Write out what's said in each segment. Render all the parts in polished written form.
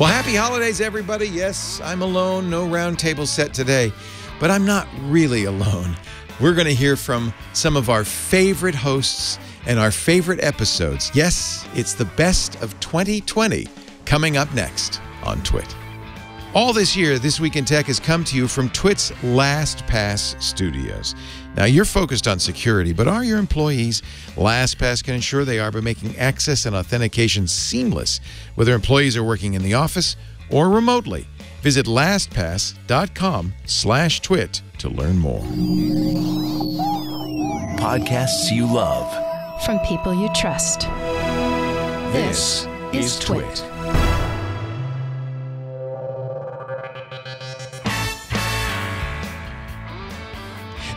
Well, happy holidays, everybody. Yes, I'm alone. No round table set today, but I'm not really alone. We're going to hear from some of our favorite hosts and our favorite episodes. Yes, it's the best of 2020 coming up next on TWiT. All this year, This Week in Tech has come to you from TWiT's LastPass studios. Now, you're focused on security, but are your employees? LastPass can ensure they are by making access and authentication seamless, whether employees are working in the office or remotely. Visit lastpass.com/twit to learn more. Podcasts you love. From people you trust. This is TWiT.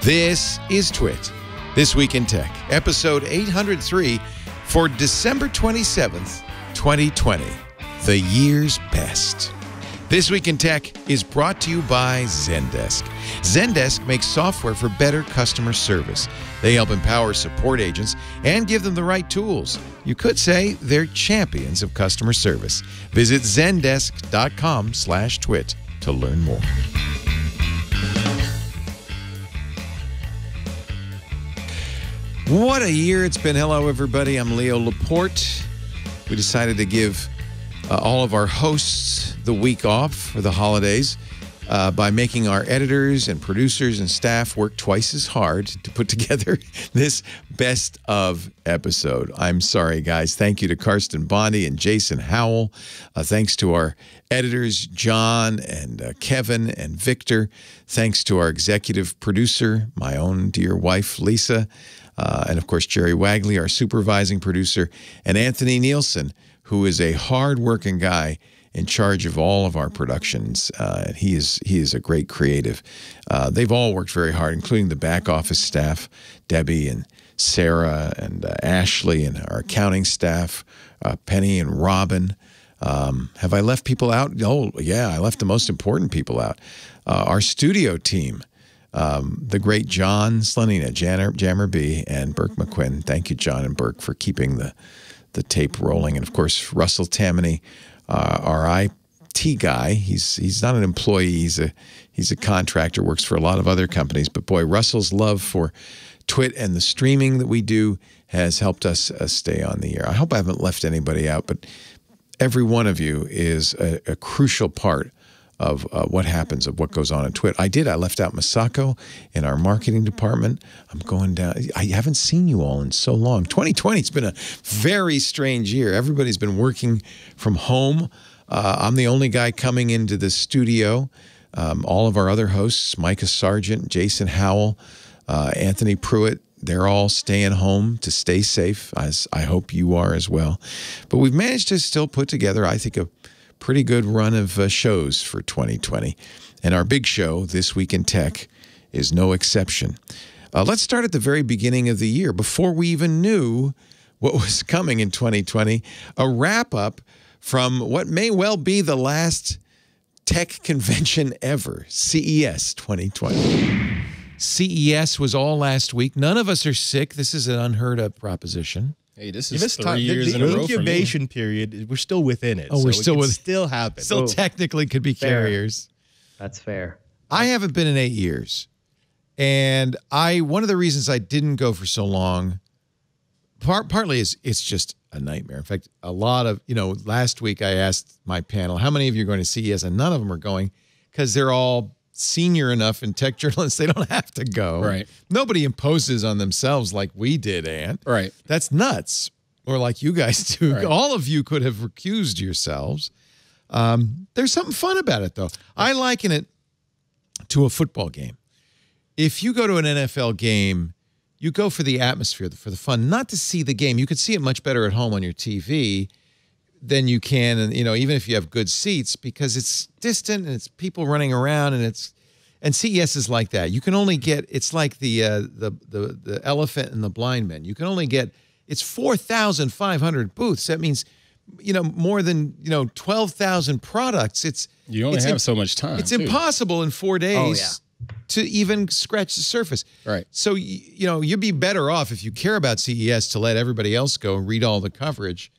This is TWiT, This Week in Tech, episode 803 for December 27th, 2020, the year's best. This Week in Tech is brought to you by Zendesk. Zendesk makes software for better customer service. They help empower support agents and give them the right tools. You could say they're champions of customer service. Visit zendesk.com/twit to learn more. What a year it's been. Hello, everybody. I'm Leo Laporte. We decided to give all of our hosts the week off for the holidays by making our editors and producers and staff work twice as hard to put together this best of episode. I'm sorry, guys. Thank you to Karsten Bondi and Jason Howell. Thanks to our editors, John and Kevin and Victor. Thanks to our executive producer, my own dear wife, Lisa. And, of course, Jerry Wagley, our supervising producer, and Anthony Nielsen, who is a hard-working guy in charge of all of our productions. He is a great creative. They've all worked very hard, including the back office staff, Debbie and Sarah and Ashley, and our accounting staff, Penny and Robin. Have I left people out? Oh, yeah, I left the most important people out. Our studio team. The great John Slanina, Jammer B, and Burke McQuinn. Thank you, John and Burke, for keeping the tape rolling. And, of course, Russell Tammany, our IT guy. He's not an employee. He's a contractor, works for a lot of other companies. But, boy, Russell's love for TWiT and the streaming that we do has helped us stay on the air. I hope I haven't left anybody out, but every one of you is a crucial part of what happens, of what goes on TWiT. I left out Masako in our marketing department. I'm going down. I haven't seen you all in so long. 2020 has been a very strange year. Everybody's been working from home. I'm the only guy coming into the studio. All of our other hosts, Micah Sargent, Jason Howell, Anthony Pruitt, they're all staying home to stay safe, as I hope you are as well. But we've managed to still put together, I think, a pretty good run of shows for 2020. And our big show, This Week in Tech, is no exception. Let's start at the very beginning of the year, before we even knew what was coming in 2020, a wrap-up from what may well be the last tech convention ever, CES 2020. CES was all last week. None of us are sick. This is an unheard-of proposition. Hey, this is 3 years in a row. The incubation period, we're still within it. Oh, we're still with still happen. Still technically could be carriers. That's fair. I haven't been in 8 years. And one of the reasons I didn't go for so long, partly is it's just a nightmare. In fact, a lot of, last week I asked my panel, how many of you are going to CES? And none of them are going because they're all senior enough in tech journalists, they don't have to go. Right. Nobody imposes on themselves like we did, Ant. Right. That's nuts. Or like you guys do. Right. All of you could have recused yourselves. There's something fun about it, though. I liken it to a football game. If you go to an NFL game, you go for the atmosphere, for the fun, not to see the game. You could see it much better at home on your TV than you can, and even if you have good seats, because it's distant and it's people running around, and CES is like that. You can only get, it's like the elephant and the blind men. You can only get, it's 4,500 booths. That means, more than 12,000 products. You only have so much time. It's impossible in 4 days to even scratch the surface. Right. So you'd be better off if you care about CES to let everybody else go and read all the coverage.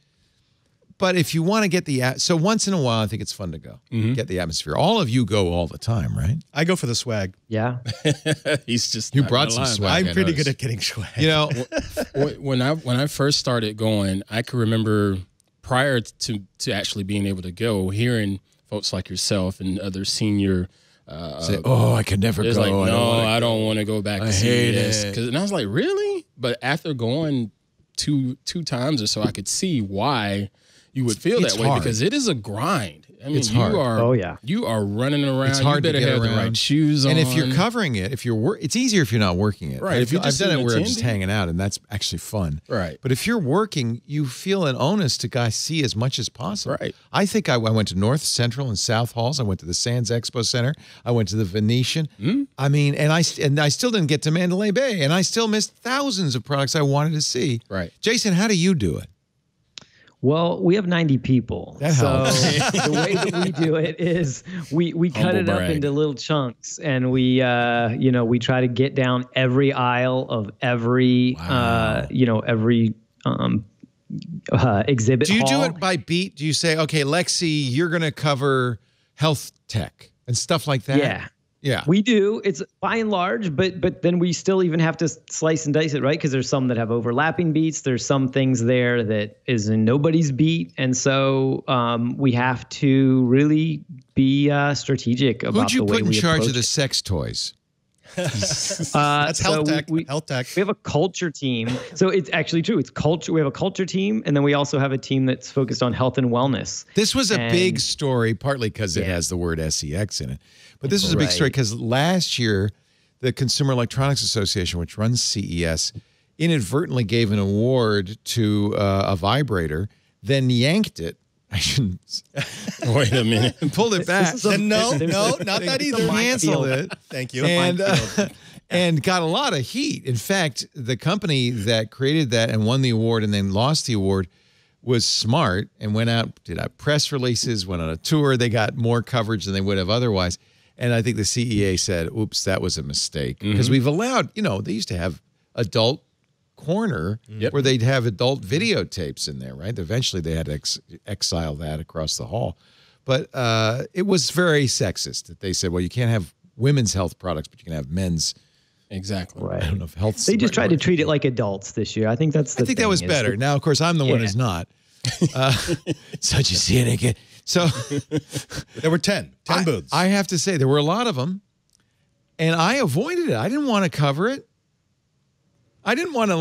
But if you want to get so once in a while, I think it's fun to go get the atmosphere. All of you go all the time, right? I go for the swag. Yeah. He's just you brought some swag. I'm pretty good at getting swag. You know, when I first started going, I could remember prior to actually being able to go, hearing folks like yourself and other senior. Say, oh, I could never go. Like, no, I don't want to go back. I hate this. it. And I was like, really? But after going two times or so, I could see why you would feel that way, because it is a grind. I mean, it's hard. You are running around. It's hard you better to get have around. the right shoes on. And if you're covering it, it's easier if you're not working it. Right. I've done it where I'm just hanging out, and that's actually fun. Right. But if you're working, you feel an onus to see as much as possible. Right. I think I went to North, Central, and South Halls. I went to the Sands Expo Center. I went to the Venetian. I mean, and I still didn't get to Mandalay Bay, and I still missed thousands of products I wanted to see. Right. Jason, how do you do it? Well, we have 90 people. That helps. So the way that we do it is we cut it up into little chunks, and we try to get down every aisle of every every exhibit. Do you hall. do it by beat? Do you say, okay, Lexi, you're going to cover health tech and stuff like that? Yeah. Yeah. We do. It's by and large, but then we still even have to slice and dice it, right? Because there's some that have overlapping beats. There's some things there that is in nobody's beat. And so we have to really be strategic about the way we approach it. Who'd you put in charge of the sex toys? That's health tech. Health tech. We have a culture team. So it's actually true. It's culture. We have a culture team, and then we also have a team that's focused on health and wellness. This was a big story, partly because it has the word SEX in it. But this was a big story because last year, the Consumer Electronics Association, which runs CES, inadvertently gave an award to a vibrator, then yanked it. I shouldn't. Wait a minute. Pulled it back. No, not that either. Canceled it. Thank you. And got a lot of heat. In fact, the company that created that and won the award and then lost the award was smart and went out, did press releases, went on a tour. They got more coverage than they would have otherwise. And I think the CEA said, oops, that was a mistake. Because we've allowed, they used to have adult corner where they'd have adult videotapes in there, right? Eventually they had to exile that across the hall. But it was very sexist that they said, well, you can't have women's health products, but you can have men's. Exactly. Right. I don't know if health. They just tried to treat it like adults this year. I think that's the I think that was better. Now, of course, I'm the one who's not. So you see it again. So there were 10 booths. I have to say there were a lot of them, and I avoided it. I didn't want to cover it. I didn't want to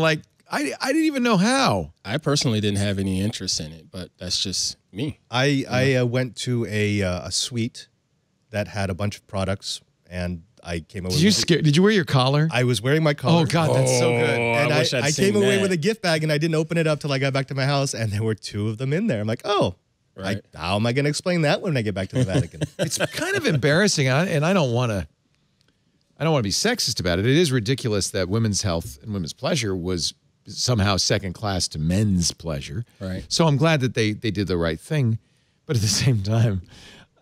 I didn't even know how. I personally didn't have any interest in it, but that's just me. I went to a suite that had a bunch of products, and I came away. Did you wear your collar? I was wearing my collar. Oh God, that's so good. And I came away with a gift bag, and I didn't open it up till I got back to my house, and there were 2 of them in there. I'm like, oh. Right. How am I going to explain that when I get back to the Vatican? It's kind of embarrassing, and I don't want to be sexist about it. It is ridiculous that women's health and women's pleasure was somehow second class to men's pleasure. Right. So I'm glad that they did the right thing, but at the same time,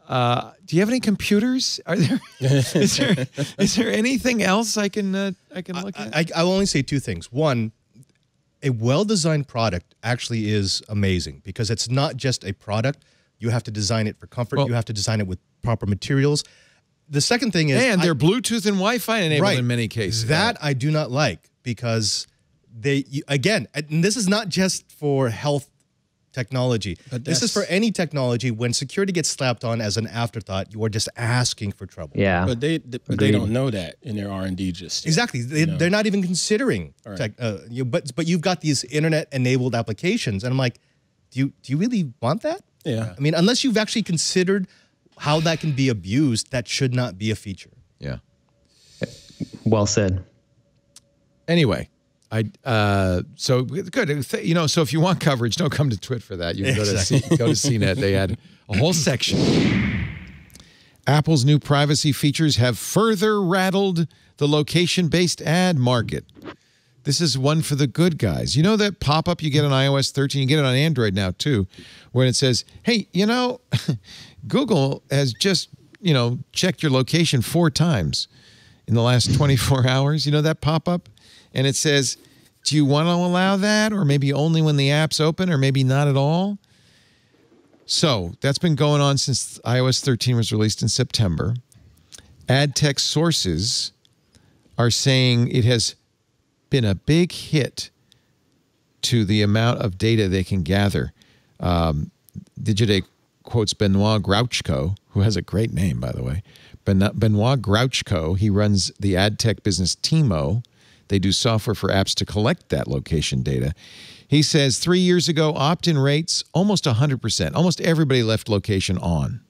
do you have any computers? Are there is there anything else I can look at? I'll only say 2 things. One, a well-designed product actually is amazing because it's not just a product. You have to design it for comfort. You have to design it with proper materials. The second thing is... And they're Bluetooth and Wi-Fi enabled in many cases. That I do not like because again, and this is not just for health technology. This is for any technology. When security gets slapped on as an afterthought, you are just asking for trouble. Yeah. But they don't know that in their R&D just yet. Exactly. They're not even considering tech. But you've got these internet-enabled applications, and I'm like, do you really want that? Yeah. I mean, unless you've actually considered how that can be abused, that should not be a feature. Yeah. Well said. Anyway. So good. So if you want coverage, don't come to TWiT for that. You can go to CNET. They had a whole section. Apple's new privacy features have further rattled the location-based ad market. This is one for the good guys. You know that pop-up you get on iOS 13? You get it on Android now, too, where it says, hey, Google has just, checked your location 4 times in the last 24 hours. You know that pop-up? And it says, do you want to allow that? Or maybe only when the app's open or maybe not at all? So that's been going on since iOS 13 was released in September. Ad tech sources are saying it has been a big hit to the amount of data they can gather. Digiday quotes Benoit Grouchko, who has a great name, by the way. Benoit Grouchko, he runs the ad tech business Timo. They do software for apps to collect that location data. He says 3 years ago, opt-in rates, almost 100%. Almost everybody left location on.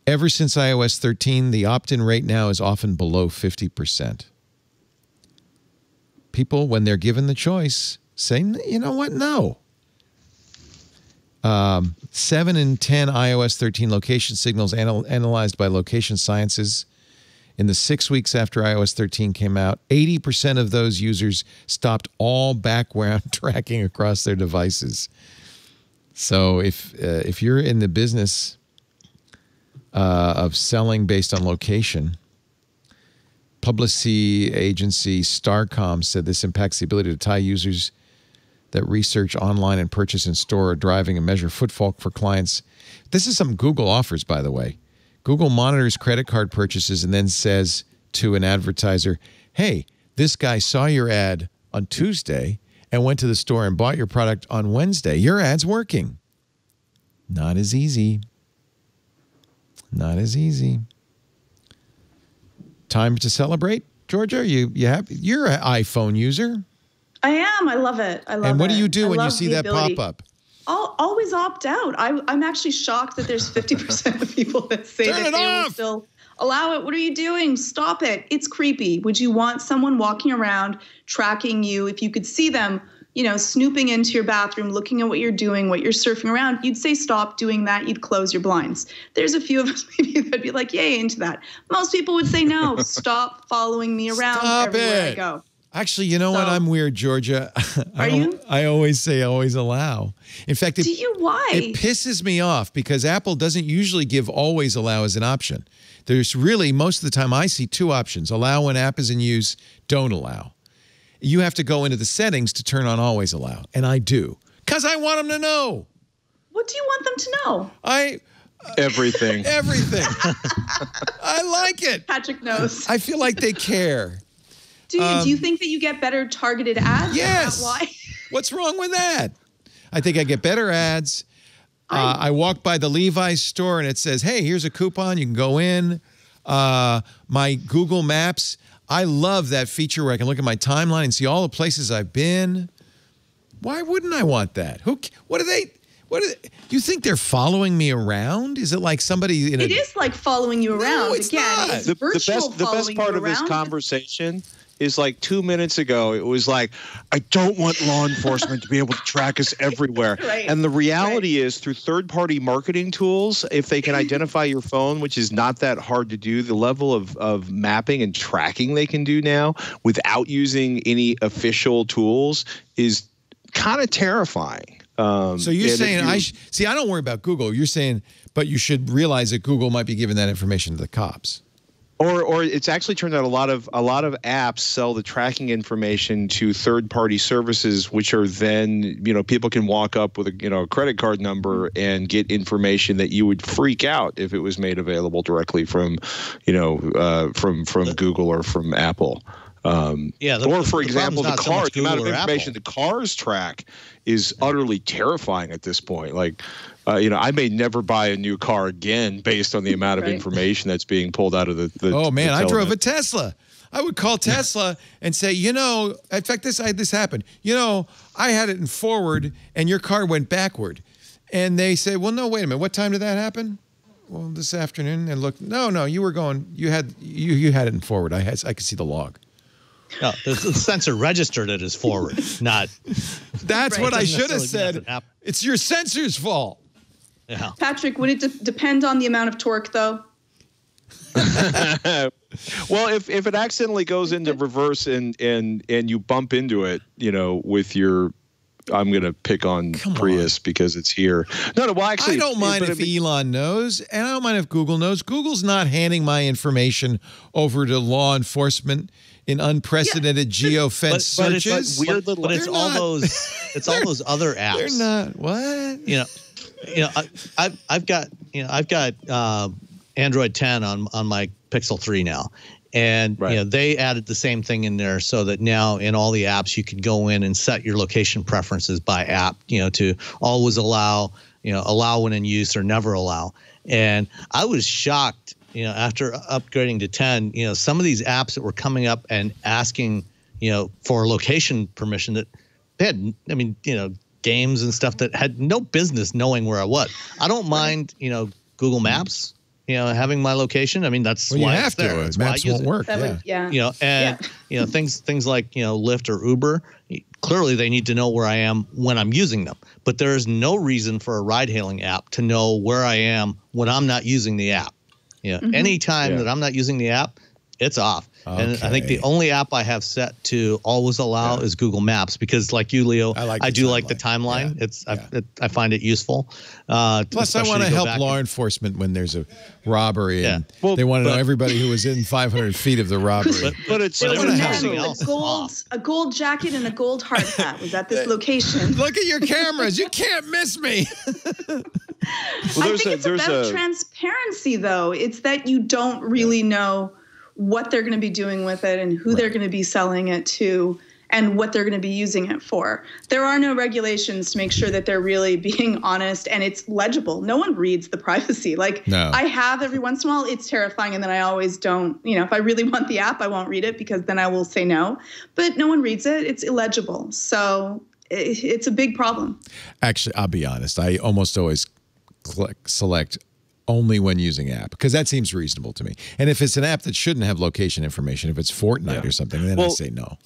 Ever since iOS 13, the opt-in rate now is often below 50%. People, when they're given the choice, say, you know what, no. 7 in 10 iOS 13 location signals analyzed by Location Sciences in the 6 weeks after iOS 13 came out, 80% of those users stopped all background tracking across their devices. So if you're in the business of selling based on location, publicity agency Starcom said this impacts the ability to tie users that research online and purchase in store, driving and measure footfall for clients. This is something Google offers, by the way. Google monitors credit card purchases and then says to an advertiser, hey, this guy saw your ad on Tuesday and went to the store and bought your product on Wednesday. Your ad's working. Not as easy. Not as easy. Time to celebrate, Georgia? You're an iPhone user. I am. I love it. I love it. And what do you do when you see that pop up? I'll always opt out. I'm actually shocked that there's 50% of people that say that they will still allow it. What are you doing? Stop it. It's creepy. Would you want someone walking around tracking you? If you could see them, snooping into your bathroom, looking at what you're doing, what you're surfing around, you'd say stop doing that. You'd close your blinds. There's a few of us maybe that'd be like, yay, into that. Most people would say no. Stop following me around everywhere I go. Actually, you know what? I'm weird, Georgia. Are you? I always say always allow. In fact, why? It pisses me off because Apple doesn't usually give always allow as an option. There's really, most of the time, I see two options. Allow when app is in use, don't allow. You have to go into the settings to turn on always allow. And I do. Because I want them to know. What do you want them to know? Everything. Everything. I like it. Patrick knows. I feel like they care. Do you think that you get better targeted ads? Yes. Why? What's wrong with that? I think I get better ads. I walk by the Levi's store and it says, hey, here's a coupon. You can go in. My Google Maps, I love that feature where I can look at my timeline and see all the places I've been. Why wouldn't I want that? You think they're following me around? Is it like somebody in It is like following you around. No, it's Again, not. It's virtual The best part of this conversation is like 2 minutes ago, it was like, I don't want law enforcement to be able to track us everywhere. Right. And the reality is through third-party marketing tools, if they can identify your phone, which is not that hard to do, the level of mapping and tracking they can do now without using any official tools is kind of terrifying. So you're saying, I don't worry about Google. You're saying, but you should realize that Google might be giving that information to the cops. Or it's actually turned out a lot of apps sell the tracking information to third-party services, which are then, people can walk up with a credit card number and get information that you would freak out if it was made available directly from Google or from Apple. Or for example, the amount of information the cars track is utterly terrifying at this point. Like, I may never buy a new car again based on the amount of information that's being pulled out of the Oh man, I drove a Tesla. I would call Tesla and say, in fact, this happened. I had it in forward and your car went backward. And they say, well, no, wait a minute. What time did that happen? Well, this afternoon. And look, no, you were going, you had it in forward. I could see the log. No, the sensor registered it as forward, not. That's what I should have said. It's your sensor's fault. Yeah. Patrick, would it depend on the amount of torque, though? Well, if it accidentally goes into reverse and you bump into it, with your, I'm going to pick on Prius because it's here. No, well, actually, I don't mind if Elon knows, and I don't mind if Google knows. Google's not handing my information over to law enforcement in unprecedented geofence searches. But it's all those other apps. They're not. What? I've got Android 10 on my Pixel 3 now. And they added the same thing in there so that now in all the apps you can go in and set your location preferences by app, to always allow, allow when in use or never allow. And I was shocked, after upgrading to 10, some of these apps that were coming up and asking, for location permission that they had, games and stuff that had no business knowing where I was. I don't mind, Google Maps, having my location. That's well, why you have to. That's Maps won't work. Things like Lyft or Uber. Clearly, they need to know where I am when I'm using them. But there is no reason for a ride-hailing app to know where I am when I'm not using the app. Anytime that I'm not using the app, it's off. Okay. And I think the only app I have set to always allow is Google Maps because, like you, Leo, I do like the timeline. I find it useful. Plus, I want to help law enforcement when there's a robbery and they want to know everybody who was in 500 feet of the robbery. But it's a gold jacket and a gold hard hat was at this location. Look at your cameras. You can't miss me. I think it's about transparency, though. It's that you don't really know what they're going to be doing with it and who they're going to be selling it to and what they're going to be using it for. There are no regulations to make sure that they're really being honest and it's legible. No one reads the privacy. I have every once in a while. It's terrifying. And then I always don't, if I really want the app, I won't read it because then I will say no. But no one reads it. It's illegible. So it's a big problem. Actually, I'll be honest. I almost always select only when using app because that seems reasonable to me. And if it's an app that shouldn't have location information, if it's Fortnite or something, then I say no.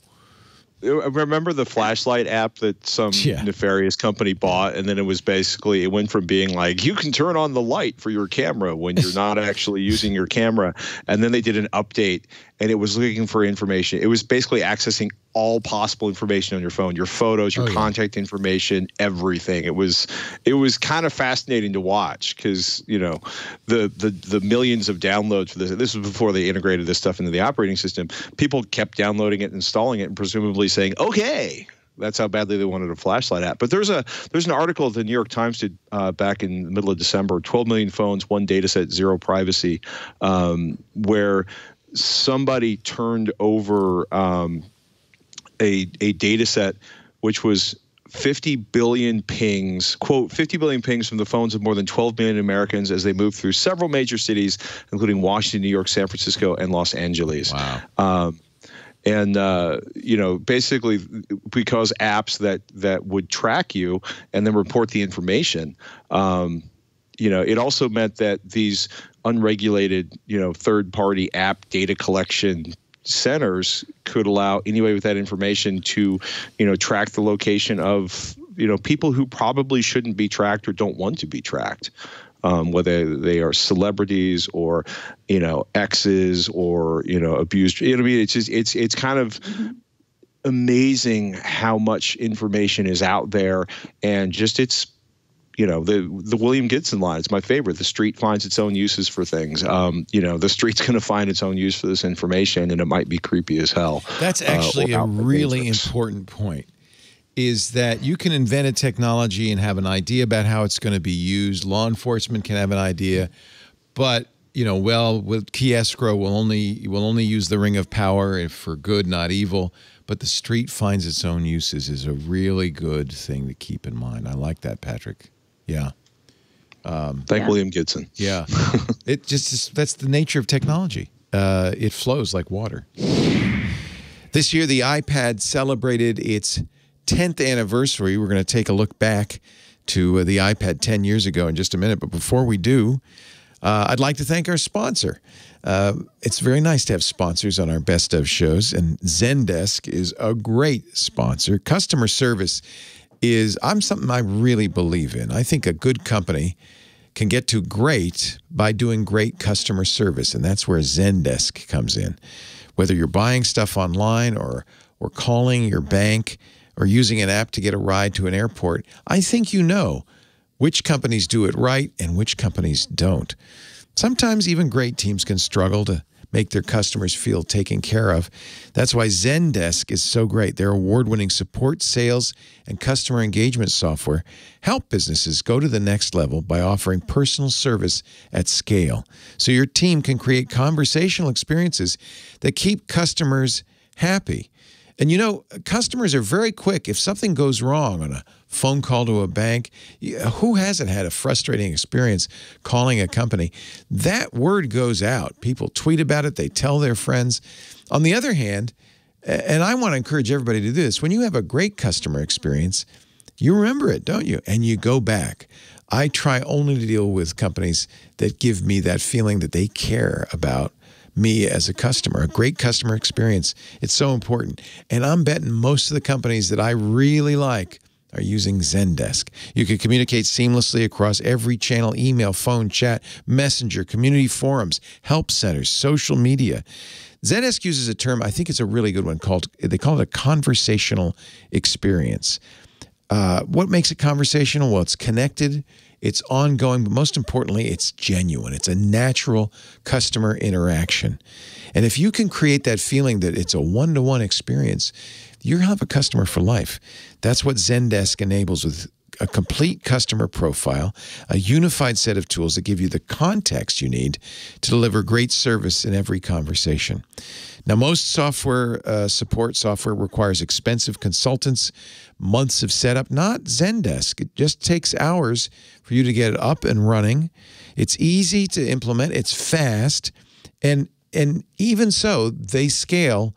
Remember the flashlight app that some nefarious company bought, and then it went from being like, you can turn on the light for your camera when you're not actually using your camera, and then they did an update, and it was looking for information. It was basically accessing all possible information on your phone, your photos, your contact information, everything. It was kind of fascinating to watch because the millions of downloads for this. This was before they integrated this stuff into the operating system. People kept downloading it, installing it, and presumably saying, "Okay." That's how badly they wanted a flashlight app. But there's an article the New York Times did back in the middle of December, 12 million phones, one data set, zero privacy, where somebody turned over a data set which was 50 billion pings, quote, 50 billion pings from the phones of more than 12 million Americans as they moved through several major cities, including Washington, New York, San Francisco, and Los Angeles. Wow. Basically because apps that would track you and then report the information, it also meant that these unregulated, third-party app data collection centers could allow anybody with that information to, track the location of, people who probably shouldn't be tracked or don't want to be tracked. Whether they are celebrities or, exes or, abused. It's just, it's kind of amazing how much information is out there and just it's, the William Gibson line, it's my favorite. The street finds its own uses for things. The street's going to find its own use for this information and it might be creepy as hell. That's actually a really important point. Is that you can invent a technology and have an idea about how it's going to be used. Law enforcement can have an idea, but with key escrow, we'll only use the ring of power if for good, not evil. But the street finds its own uses is a really good thing to keep in mind. I like that, Patrick. Yeah. Thank William Gibson. Yeah. That's the nature of technology. It flows like water. This year, the iPad celebrated its 10th anniversary. We're going to take a look back to the iPad 10 years ago in just a minute. But before we do, I'd like to thank our sponsor. It's very nice to have sponsors on our Best of shows, and Zendesk is a great sponsor. Customer service is something I really believe in. I think a good company can get to great by doing great customer service, and that's where Zendesk comes in. Whether you're buying stuff online or calling your bank, or using an app to get a ride to an airport, I think you know which companies do it right and which companies don't. Sometimes even great teams can struggle to make their customers feel taken care of. That's why Zendesk is so great. Their award-winning support, sales, and customer engagement software help businesses go to the next level by offering personal service at scale. So your team can create conversational experiences that keep customers happy. And you know, customers are very quick. If something goes wrong on a phone call to a bank, who hasn't had a frustrating experience calling a company? That word goes out. People tweet about it. They tell their friends. On the other hand, and I want to encourage everybody to do this, when you have a great customer experience, you remember it, don't you? And you go back. I try only to deal with companies that give me that feeling that they care about me as a customer, a great customer experience. It's so important. And I'm betting most of the companies that I really like are using Zendesk. You can communicate seamlessly across every channel: email, phone, chat, messenger, community forums, help centers, social media. Zendesk uses a term, I think it's a really good one, they call it a conversational experience. What makes it conversational? Well, it's connected, it's ongoing, but most importantly, it's genuine. It's a natural customer interaction. And if you can create that feeling that it's a one-to-one experience, you'll have a customer for life. That's what Zendesk enables with a complete customer profile, a unified set of tools that give you the context you need to deliver great service in every conversation. Now, most support software requires expensive consultants, months of setup. Not Zendesk. It just takes hours for you to get it up and running. It's easy to implement. It's fast. And even so, they scale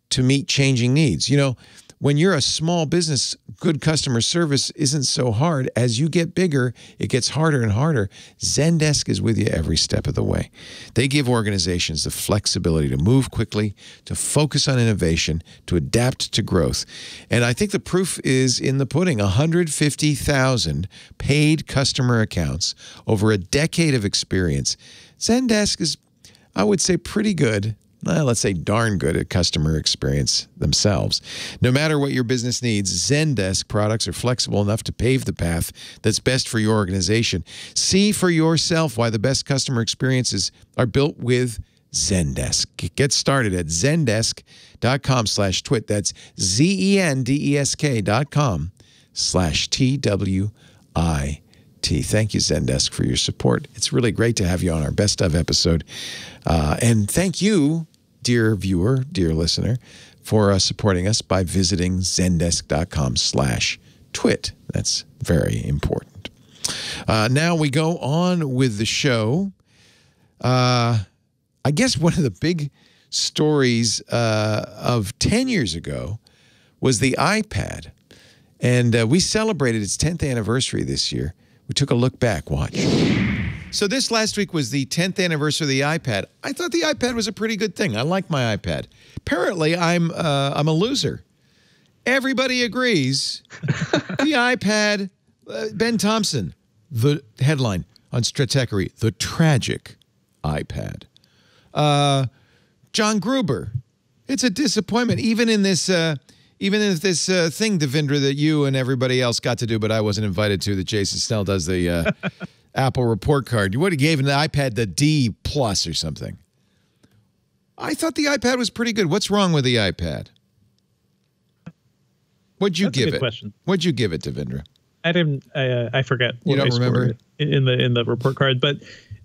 to meet changing needs. You know, when you're a small business, good customer service isn't so hard. As you get bigger, it gets harder and harder. Zendesk is with you every step of the way. They give organizations the flexibility to move quickly, to focus on innovation, to adapt to growth. And I think the proof is in the pudding. 150,000 paid customer accounts, over a decade of experience. Zendesk is, I would say, pretty good. Let's say darn good at customer experience themselves. No matter what your business needs, Zendesk products are flexible enough to pave the path that's best for your organization. See for yourself why the best customer experiences are built with Zendesk. Get started at zendesk.com/twit. That's ZENDESK.com/TWIT. Thank you, Zendesk, for your support. It's really great to have you on our Best Of episode. And thank you, dear viewer, dear listener, for supporting us by visiting zendesk.com/twit. That's very important. Now we go on with the show. I guess one of the big stories of 10 years ago was the iPad. And we celebrated its 10th anniversary this year. We took a look back. Watch. So this last week was the 10th anniversary of the iPad. I thought the iPad was a pretty good thing. I like my iPad. Apparently, I'm a loser. Everybody agrees. The iPad, Ben Thompson, the headline on Stratechery, the tragic iPad. John Gruber, it's a disappointment. Even in this thing, Devindra, that you and everybody else got to do, but I wasn't invited to, that Jason Snell does the Apple report card. You would have given the iPad the D+ or something. I thought the iPad was pretty good. What's wrong with the iPad? What'd you give it? Question. What'd you give it, Devindra? I didn't. I forget. You don't remember in the report card, but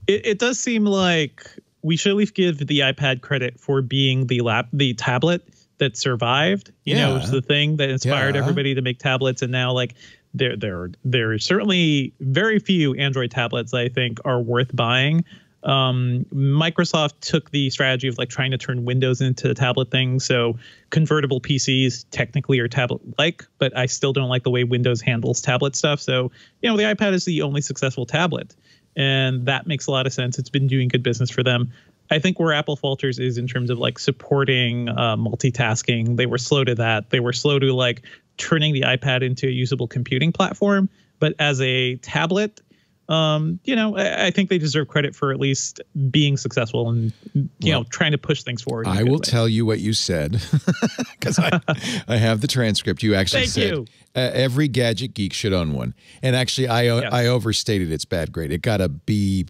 it does seem like we should at least give the iPad credit for being the tablet that survived, you know, which is the thing that inspired everybody to make tablets. And now, like, there are certainly very few Android tablets that I think are worth buying. Microsoft took the strategy of like trying to turn Windows into a tablet thing. So convertible PCs technically are tablet-like, but I still don't like the way Windows handles tablet stuff. So, you know, the iPad is the only successful tablet, and that makes a lot of sense. It's been doing good business for them. I think where Apple falters is in terms of like supporting multitasking. They were slow to that. They were slow to like turning the iPad into a usable computing platform. But as a tablet, you know, I think they deserve credit for at least being successful and, you know, trying to push things forward. I will tell you what you said, because I have the transcript. You actually said every gadget geek should own one. And actually, I overstated its bad grade. It got a B+.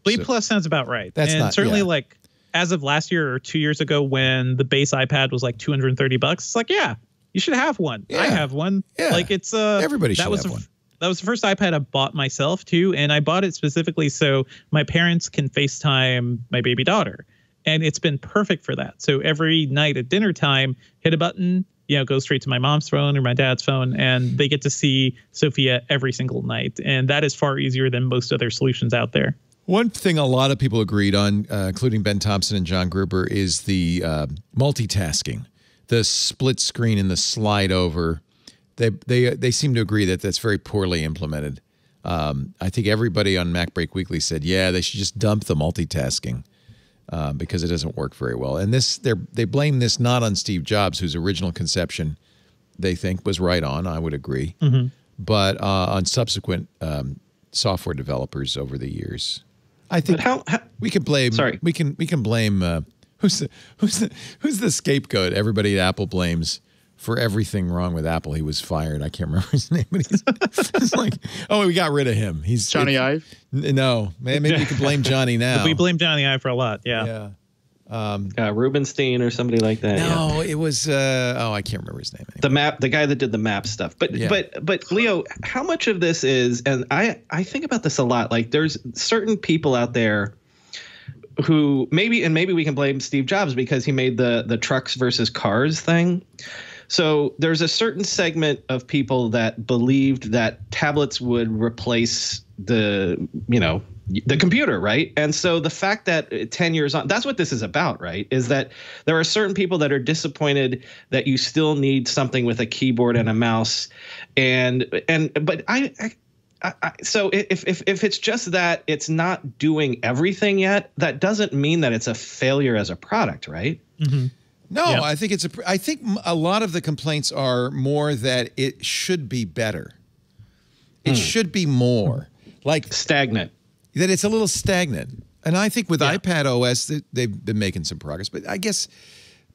B+ sounds about right. That's and not, certainly like as of last year or 2 years ago, when the base iPad was like $230, it's like, yeah, you should have one. Yeah. I have one. Yeah. Like it's everybody should have one. That was the first iPad I bought myself too, and I bought it specifically so my parents can FaceTime my baby daughter, and it's been perfect for that. So every night at dinner time, hit a button, go straight to my mom's phone or my dad's phone, and they get to see Sophia every single night, and that is far easier than most other solutions out there. One thing a lot of people agreed on, including Ben Thompson and John Gruber, is the multitasking, the split screen and the slide over. They seem to agree that that's very poorly implemented. I think everybody on MacBreak Weekly said, yeah, they should just dump the multitasking because it doesn't work very well. And they blame this not on Steve Jobs, whose original conception they think was right on. I would agree, but on subsequent software developers over the years. I think we can blame. Sorry, we can blame who's the scapegoat? Everybody at Apple blames. For everything wrong with Apple, he was fired. I can't remember his name, but it's like, oh, we got rid of him. He's Johnny Ive. No, maybe we can blame Johnny now. We blame Johnny Ive for a lot. Yeah. Rubenstein or somebody like that. No, it was. I can't remember his name anymore. The guy that did the map stuff. But Leo, how much of this is? And I think about this a lot. Like, there's certain people out there who maybe we can blame Steve Jobs because he made the trucks versus cars thing. So there's a certain segment of people that believed that tablets would replace the computer, right? And so the fact that 10 years on, that's what this is about, right? Is that there are certain people that are disappointed that you still need something with a keyboard and a mouse, but so if it's just that it's not doing everything yet, that doesn't mean that it's a failure as a product, right? Mm-hmm. No, yeah. I think a lot of the complaints are more that it should be better. It should be more like stagnant. That it's a little stagnant. And I think with iPad OS, they've been making some progress. But I guess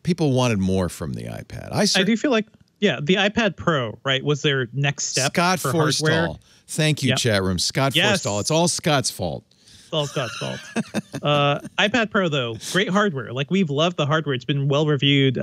people wanted more from the iPad. I do feel like, the iPad Pro, right, was their next step. Scott for Forstall. hardware. Thank you, chat room. Scott Forstall. It's all Scott's fault. It's all Scott's fault. iPad Pro, though, great hardware. Like, we've loved the hardware. It's been well reviewed,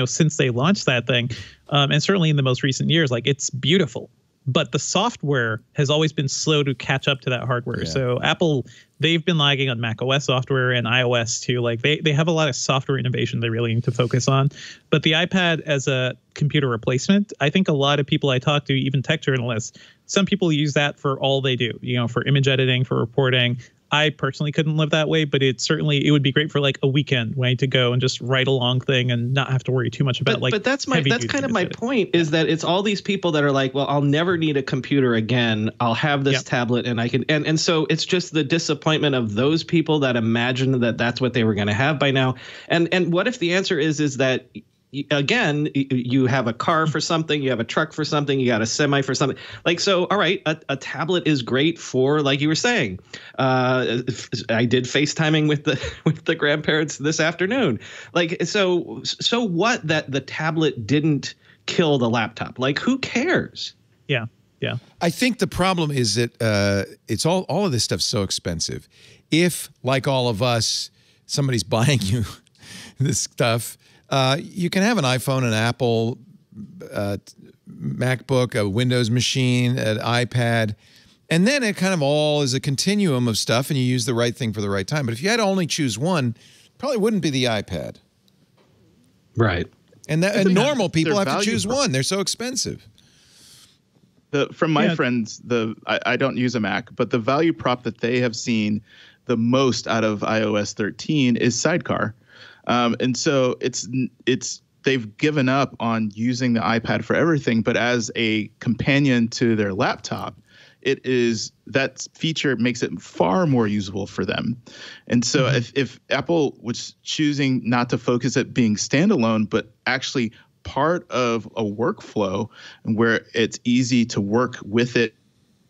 since they launched that thing. And certainly in the most recent years, like, it's beautiful. But the software has always been slow to catch up to that hardware. Yeah. So Apple, they've been lagging on macOS software and iOS too. Like they have a lot of software innovation they really need to focus on. But the iPad as a computer replacement, I think a lot of people I talk to, even tech journalists, some people use that for all they do, for image editing, for reporting. I personally couldn't live that way, but it would be great for like a weekend when I had to go and just write a long thing and not have to worry too much about But that's kind of my point, is that it's all these people that are like, well, I'll never need a computer again. I'll have this tablet and I can, and so it's just the disappointment of those people that imagined that that's what they were going to have by now. And what if the answer is that, again, you have a car for something, you have a truck for something, you got a semi for something. Like, so, all right, a tablet is great for, like you were saying, I did FaceTiming with the grandparents this afternoon. Like, so what that the tablet didn't kill the laptop? Like, who cares? Yeah. I think the problem is that it's all of this stuff's so expensive. If, like all of us, somebody's buying you this stuff, you can have an iPhone, an Apple MacBook, a Windows machine, an iPad, and then it kind of all is a continuum of stuff, and you use the right thing for the right time. But if you had to only choose one, probably wouldn't be the iPad. Right. And normal people have to choose one. They're so expensive. From my friends, I don't use a Mac, but the value prop that they have seen the most out of iOS 13 is Sidecar. And so they've given up on using the iPad for everything, but as a companion to their laptop, that feature makes it far more usable for them. And so if Apple was choosing not to focus at being standalone, but actually part of a workflow where it's easy to work with it,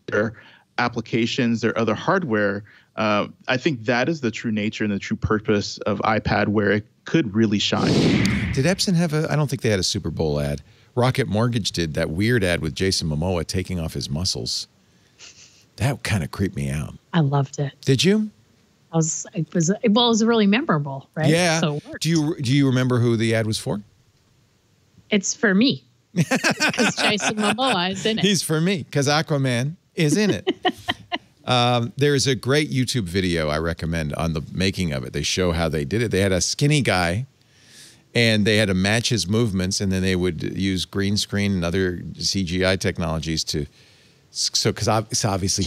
their applications, their other hardware, I think that is the true nature and the true purpose of iPad, where it could really shine. Did Epson have I don't think they had a Super Bowl ad. Rocket Mortgage did that weird ad with Jason Momoa taking off his muscles. That kind of creeped me out. I loved it. Did you? it was really memorable, right? Yeah. So it worked. Do you remember who the ad was for? It's for me. Because Jason Momoa is in it. He's for me because Aquaman is in it. There is a great YouTube video I recommend on the making of it. They show how they did it. They had a skinny guy, and they had to match his movements, and then they would use green screen and other CGI technologies to. So, because obviously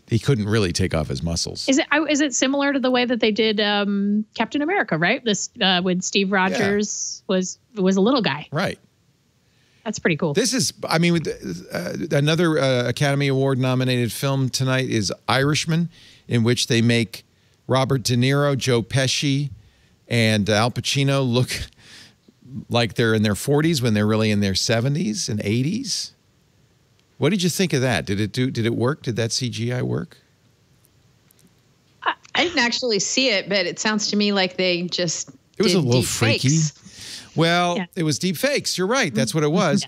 he couldn't really take off his muscles. Is it similar to the way that they did Captain America? Right, this when Steve Rogers was a little guy. Right. That's pretty cool. This is, I mean, another Academy Award nominated film tonight is Irishman, in which they make Robert De Niro, Joe Pesci, and Al Pacino look like they're in their 40s when they're really in their 70s and 80s. What did you think of that? Did it work? Did that CGI work? I didn't actually see it, but it sounds to me like they just It was did a little deep freaky. fakes. Well, It was deep fakes. You're right. That's what it was.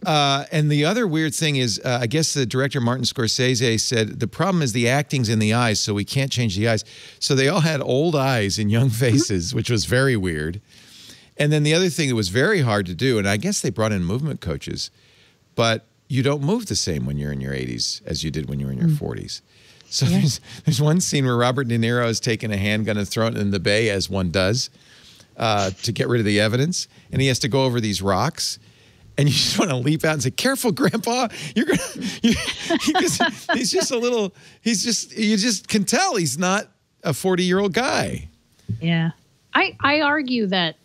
And the other weird thing is, I guess the director, Martin Scorsese, said the problem is the acting's in the eyes, so we can't change the eyes. So they all had old eyes and young faces, which was very weird. And then the other thing that was very hard to do, and I guess they brought in movement coaches, but you don't move the same when you're in your 80s as you did when you were in your 40s. So there's one scene where Robert De Niro is taking a handgun and throwing it in the bay, as one does, to get rid of the evidence. And he has to go over these rocks. And you just want to leap out and say, "Careful, Grandpa! You're gonna." He's just a little. You just can tell he's not a 40-year-old guy. Yeah, I argue that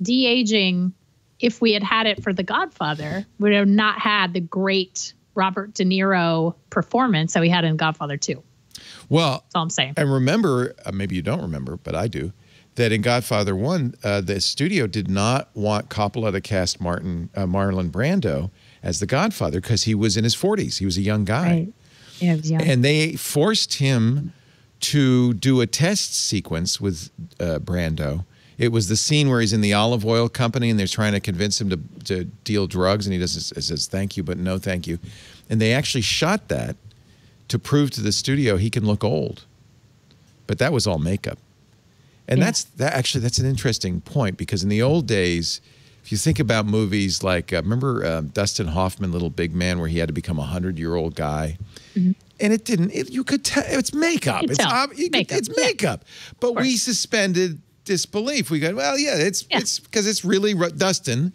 de-aging, if we had it for The Godfather, would have not had the great Robert De Niro performance that we had in Godfather 2. Well, that's all I'm saying. And remember, maybe you don't remember, but I do, that in Godfather 1, the studio did not want Coppola to cast Marlon Brando as the Godfather because he was in his 40s. He was a young guy. Right. Yeah, he was young. And they forced him to do a test sequence with Brando. It was the scene where he's in the olive oil company and they're trying to convince him to deal drugs, and he says, "Thank you, but no thank you." And they actually shot that to prove to the studio he can look old. But that was all makeup. And that's an interesting point, because in the old days, if you think about movies like, remember Dustin Hoffman, Little Big Man, where he had to become a 100-year-old guy? Mm-hmm. And you could tell, it's makeup. It's makeup. But we suspended disbelief. We go, well, it's because it's really Dustin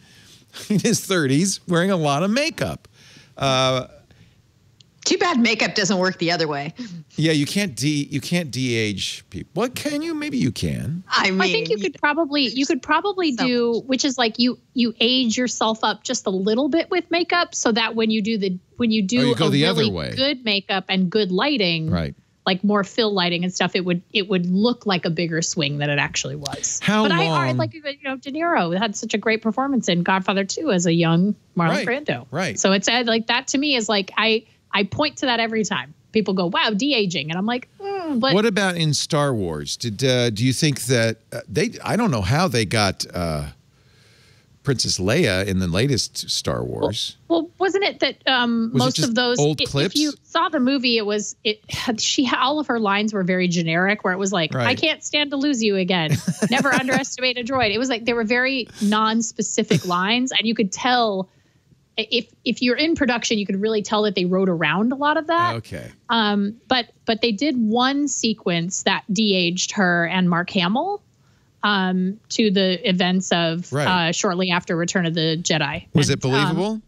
in his 30s wearing a lot of makeup. Too bad makeup doesn't work the other way. Yeah, you can't de-age people. What can you? Maybe you can. I think you could probably do, which is like you age yourself up just a little bit with makeup, so that when you do a really good makeup and good lighting, right, like more fill lighting and stuff, it would look like a bigger swing than it actually was. I like, De Niro had such a great performance in Godfather 2 as a young Marlon Brando. Right. So it's like that to me is like I point to that every time. People go, "Wow, de-aging," and I'm like, but what about in Star Wars? Do you think that I don't know how they got Princess Leia in the latest Star Wars. Well, wasn't it that most of those old clips? If you saw the movie, all of her lines were very generic, where it was like, I can't stand to lose you again. Never underestimate a droid. It was like they were very non-specific lines, and you could tell if you're in production, you could really tell that they wrote around a lot of that. Okay. But they did one sequence that de-aged her and Mark Hamill to the events of shortly after Return of the Jedi. Was it believable?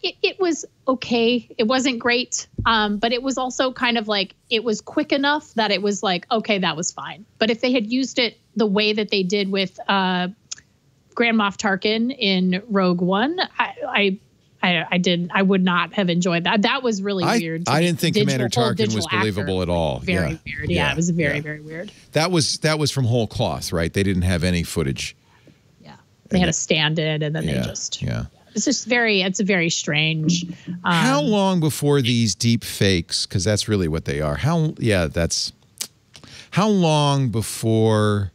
It was okay. It wasn't great. But it was also kind of like, it was quick enough that it was like, okay, that was fine. But if they had used it the way that they did with Grand Moff Tarkin in Rogue One, I would not have enjoyed that. That was really weird. I didn't think Commander Tarkin was believable at all. Very weird. Yeah, it was very weird. That was from whole cloth, right? They didn't have any footage. Yeah, they had a stand-in, and then they just It's just it's very strange. How long before these deep fakes? Because that's really what they are. How long before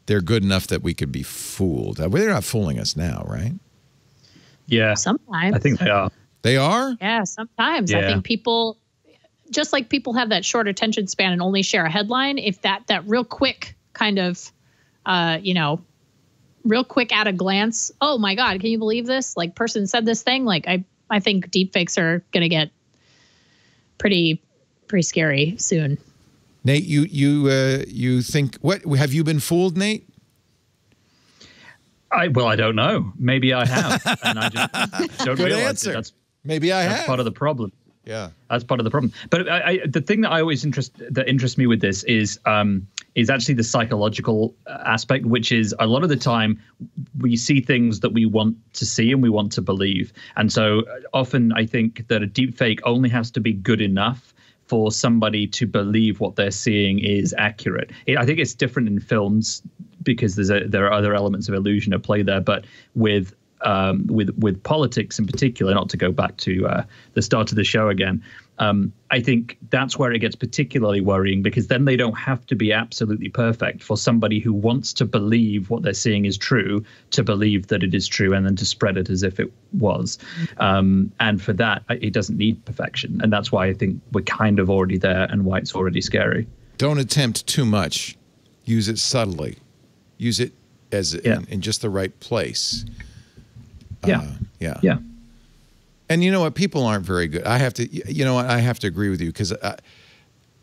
they're good enough that we could be fooled? They're not fooling us now, right? Yeah. Sometimes. I think they are. They are? Yeah, sometimes. Yeah. I think people, just like people have that short attention span and only share a headline, if that real quick kind of, real quick at a glance, oh my God, can you believe this? Like, person said this thing. Like, I think deepfakes are going to get pretty scary soon. Nate, you think, what, have you been fooled, Nate? I don't know. Maybe I have, and I just don't Good realize answer. That's part of the problem. Yeah, that's part of the problem. But the thing that I always interests me with this is actually the psychological aspect, which is a lot of the time we see things that we want to see and we want to believe, and so often I think that a deepfake only has to be good enough for somebody to believe what they're seeing is accurate. I think it's different in films because there are other elements of illusion at play there, but with politics in particular, not to go back to the start of the show again, I think that's where it gets particularly worrying, because then they don't have to be absolutely perfect for somebody who wants to believe what they're seeing is true to believe that it is true and then to spread it as if it was. And for that, it doesn't need perfection. And that's why I think we're kind of already there and why it's already scary. Don't attempt too much. Use it subtly. Use it as in just the right place. Yeah. And you know what? People aren't very good. I have to agree with you, because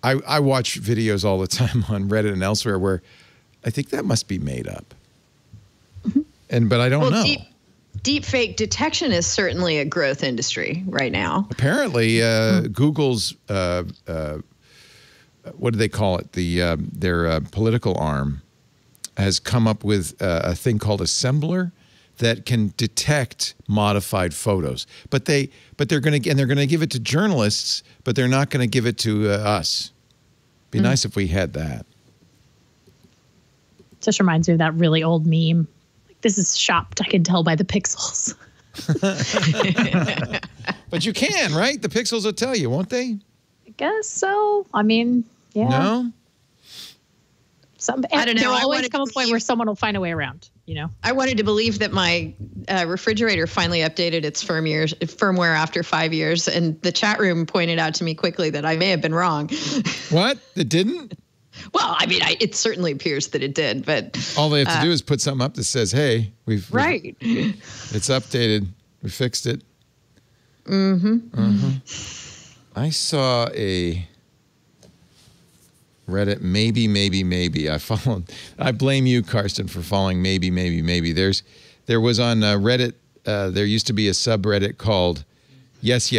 I watch videos all the time on Reddit and elsewhere where I think that must be made up. But I don't know. Deepfake detection is certainly a growth industry right now. Apparently, Google's what do they call it? Their political arm has come up with a thing called Assembler that can detect modified photos, but they're going to give it to journalists, but they're not going to give it to us. Be nice if we had that. Just reminds me of that really old meme. Like, this is shopped. I can tell by the pixels. But you can, right? The pixels will tell you, won't they? I guess so. I mean, yeah. No. I don't know. There will always come a point where someone will find a way around. I wanted to believe that my refrigerator finally updated its firmware after 5 years, and the chat room pointed out to me quickly that I may have been wrong. What? It didn't? Well, I mean, it certainly appears that it did, but all they have to do is put something up that says, "Hey, it's updated. We fixed it." I saw a Reddit, maybe. I blame you, Karsten, for following maybe. There was on Reddit, there used to be a subreddit called yes,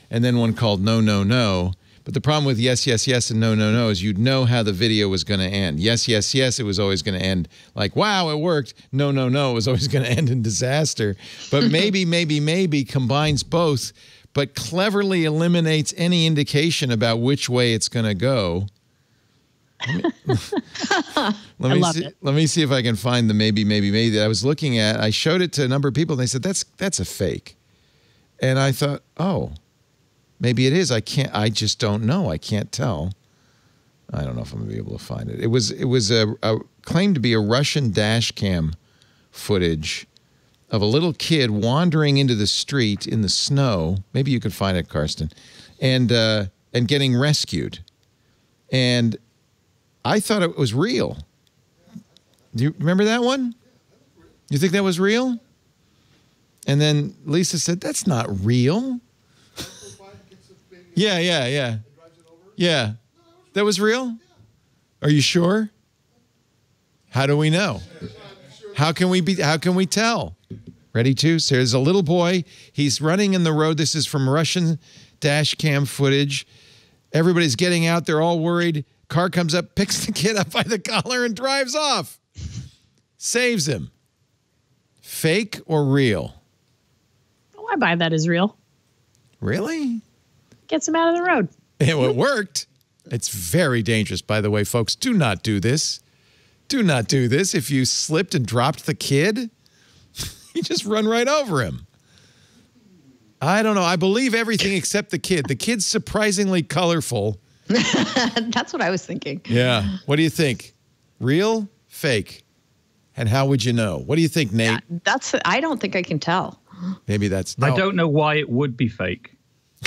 and then one called no. But the problem with yes, and no is you'd know how the video was going to end. Yes, it was always going to end like, wow, it worked. No, it was always going to end in disaster. But maybe combines both, but cleverly eliminates any indication about which way it's going to go. Let me see if I can find the maybe that I was looking at. I showed it to a number of people, and they said that's a fake. And I thought, oh, maybe it is. I just don't know. I can't tell. I don't know if I'm gonna be able to find it. It was a claimed to be a Russian dash cam footage of a little kid wandering into the street in the snow. Maybe you could find it, Karsten, and getting rescued. And I thought it was real. Do you remember that one? You think that was real? And then Lisa said, that's not real. Yeah. Yeah. That was real? Are you sure? How do we know? How can we tell? Ready to? So there's a little boy. He's running in the road. This is from Russian dash cam footage. Everybody's getting out. They're all worried. Car comes up, picks the kid up by the collar and drives off. Saves him. Fake or real? Oh, I buy that as real. Really? Gets him out of the road. It worked. It's very dangerous, by the way, folks. Do not do this. Do not do this. If you slipped and dropped the kid, you just run right over him. I don't know. I believe everything except the kid. The kid's surprisingly colorful. That's what I was thinking. Yeah. What do you think? Real? Fake? And how would you know? What do you think, Nate? I don't think I can tell. Maybe that's... I don't know why it would be fake.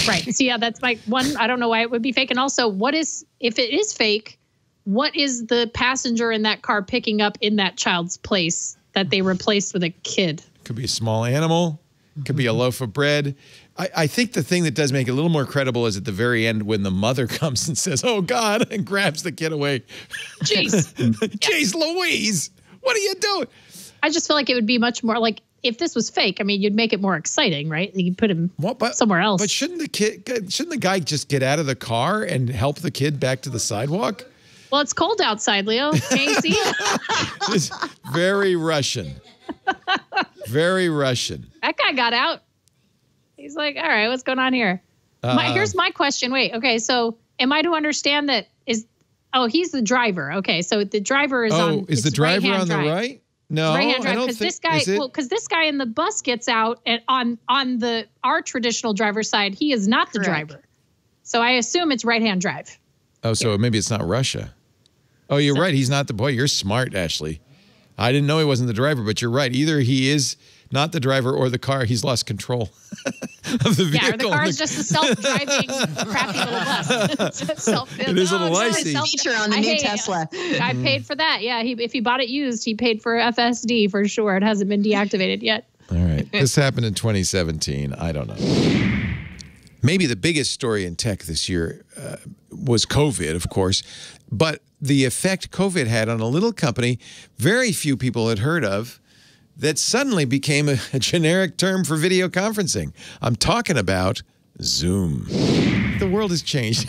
Right. So yeah, that's my one. I don't know why it would be fake. And also, if it is fake, what is the passenger in that car picking up in that child's place that they replaced with a kid? Could be a small animal. Could be a loaf of bread. I think the thing that does make it a little more credible is at the very end when the mother comes and says, "Oh God," and grabs the kid away. Jeez. Jeez Louise, what are you doing? I just feel like it would be much more like if this was fake. I mean, you'd make it more exciting, right? You put him somewhere else. But shouldn't the guy just get out of the car and help the kid back to the sidewalk? Well, it's cold outside, Leo. Can't you see? It's very Russian. Very Russian. That guy got out. He's like, all right, what's going on here? Here's my question. Wait, okay, so am I to understand that he's the driver. Okay, so the driver is on. Is the driver on the right? No, right-hand drive, I don't think. Because this guy in the bus gets out, and on our traditional driver's side, he is not the driver. So I assume it's right-hand drive. Oh, so maybe it's not Russia. Oh, you're right. He's not the boy. You're smart, Ashley. I didn't know he wasn't the driver, but you're right. Either he is not the driver or the car, he's lost control of the vehicle. Yeah, or the car is just a self-driving crappy little bus. It is a little icy. Feature on the new Tesla. I paid for that. Yeah, if he bought it used, he paid for FSD for sure. It hasn't been deactivated yet. All right. This happened in 2017. I don't know. Maybe the biggest story in tech this year was COVID, of course, but the effect COVID had on a little company very few people had heard of that suddenly became a generic term for video conferencing. I'm talking about Zoom. The world has changed.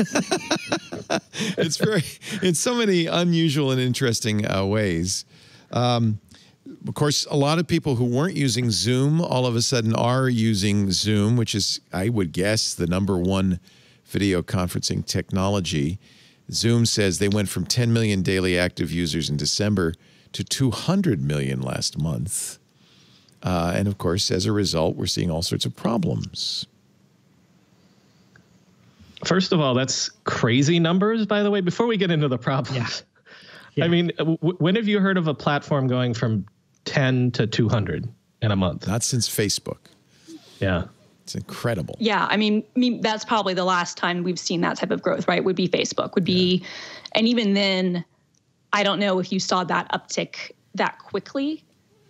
It's so many unusual and interesting ways. Of course, a lot of people who weren't using Zoom all of a sudden are using Zoom, which is, I would guess, the #1 video conferencing technology. Zoom says they went from 10 million daily active users in December to 200 million last month. And of course, as a result, we're seeing all sorts of problems. First of all, that's crazy numbers, by the way, before we get into the problems. Yeah. I mean, when have you heard of a platform going from 10 to 200 in a month? Not since Facebook. Yeah. It's incredible. Yeah, I mean, that's probably the last time we've seen that type of growth, right? Would be Facebook, and even then, I don't know if you saw that uptick that quickly.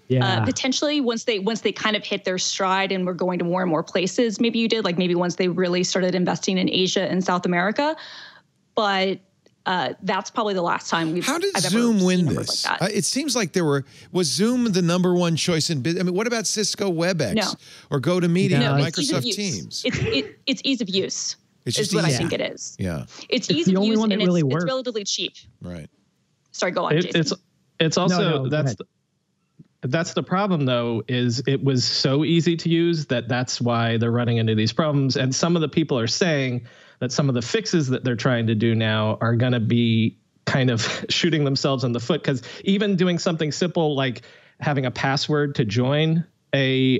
Yeah. Potentially, once they kind of hit their stride and were going to more and more places, maybe you did. Like maybe once they really started investing in Asia and South America, but that's probably the last time we've. How did Zoom win this? Like that. It seems like was Zoom the #1 choice in business? I mean, what about Cisco WebEx or GoToMeeting or Microsoft Teams? It's ease of use. It's just what I think it is. Yeah, it's ease of use and it's relatively cheap. Right. Sorry, go on, Jason. It's also that's the problem though, is it was so easy to use that's why they're running into these problems. And some of the people are saying that some of the fixes that they're trying to do now are going to be kind of shooting themselves in the foot, because even doing something simple like having a password to join a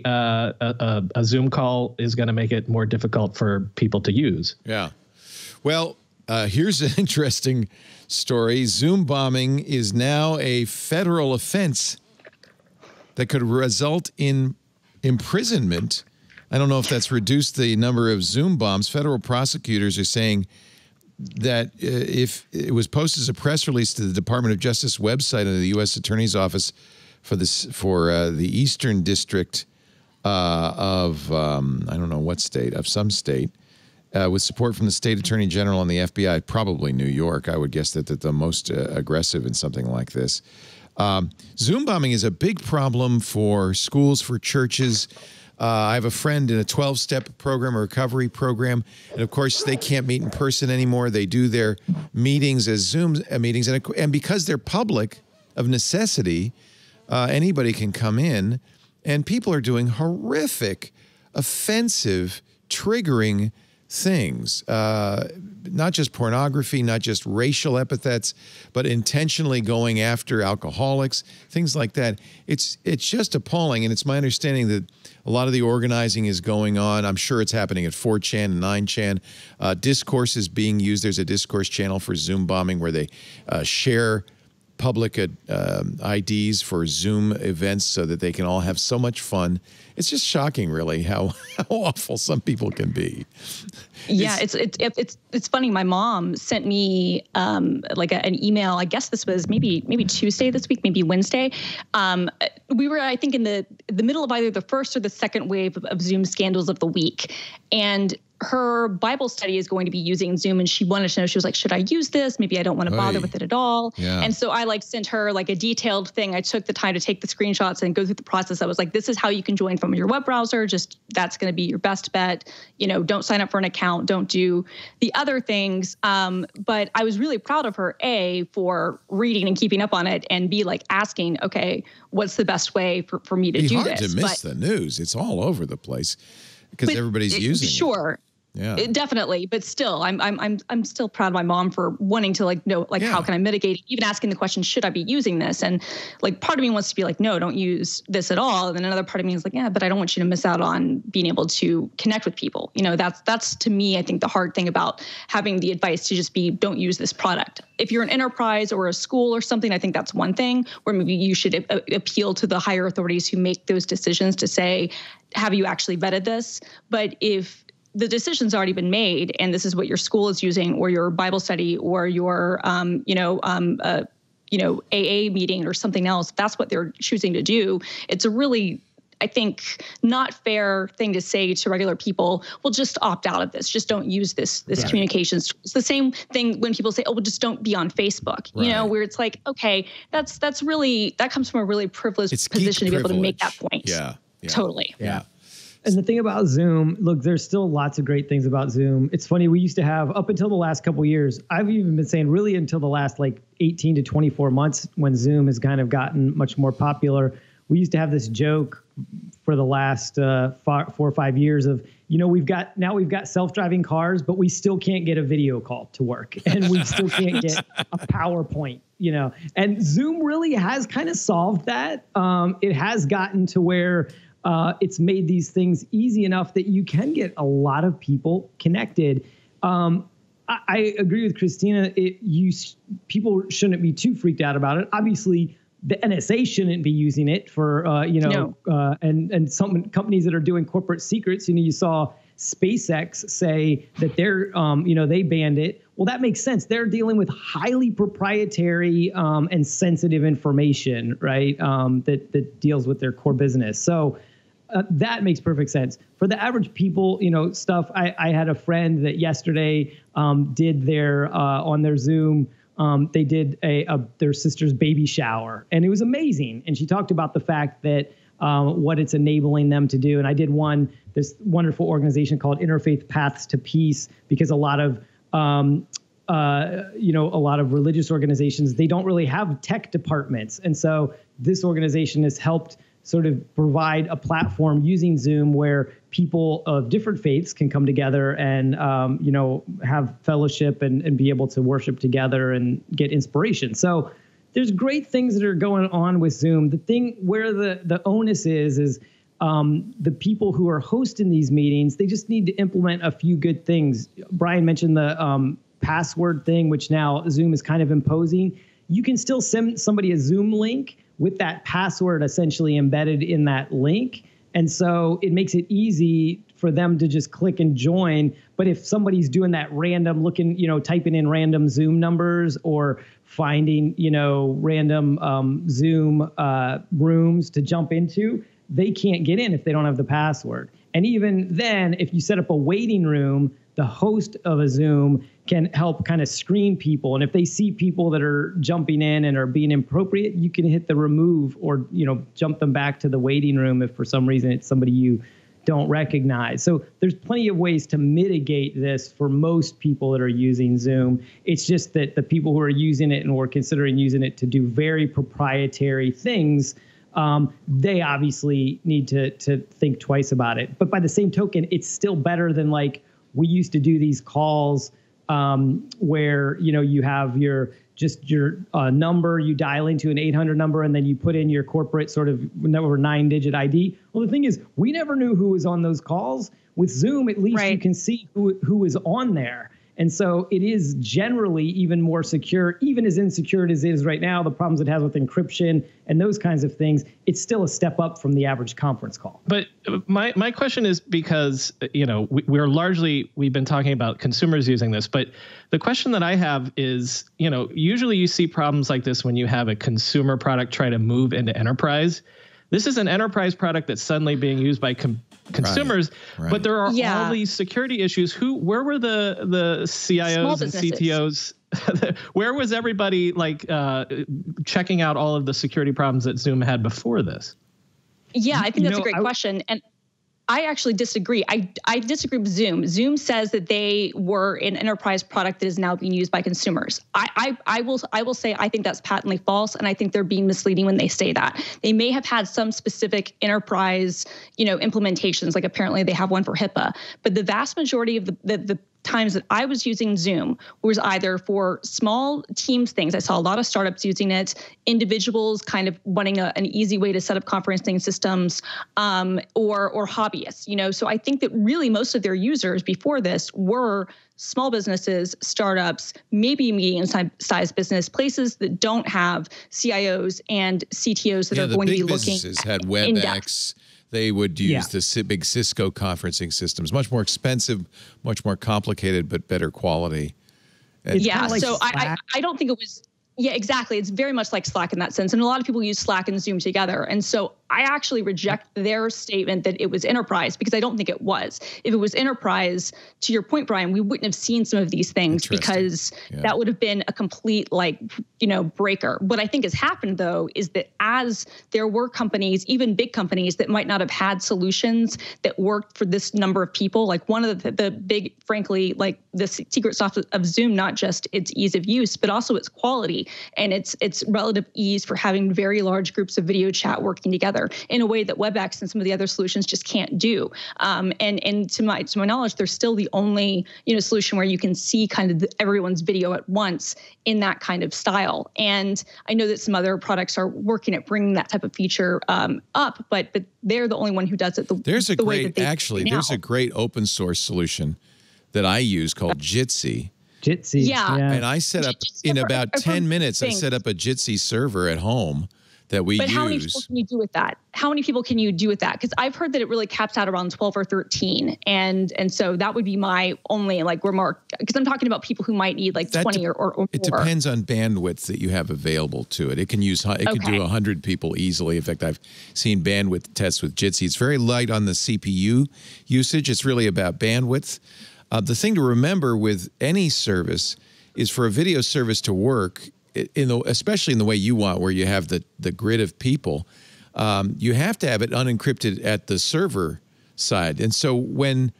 Zoom call is going to make it more difficult for people to use. Yeah. Well, here's an interesting story. Zoom bombing is now a federal offense that could result in imprisonment. I don't know if that's reduced the number of Zoom bombs. Federal prosecutors are saying that if it was posted as a press release to the Department of Justice website of the U.S. Attorney's Office for the Eastern District of I don't know what state, of some state, with support from the state attorney general and the FBI, probably New York. I would guess that the most aggressive in something like this. Zoom bombing is a big problem for schools, for churches. I have a friend in a 12-step program, a recovery program, and of course they can't meet in person anymore. They do their meetings as Zoom meetings, and because they're public, of necessity, anybody can come in, and people are doing horrific, offensive, triggering things, not just pornography, not just racial epithets, but intentionally going after alcoholics, things like that. It's just appalling, and it's my understanding that a lot of the organizing is going on. I'm sure it's happening at 4chan and 9chan. Discourse is being used. There's a discourse channel for Zoom bombing where they share public IDs for Zoom events so that they can all have so much fun. It's just shocking, really, how awful some people can be. Yeah, it's funny. My mom sent me like an email. I guess this was maybe Tuesday this week, maybe Wednesday. We were, I think, in the middle of either the first or the second wave of Zoom scandals of the week, and her Bible study is going to be using Zoom, and she wanted to know, she was like, should I use this? Maybe I don't want to bother with it at all. Yeah. And so I sent her a detailed thing. I took the time to take the screenshots and go through the process. I was like, this is how you can join from your web browser. Just that's going to be your best bet. Don't sign up for an account. Don't do the other things. But I was really proud of her, A, for reading and keeping up on it, and B, asking, okay, what's the best way for me to do this? It's hard to miss the news. It's all over the place because everybody's using it. Sure. Yeah, definitely. But still, I'm still proud of my mom for wanting to know how can I mitigate it? Even asking the question, should I be using this? And part of me wants to be like, no, don't use this at all. And then another part of me is like, yeah, but I don't want you to miss out on being able to connect with people. That's to me, I think the hard thing about having the advice to just be, don't use this product. If you're an enterprise or a school or something, I think that's one thing where maybe you should appeal to the higher authorities who make those decisions to say, have you actually vetted this? But if the decision's already been made, and this is what your school is using, or your Bible study, or your, AA meeting, or something else, if that's what they're choosing to do, it's a really, I think, not fair thing to say to regular people, well, just opt out of this. Just don't use this communications. It's the same thing when people say, oh, well, just don't be on Facebook, where it's like, okay, that comes from a really privileged position to be able to make that point. Yeah. Totally. Yeah. And the thing about Zoom, look, there's still lots of great things about Zoom. It's funny, we used to have, up until the last couple of years, I've even been saying really until the last 18 to 24 months when Zoom has kind of gotten much more popular, we used to have this joke for the last 4 or 5 years of, we've got self-driving cars, but we still can't get a video call to work, and we still can't get a PowerPoint, and Zoom really has kind of solved that. It has gotten to where it's made these things easy enough that you can get a lot of people connected. I agree with Christina. People shouldn't be too freaked out about it. Obviously, the NSA shouldn't be using it for, and some companies that are doing corporate secrets. You saw SpaceX say that they're, they banned it. Well, that makes sense. They're dealing with highly proprietary and sensitive information, right? That deals with their core business. So that makes perfect sense. For the average people, stuff. I had a friend that yesterday did their on their Zoom. They did their sister's baby shower, and it was amazing. And she talked about the fact that what it's enabling them to do. And I did this wonderful organization called Interfaith Paths to Peace, because a lot of religious organizations, they don't really have tech departments. And so this organization has helped sort of provide a platform using Zoom where people of different faiths can come together and, have fellowship and be able to worship together and get inspiration. So there's great things that are going on with Zoom. The thing where the onus is the people who are hosting these meetings, they just need to implement a few good things. Brian mentioned the password thing, which now Zoom is kind of imposing. You can still send somebody a Zoom link with that password essentially embedded in that link. And so it makes it easy for them to just click and join. But if somebody's doing that random typing in random Zoom numbers or finding, random Zoom rooms to jump into, they can't get in if they don't have the password. And even then, if you set up a waiting room, the host of a Zoom can help kind of screen people. And if they see people that are jumping in and are being inappropriate, you can hit the remove or, jump them back to the waiting room if for some reason it's somebody you don't recognize. So there's plenty of ways to mitigate this for most people that are using Zoom. It's just that the people who are using it and were considering using it to do very proprietary things, they obviously need to think twice about it. But by the same token, it's still better than we used to do these calls where, you have your number, you dial into an 800 number, and then you put in your corporate sort of 9-digit ID. Well, the thing is, we never knew who was on those calls. With Zoom, at least you can see who is on there. And so it is generally even more secure, even as insecure as it is right now, the problems it has with encryption and those kinds of things, it's still a step up from the average conference call. But my question is because, we've been talking about consumers using this, but the question that I have is, usually you see problems like this when you have a consumer product try to move into enterprise. This is an enterprise product that's suddenly being used by consumers, but there are all these security issues. Where were the CIOs and CTOs? Where was everybody checking out all of the security problems that Zoom had before this? Yeah, I think that's a great question. And I actually disagree. I disagree with Zoom. Zoom says that they were an enterprise product that is now being used by consumers. I will say I think that's patently false, and I think they're being misleading when they say that. They may have had some specific enterprise, implementations, like apparently they have one for HIPAA, but the vast majority of the times that I was using Zoom was either for small teams things. I saw a lot of startups using it, individuals kind of wanting an easy way to set up conferencing systems, or hobbyists, So I think that really most of their users before this were small businesses, startups, maybe medium-sized business, places that don't have CIOs and CTOs that are going to be looking at businesses had WebEx. They would use the big Cisco conferencing systems, much more expensive, much more complicated, but better quality. So I don't think it was. Yeah, exactly. It's very much like Slack in that sense. And a lot of people use Slack and Zoom together. And so I actually reject their statement that it was enterprise because I don't think it was. If it was enterprise, to your point, Brian, we wouldn't have seen some of these things because that would have been a complete breaker. What I think has happened, though, is that as there were companies, even big companies that might not have had solutions that worked for this number of people, like one of the big, frankly, like the secret sauce of Zoom, not just its ease of use, but also its quality and its relative ease for having very large groups of video chat working together in a way that WebEx and some of the other solutions just can't do. And to my knowledge, they're still the only solution where you can see kind of everyone's video at once in that kind of style. And I know that some other products are working at bringing that type of feature up, but they're the only one who does it. There's a great open source solution that I use called Jitsi. Yeah. And I set up in about 10 minutes. I set up a Jitsi server at home that we use. But how many people can you do with that? How many people can you do with that? Because I've heard that it really caps out around 12 or 13. And so that would be my only remark, because I'm talking about people who might need 20 or more. It depends on bandwidth that you have available to it. It can do 100 people easily. In fact, I've seen bandwidth tests with Jitsi. It's very light on the CPU usage. It's really about bandwidth. The thing to remember with any service is for a video service to work, especially in the way you want, where you have the grid of people, you have to have it unencrypted at the server side. And so when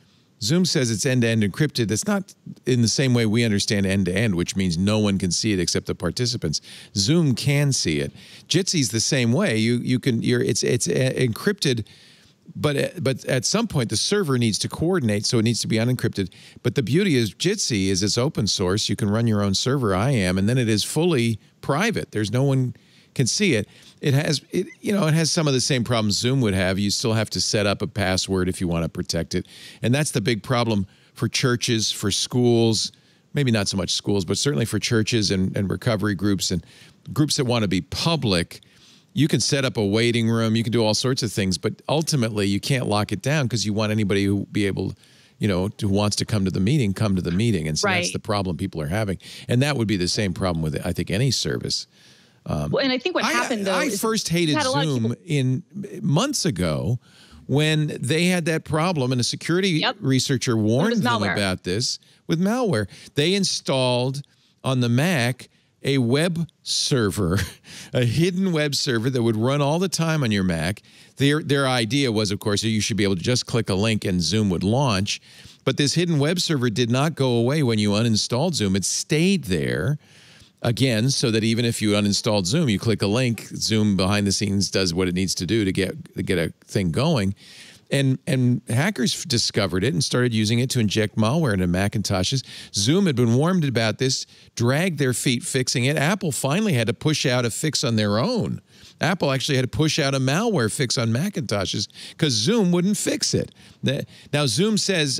Zoom says it's end-to-end encrypted, that's not in the same way we understand end-to-end, which means no one can see it except the participants. Zoom can see it. Jitsi's the same way. It's encrypted. But at some point, the server needs to coordinate, so it needs to be unencrypted. But the beauty is Jitsi is it's open source. You can run your own server, and then it is fully private. There's no one can see it. It has some of the same problems Zoom would have. You still have to set up a password if you want to protect it. And that's the big problem for churches, for schools, maybe not so much schools, but certainly for churches and recovery groups and groups that want to be public. You can set up a waiting room. You can do all sorts of things, but ultimately you can't lock it down because you want anybody who be able, who wants to come to the meeting, come to the meeting. And so that's the problem people are having. And that would be the same problem with, I think, any service. And I think what happened, though, I first hated Zoom months ago when they had that problem, and a security researcher warned them about this with malware. They installed on the Mac a web server, a hidden web server that would run all the time on your Mac. Their idea was, of course, that you should be able to just click a link and Zoom would launch. But this hidden web server did not go away when you uninstalled Zoom. It stayed there, again, so that even if you uninstalled Zoom, you click a link, Zoom behind the scenes does what it needs to do to get a thing going. And hackers discovered it and started using it to inject malware into Macintoshes. Zoom had been warned about this, dragged their feet fixing it. Apple finally had to push out a fix on their own. Apple actually had to push out a malware fix on Macintoshes because Zoom wouldn't fix it. Now, Zoom says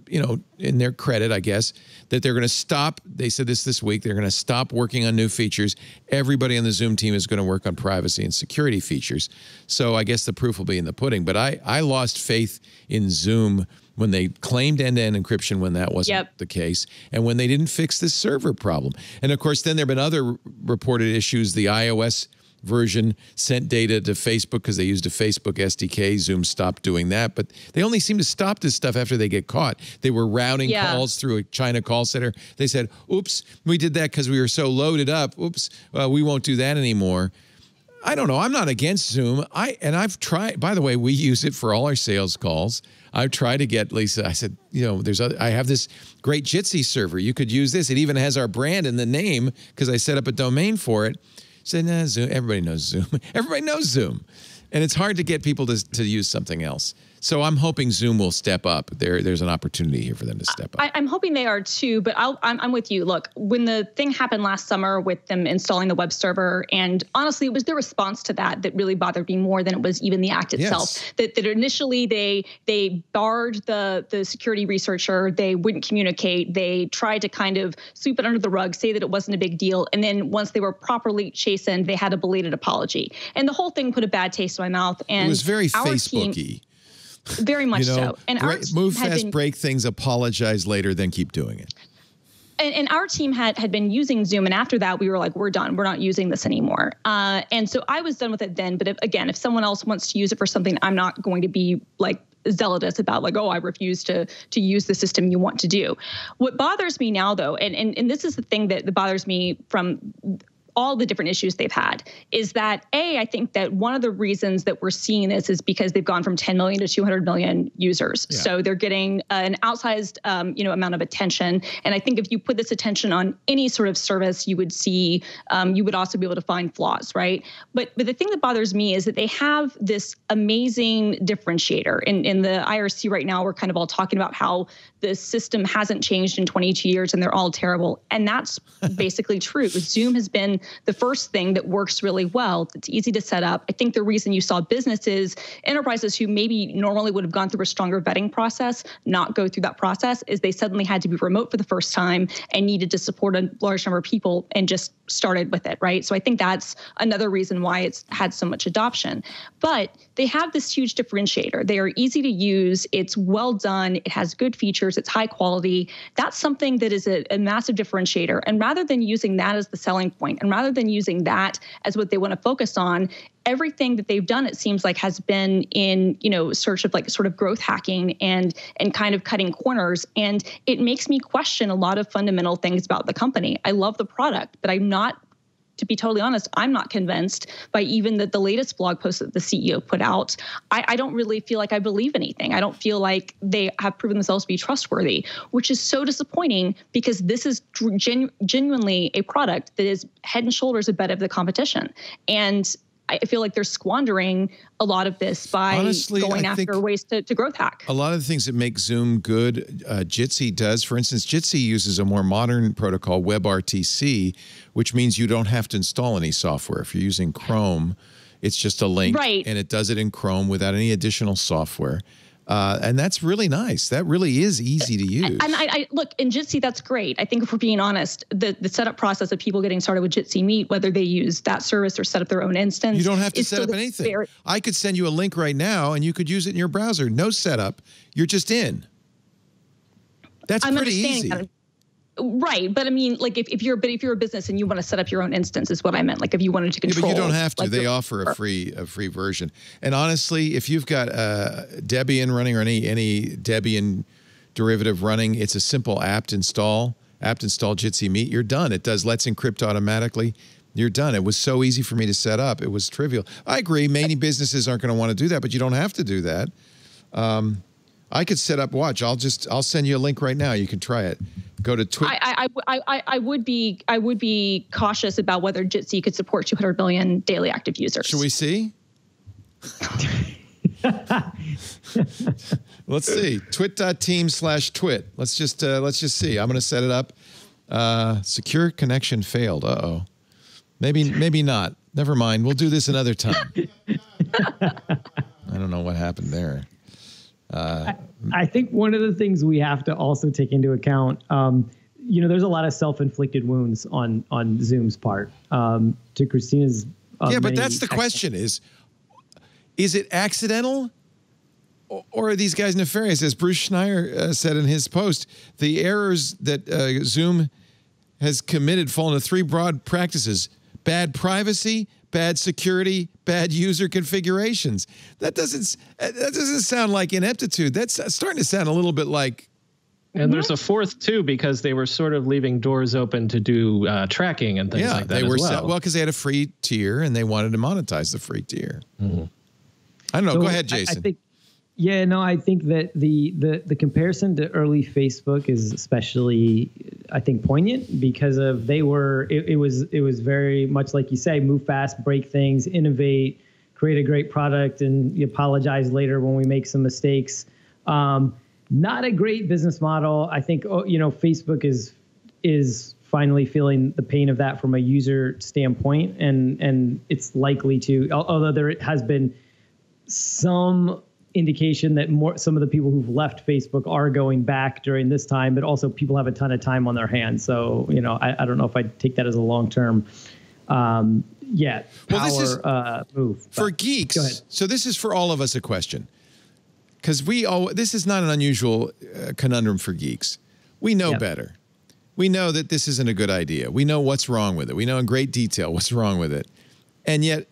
in their credit, I guess, that they're going to stop. They said this week. They're going to stop working on new features. Everybody on the Zoom team is going to work on privacy and security features. So I guess the proof will be in the pudding. But I lost faith in Zoom when they claimed end-to-end encryption when that wasn't the case, and when they didn't fix this server problem. And of course, then there have been other reported issues. The iOS version sent data to Facebook because they used a Facebook SDK. Zoom stopped doing that, but they only seem to stop this stuff after they get caught. They were routing calls through a China call center. They said, oops, we did that because we were so loaded up. Oops, we won't do that anymore. I don't know. I'm not against Zoom. I've tried, by the way, we use it for all our sales calls. I've tried to get Lisa. I said, I have this great Jitsi server. You could use this. It even has our brand in the name because I set up a domain for it. Said, nah, Zoom. Everybody knows Zoom. Everybody knows Zoom. And it's hard to get people to use something else. So I'm hoping Zoom will step up. There's an opportunity here for them to step up. I'm hoping they are too, but I'm with you. Look, when the thing happened last summer with them installing the web server, and honestly, it was the response to that really bothered me more than it was even the act itself. That initially they barred the security researcher. They wouldn't communicate. They tried to kind of sweep it under the rug, say that it wasn't a big deal. And then once they were properly chastened, they had a belated apology. And the whole thing put a bad taste in my mouth. And it was very Facebooky. Very much so. And move fast, break things, apologize later, then keep doing it. And our team had been using Zoom, and after that, we were like, we're done. We're not using this anymore. And so I was done with it then. But if someone else wants to use it for something, I'm not going to be like zealous about like, oh, I refuse to use the system you want to do. What bothers me now, though, and this is the thing that bothers me from all the different issues they've had, is that I think that one of the reasons that we're seeing this is because they've gone from 10 million to 200 million users. Yeah. So they're getting an outsized, amount of attention. And I think if you put this attention on any sort of service, you would see, you would also be able to find flaws, right? But the thing that bothers me is that they have this amazing differentiator. In the IRC right now, we're kind of all talking about how the system hasn't changed in 22 years and they're all terrible. And that's basically true. Zoom has been the first thing that works really well. It's easy to set up. I think the reason you saw enterprises who maybe normally would have gone through a stronger vetting process, not go through that process, is they suddenly had to be remote for the first time and needed to support a large number of people and just started with it, right? So I think that's another reason why it's had so much adoption. But they have this huge differentiator. They are easy to use. It's well done. It has good features. It's high quality. That's something that is a massive differentiator. And rather than using that as the selling point, and rather than using that as what they want to focus on, everything that they've done, it seems like, has been in, search of like sort of growth hacking and kind of cutting corners. And it makes me question a lot of fundamental things about the company. I love the product, but to be totally honest, I'm not convinced by even the latest blog post that the CEO put out. I don't really feel like I believe anything. I don't feel like they have proven themselves to be trustworthy, which is so disappointing because this is genuinely a product that is head and shoulders ahead of the competition. And I feel like they're squandering a lot of this by going after ways to growth hack. A lot of the things that make Zoom good, Jitsi does. For instance, Jitsi uses a more modern protocol, WebRTC, which means you don't have to install any software. If you're using Chrome, it's just a link, and it does it in Chrome without any additional software. And that's really nice. That really is easy to use. And I look, in Jitsi, that's great. I think if we're being honest, the setup process of people getting started with Jitsi Meet, whether they use that service or set up their own instance. You don't have to set up anything. I could send you a link right now and you could use it in your browser. No setup. You're just in. That's pretty easy. Right, but I mean, like if you're a business and you want to set up your own instance, is what I meant. Like if you wanted to control. But you don't have to. They offer a free version. And honestly, if you've got Debian running or any Debian derivative running, it's a simple apt install Jitsi Meet. You're done. It does Let's Encrypt automatically. You're done. It was so easy for me to set up. It was trivial. I agree. Many businesses aren't going to want to do that, but you don't have to do that. I could set up. Watch. I'll send you a link right now. You can try it. Go to TWiT. I would be cautious about whether Jitsi could support 200 million daily active users. Should we see? Let's see. twit.team/twit. Let's just see. I'm going to set it up. Secure connection failed. Uh-oh. Maybe not. Never mind. We'll do this another time. I don't know what happened there. I think one of the things we have to also take into account, there's a lot of self-inflicted wounds on Zoom's part. To Christina's, but that's the question: is it accidental, or are these guys nefarious? As Bruce Schneier said in his post, the errors that Zoom has committed fall into three broad practices: bad privacy, bad security, bad user configurations. That doesn't sound like ineptitude. That's starting to sound a little bit like. And there's a fourth too, because they were sort of leaving doors open to do tracking and things like that. They were as well. Because they had a free tier and they wanted to monetize the free tier. Mm-hmm. I don't know. Go ahead, Jason. I think that the comparison to early Facebook is especially, I think, poignant because of it was very much like you say, move fast, break things, innovate, create a great product, and you apologize later when we make some mistakes. Not a great business model. I think Facebook is finally feeling the pain of that from a user standpoint, and it's likely to, although there has been some indication that some of the people who've left Facebook are going back during this time, but also people have a ton of time on their hands. So, I don't know if I'd take that as a long-term, move. For geeks. Go ahead. So this is for all of us a question, because this is not an unusual conundrum for geeks. We know better. We know that this isn't a good idea. We know what's wrong with it. We know in great detail what's wrong with it. And yet,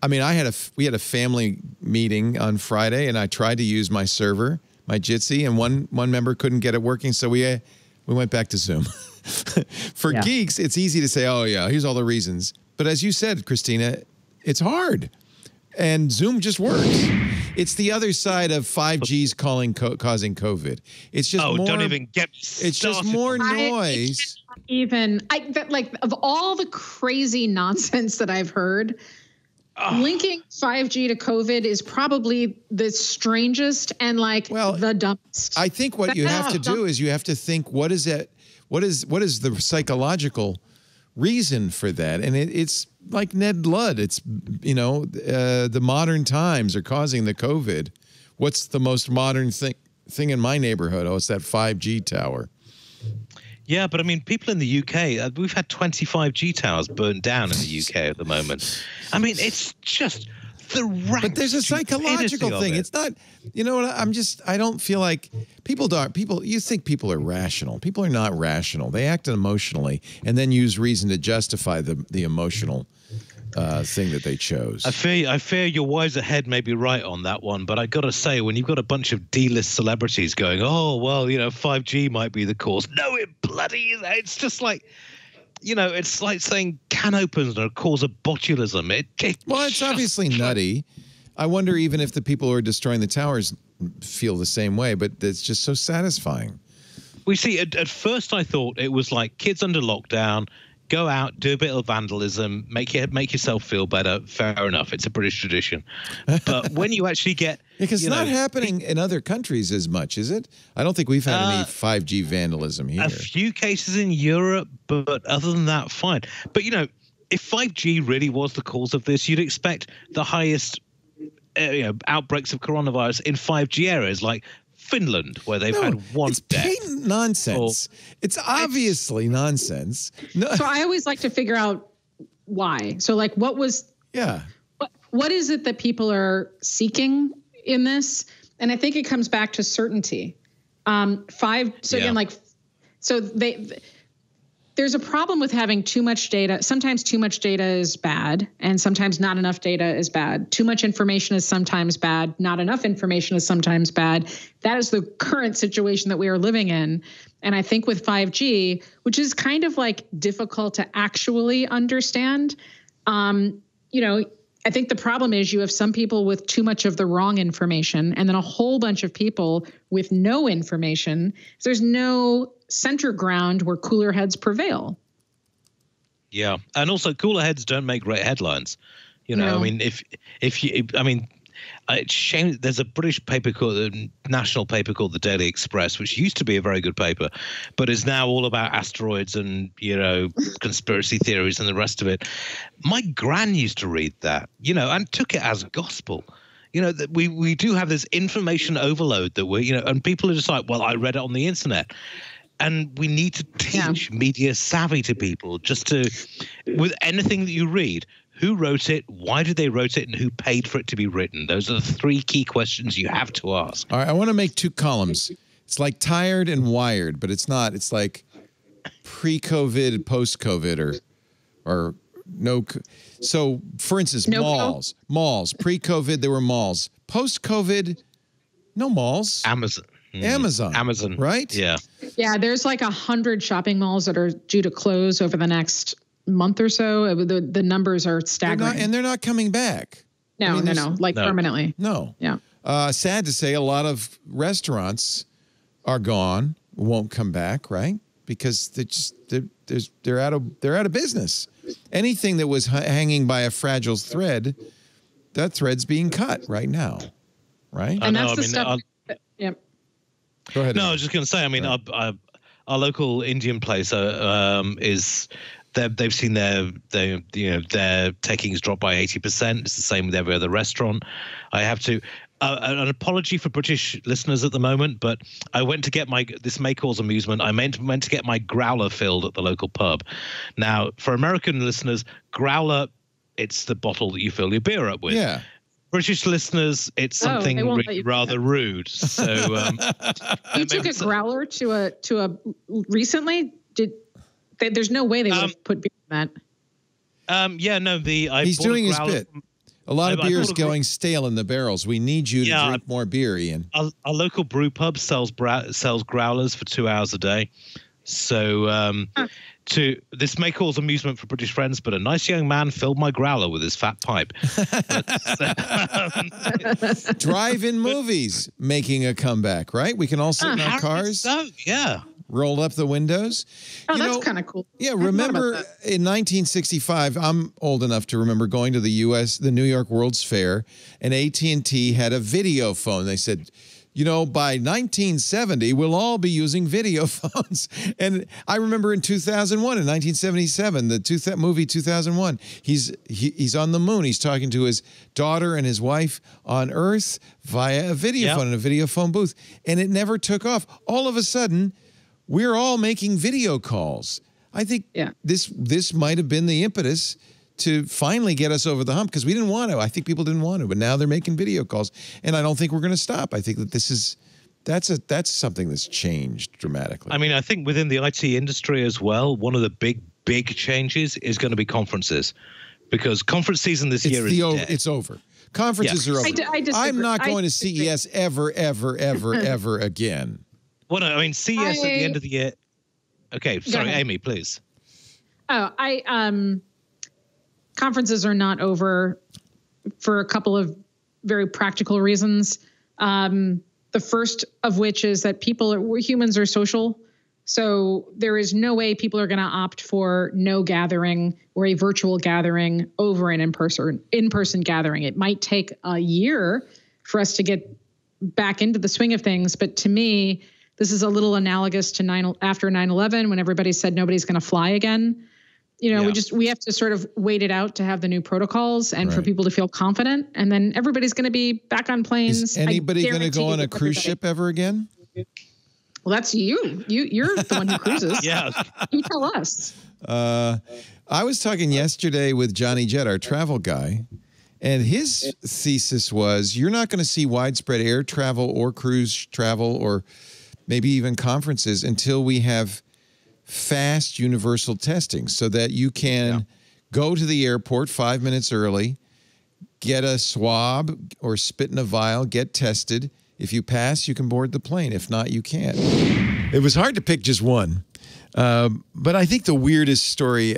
we had a family meeting on Friday, and I tried to use my server, my Jitsi, and one member couldn't get it working, so we went back to Zoom. For geeks, it's easy to say, oh yeah, here's all the reasons. But as you said, Christina, it's hard, and Zoom just works. It's the other side of 5G's causing COVID. It's just don't even get me started. It's just more noise. Of all the crazy nonsense that I've heard, linking 5G to COVID is probably the strangest and the dumbest. I think what you have to do is you have to think, what is it? What is the psychological reason for that? And it's like Ned Ludd. It's, the modern times are causing the COVID. What's the most modern thing in my neighborhood? Oh, it's that 5G tower. Yeah, but people in the UK, we've had 20 5G towers burned down in the UK at the moment. It's just the rank. But there's a psychological thing. It's not, I don't feel like you think people are rational. People are not rational. They act emotionally and then use reason to justify the emotional thing that they chose. I fear your wiser head may be right on that one, but I got to say, when you've got a bunch of D-list celebrities going, 5G might be the cause. No, it bloody is. It's just like, it's like saying can openers are a cause of botulism. It's obviously nutty. I wonder even if the people who are destroying the towers feel the same way, but it's just so satisfying. We see, at first I thought it was like kids under lockdown, go out, do a bit of vandalism, make yourself feel better. Fair enough. It's a British tradition. But when you actually get... Because it's not happening in other countries as much, is it? I don't think we've had any 5G vandalism here. A few cases in Europe, but other than that, fine. But, if 5G really was the cause of this, you'd expect the highest outbreaks of coronavirus in 5G areas like Finland, where they've had one death. It's patent nonsense. It's obviously nonsense. No. So I always like to figure out why. So what was... Yeah. What is it that people are seeking in this? And I think it comes back to certainty. There's a problem with having too much data. Sometimes too much data is bad, and sometimes not enough data is bad. Too much information is sometimes bad. Not enough information is sometimes bad. That is the current situation that we are living in. And I think with 5G, which is kind of difficult to actually understand, I think the problem is you have some people with too much of the wrong information and then a whole bunch of people with no information. So there's no center ground where cooler heads prevail. Yeah. And also cooler heads don't make great headlines. It's shame. There's a British paper national paper called the Daily Express, which used to be a very good paper, but is now all about asteroids and, conspiracy theories and the rest of it. My gran used to read that, and took it as gospel. You know, that we do have this information overload that we're, you know, and people are just like, well, I read it on the internet. And we need to teach media savvy to people, just to, with anything that you read, who wrote it, why did they write it, and who paid for it to be written? Those are the 3 key questions you have to ask. All right, I want to make 2 columns. It's like tired and wired, but it's not. It's like pre-COVID, post-COVID, or no. So, for instance, malls. Pre-COVID, there were malls. Post-COVID, no malls. Amazon. Right? Yeah. Yeah, there's like 100 shopping malls that are due to close over the next month or so. The numbers are staggering. They're not coming back. No, permanently. No. Yeah. Sad to say, a lot of restaurants are gone, won't come back, right? Because they're out of business. Anything that was hanging by a fragile thread, that thread's being cut right now, right? And that's the stuff. Yep. Go ahead. No, I was just going to say. I mean, our local Indian place is. They've seen their takings drop by 80%. It's the same with every other restaurant. I have to an apology for British listeners at the moment, but I went to get this may cause amusement. I meant to get my growler filled at the local pub. Now, for American listeners, growler, it's the bottle that you fill your beer up with. Yeah. British listeners, it's something rather rude. So you took a growler to a recently? There's no way they would have put beer in that. He's doing his bit. A lot of beer is going stale in the barrels. We need you to drink more beer, Ian. Our local brew pub sells growlers for 2 hours a day. So this may cause amusement for British friends, but a nice young man filled my growler with his fat pipe. Drive-in movies making a comeback, right? We can all sit in our cars. Yeah. Roll up the windows. Oh, that's kind of cool. Yeah, remember in 1965, I'm old enough to remember going to the New York World's Fair, and AT&T had a video phone. They said, by 1970, we'll all be using video phones. And I remember in 2001, in 1977, the movie 2001, he's on the moon. He's talking to his daughter and his wife on Earth via a video phone in a video phone booth. And it never took off. All of a sudden, we're all making video calls. I think this might have been the impetus to finally get us over the hump, because we didn't want to. I think people didn't want to, but now they're making video calls, and I don't think we're going to stop. I think that that's something that's changed dramatically. I mean, I think within the IT industry as well, one of the big changes is going to be conferences, because conference season this year is dead. It's over. Conferences are over. I'm not going to CES ever again. Well, no, I mean, CES at the end of the year. Okay, sorry, Amy, please. Conferences are not over for a couple of very practical reasons. The first of which is that humans are social. So there is no way people are going to opt for no gathering or a virtual gathering over an in-person gathering. It might take a year for us to get back into the swing of things. But to me, this is a little analogous to after 9/11, when everybody said nobody's going to fly again. We have to sort of wait it out to have the new protocols and for people to feel confident. And then everybody's going to be back on planes. Is anybody going to go on a cruise ship ever again? Well, that's you. You're the one who cruises. Yeah. You tell us. I was talking yesterday with Johnny Jett, our travel guy, and his thesis was you're not going to see widespread air travel or cruise travel or maybe even conferences until we have fast universal testing, so that you can go to the airport 5 minutes early, get a swab or spit in a vial, get tested. If you pass, you can board the plane. If not, you can't. It was hard to pick just one. But I think the weirdest story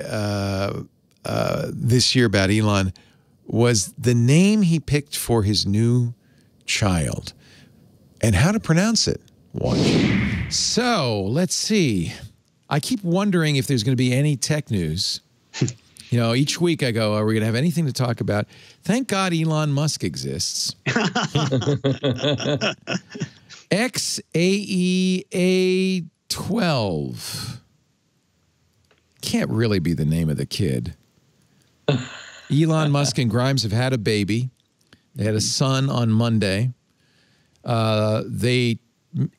this year about Elon was the name he picked for his new child and how to pronounce it. Watch. So, let's see. I keep wondering if there's going to be any tech news. Each week I go, are we going to have anything to talk about? Thank God Elon Musk exists. XAEA12. Can't really be the name of the kid. Elon Musk and Grimes have had a baby. They had a son on Monday. Elon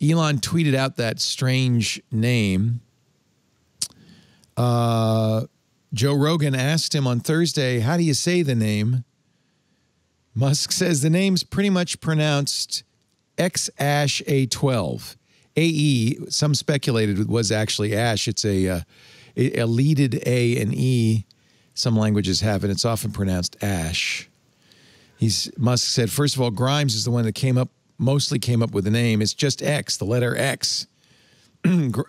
tweeted out that strange name. Joe Rogan asked him on Thursday, how do you say the name? Musk says the name's pretty much pronounced X-A12. AE, some speculated it was actually Ash. It's a leaded A and E. Some languages have it. It's often pronounced Ash. Musk said, first of all, Grimes is the one that mostly came up with the name. It's just X, the letter X.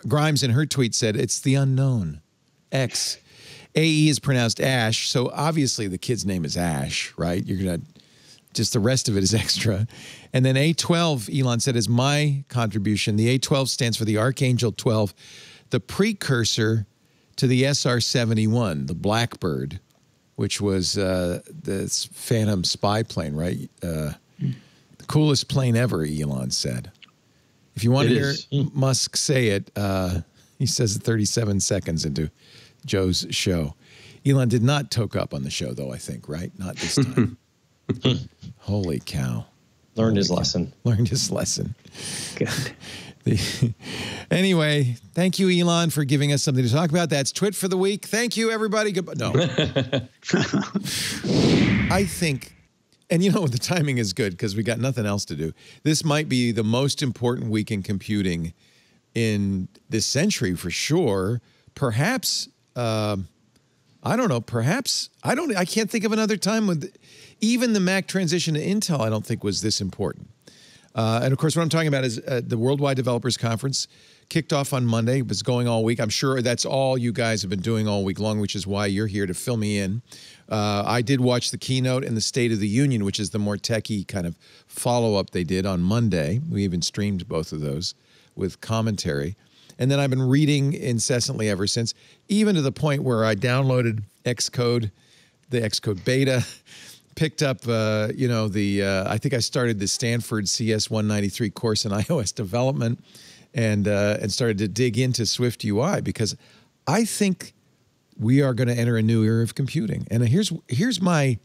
Grimes in her tweet said, it's the unknown. X. AE is pronounced Ash, so obviously the kid's name is Ash, right? You're going to, just the rest of it is extra. And then A12, Elon said, is my contribution. The A12 stands for the Archangel 12, the precursor to the SR-71, the Blackbird, which was the Phantom spy plane, right? The coolest plane ever, Elon said. If you want to hear Musk say it, he says it 37 seconds into Joe's show. Elon did not toke up on the show, though, I think, right? Not this time. Holy cow. Learned his lesson. Learned his lesson. Good. Anyway, thank you, Elon, for giving us something to talk about. That's Twit for the week. Thank you, everybody. Goodbye. No. I think, and the timing is good because we got nothing else to do. This might be the most important week in computing in this century for sure. Perhaps, I don't know, I can't think of another time with even the Mac transition to Intel, I don't think was this important. And of course, what I'm talking about is the Worldwide Developers Conference kicked off on Monday. It was going all week. I'm sure that's all you guys have been doing all week long, which is why you're here to fill me in. I did watch the keynote and the State of the Union, which is the more techie kind of follow-up they did on Monday. We even streamed both of those with commentary. And then I've been reading incessantly ever since, even to the point where I downloaded Xcode, the Xcode beta, picked up, I think I started the Stanford CS 193 course in iOS development and started to dig into Swift UI because I think we are going to enter a new era of computing. And here's my,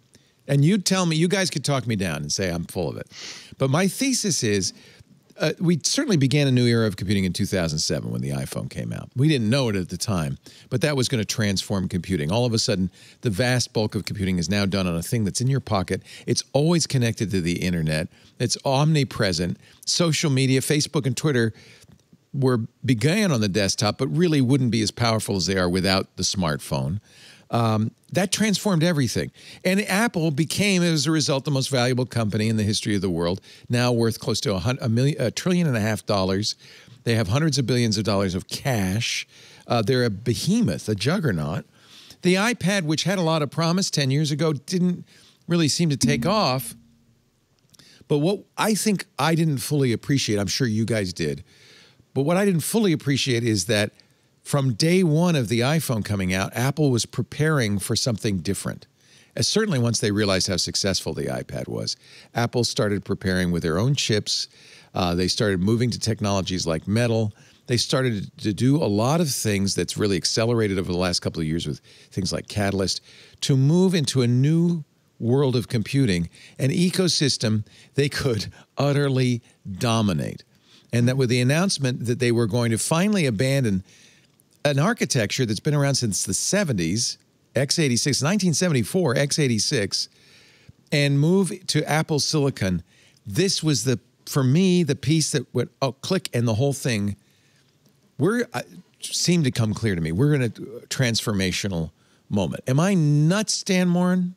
and you tell me, you guys could talk me down and say I'm full of it. But my thesis is, we certainly began a new era of computing in 2007 when the iPhone came out. We didn't know it at the time, but that was going to transform computing. All of a sudden, the vast bulk of computing is now done on a thing that's in your pocket. It's always connected to the internet. It's omnipresent. Social media, Facebook and Twitter began on the desktop, but really wouldn't be as powerful as they are without the smartphone. That transformed everything. And Apple became, as a result, the most valuable company in the history of the world, now worth close to $1.5 trillion. They have hundreds of billions of dollars of cash. They're a behemoth, a juggernaut. The iPad, which had a lot of promise 10 years ago, didn't really seem to take off. But what I think I didn't fully appreciate, I'm sure you guys did, but what I didn't fully appreciate is that from day one of the iPhone coming out, Apple was preparing for something different. Certainly once they realized how successful the iPad was, Apple started preparing with their own chips. They started moving to technologies like Metal. They started to do a lot of things that's really accelerated over the last couple of years with things like Catalyst to move into a new world of computing, an ecosystem they could utterly dominate. And that with the announcement that they were going to finally abandon an architecture that's been around since the 70s, x86, 1974, x86, and move to Apple Silicon. This was for me, the piece that went, click, and the whole thing seemed to come clear to me. We're in a transformational moment. Am I nuts, Stan Morin?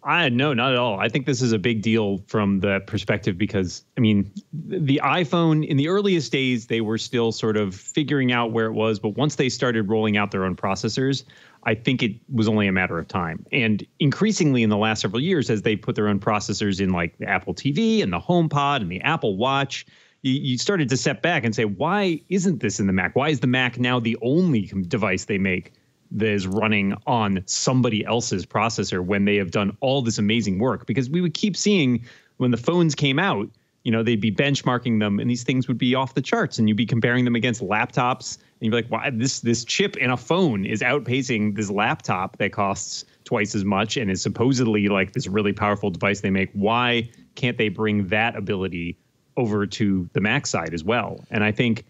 No, not at all. I think this is a big deal from the perspective because, the iPhone, in the earliest days, they were still sort of figuring out where it was. But once they started rolling out their own processors, I think it was only a matter of time. And increasingly in the last several years, as they put their own processors in like the Apple TV and the HomePod and the Apple Watch, you started to step back and say, why isn't this in the Mac? Why is the Mac now the only device they make that is running on somebody else's processor when they have done all this amazing work? Because we would keep seeing when the phones came out, they'd be benchmarking them and these things would be off the charts and you'd be comparing them against laptops and you'd be like, why this chip in a phone is outpacing this laptop that costs twice as much and is supposedly like this really powerful device they make. Why can't they bring that ability over to the Mac side as well? And I think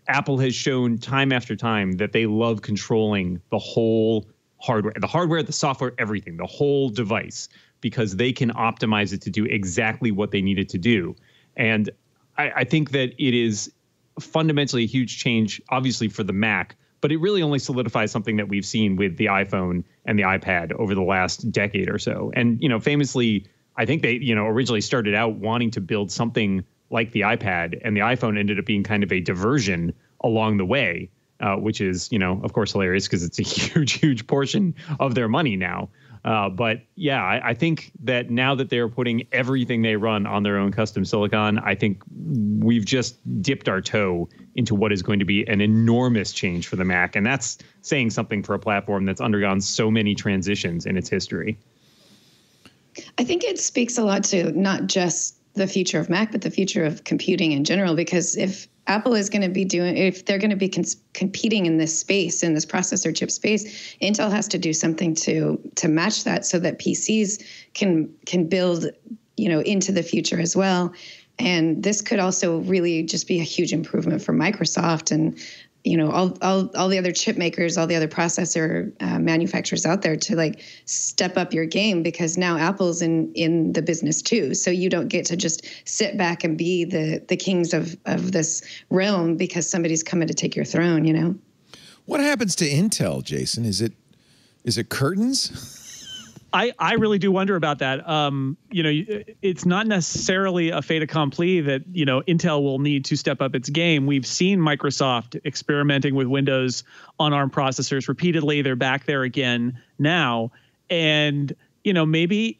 Apple has shown time after time that they love controlling the whole hardware, the software, everything, the whole device, because they can optimize it to do exactly what they need it to do. And I think that it is fundamentally a huge change, obviously, for the Mac, but it really only solidifies something that we've seen with the iPhone and the iPad over the last decade or so. And, famously, I think they, originally started out wanting to build something like the iPad, and the iPhone ended up being kind of a diversion along the way, which is, of course, hilarious because it's a huge, huge portion of their money now. But yeah, I think that now that they're putting everything they run on their own custom silicon, I think we've just dipped our toe into what is going to be an enormous change for the Mac. And that's saying something for a platform that's undergone so many transitions in its history. I think it speaks a lot to not just the future of Mac, but the future of computing in general, because if Apple is going to be if they're going to be competing in this space, in this processor chip space, Intel has to do something to match that so that PCs can build, into the future as well. And this could also really just be a huge improvement for Microsoft and, all the other chip makers, all the other processor manufacturers out there to step up your game, because now Apple's in the business too. So you don't get to just sit back and be the kings of this realm because somebody's coming to take your throne, What happens to Intel, Jason? Is it curtains? I really do wonder about that. It's not necessarily a fait accompli that, Intel will need to step up its game. We've seen Microsoft experimenting with Windows on ARM processors repeatedly. They're back there again now. And, maybe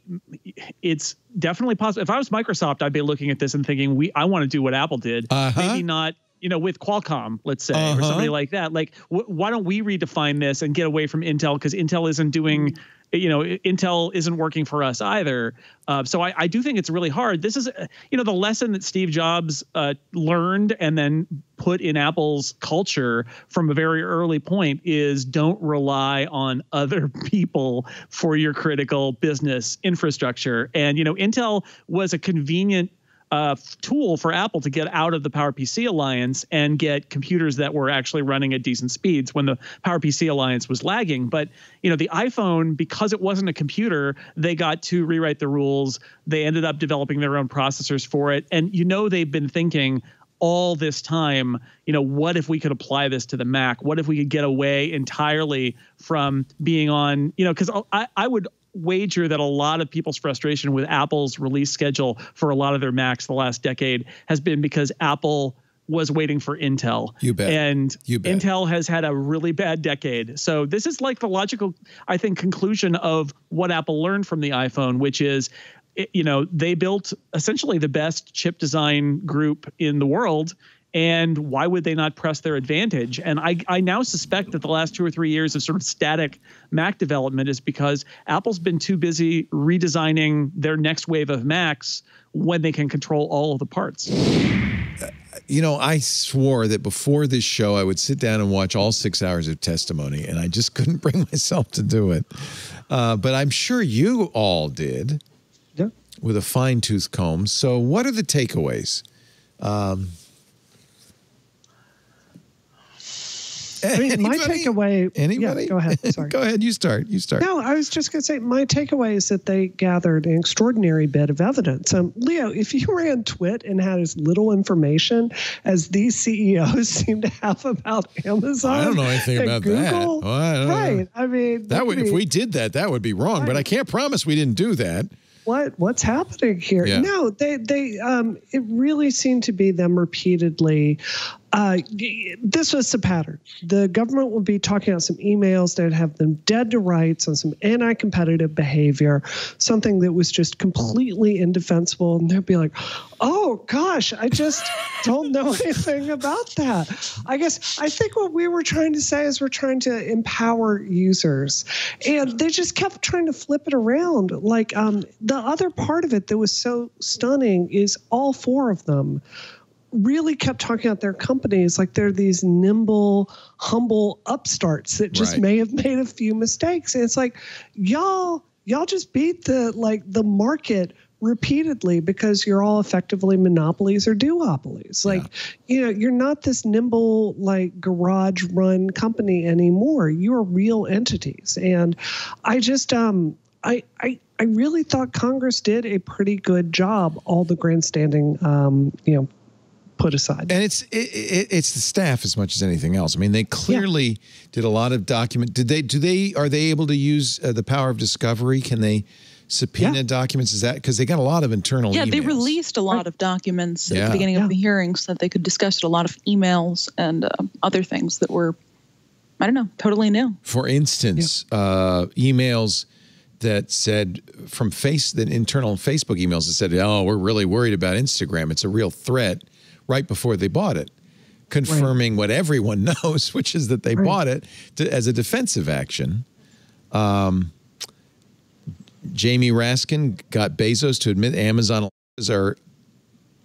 it's definitely possible. If I was Microsoft, I'd be looking at this and thinking, I want to do what Apple did. Maybe not, with Qualcomm, let's say, or somebody like that. Why don't we redefine this and get away from Intel? Because Intel isn't doing... Intel isn't working for us either. So I do think it's really hard. This is, the lesson that Steve Jobs learned and then put in Apple's culture from a very early point is don't rely on other people for your critical business infrastructure. And, Intel was a convenient tool for Apple to get out of the PowerPC Alliance and get computers that were actually running at decent speeds when the PowerPC Alliance was lagging. But, the iPhone, because it wasn't a computer, they got to rewrite the rules. They ended up developing their own processors for it. And, they've been thinking all this time, what if we could apply this to the Mac? What if we could get away entirely from being on, because I would wager that a lot of people's frustration with Apple's release schedule for a lot of their Macs the last decade has been because Apple was waiting for Intel. You bet. And you bet. Intel has had a really bad decade. So this is like the logical, I think, conclusion of what Apple learned from the iPhone, which is, they built essentially the best chip design group in the world. And why would they not press their advantage? And I now suspect that the last 2 or 3 years of sort of static Mac development is because Apple's been too busy redesigning their next wave of Macs when they can control all of the parts. I swore that before this show, I would sit down and watch all 6 hours of testimony, and I just couldn't bring myself to do it. But I'm sure you all did, with a fine-tooth comb. So what are the takeaways? My takeaway. Anybody? Yeah, go ahead. Sorry. Go ahead. You start. No, I was just going to say my takeaway is that they gathered an extraordinary bit of evidence. Leo, if you ran TWiT and had as little information as these CEOs seem to have about Amazon, I don't know anything about Google, that. Well, I don't know. I mean, that would if we did that, that would be wrong. Right. But I can't promise we didn't do that. What's happening here? Yeah. No, they it really seemed to be them repeatedly. This was the pattern. The government would be talking about some emails that would have them dead to rights on some anti-competitive behavior, something that was just completely indefensible. And they'd be like, oh, gosh, I just don't know anything about that. I think what we were trying to say is we're trying to empower users. And they just kept trying to flip it around. The other part of it that was so stunning is all 4 of them really kept talking about their companies like they're these nimble, humble upstarts that just may have made a few mistakes. And it's like, y'all just beat the market repeatedly because you're all effectively monopolies or duopolies. Like, you're not this nimble, like, garage run company anymore. You're real entities. And I just, I really thought Congress did a pretty good job, all the grandstanding, put aside. And it's the staff as much as anything else. I mean, they clearly did a lot of document. Are they able to use the power of discovery? Can they subpoena documents? Is that because they got a lot of internal emails? They released a lot of documents at the beginning of the hearing so that they could discuss a lot of emails and other things that were, I don't know, totally new. For instance, emails that said that internal Facebook emails that said, "Oh, we're really worried about Instagram. It's a real threat," right before they bought it, confirming what everyone knows, which is that they bought it as a defensive action. Jamie Raskin got Bezos to admit Amazon are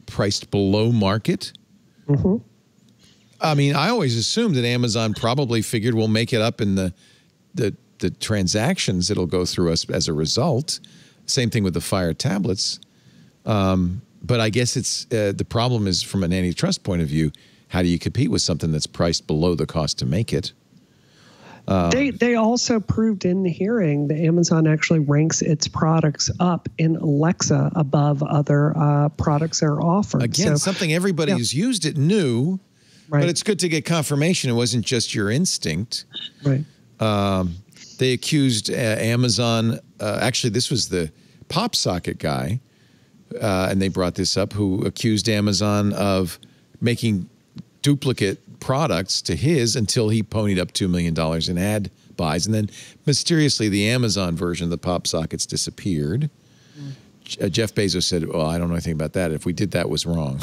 priced below market. Mm-hmm. I mean, I always assumed that Amazon probably figured we'll make it up in the transactions that'll go through us as a result. Same thing with the Fire tablets. But I guess it's the problem is from an antitrust point of view, how do you compete with something that's priced below the cost to make it? They also proved in the hearing that Amazon actually ranks its products up in Alexa above other products that are offered. Again, something everybody who's used it knew, but it's good to get confirmation it wasn't just your instinct. Right. They accused Amazon, actually this was the pop socket guy, and they brought this up, who accused Amazon of making duplicate products to his until he ponied up $2 million in ad buys. And then mysteriously, the Amazon version of the pop sockets disappeared. Jeff Bezos said, well, I don't know anything about that. If we did that, it was wrong.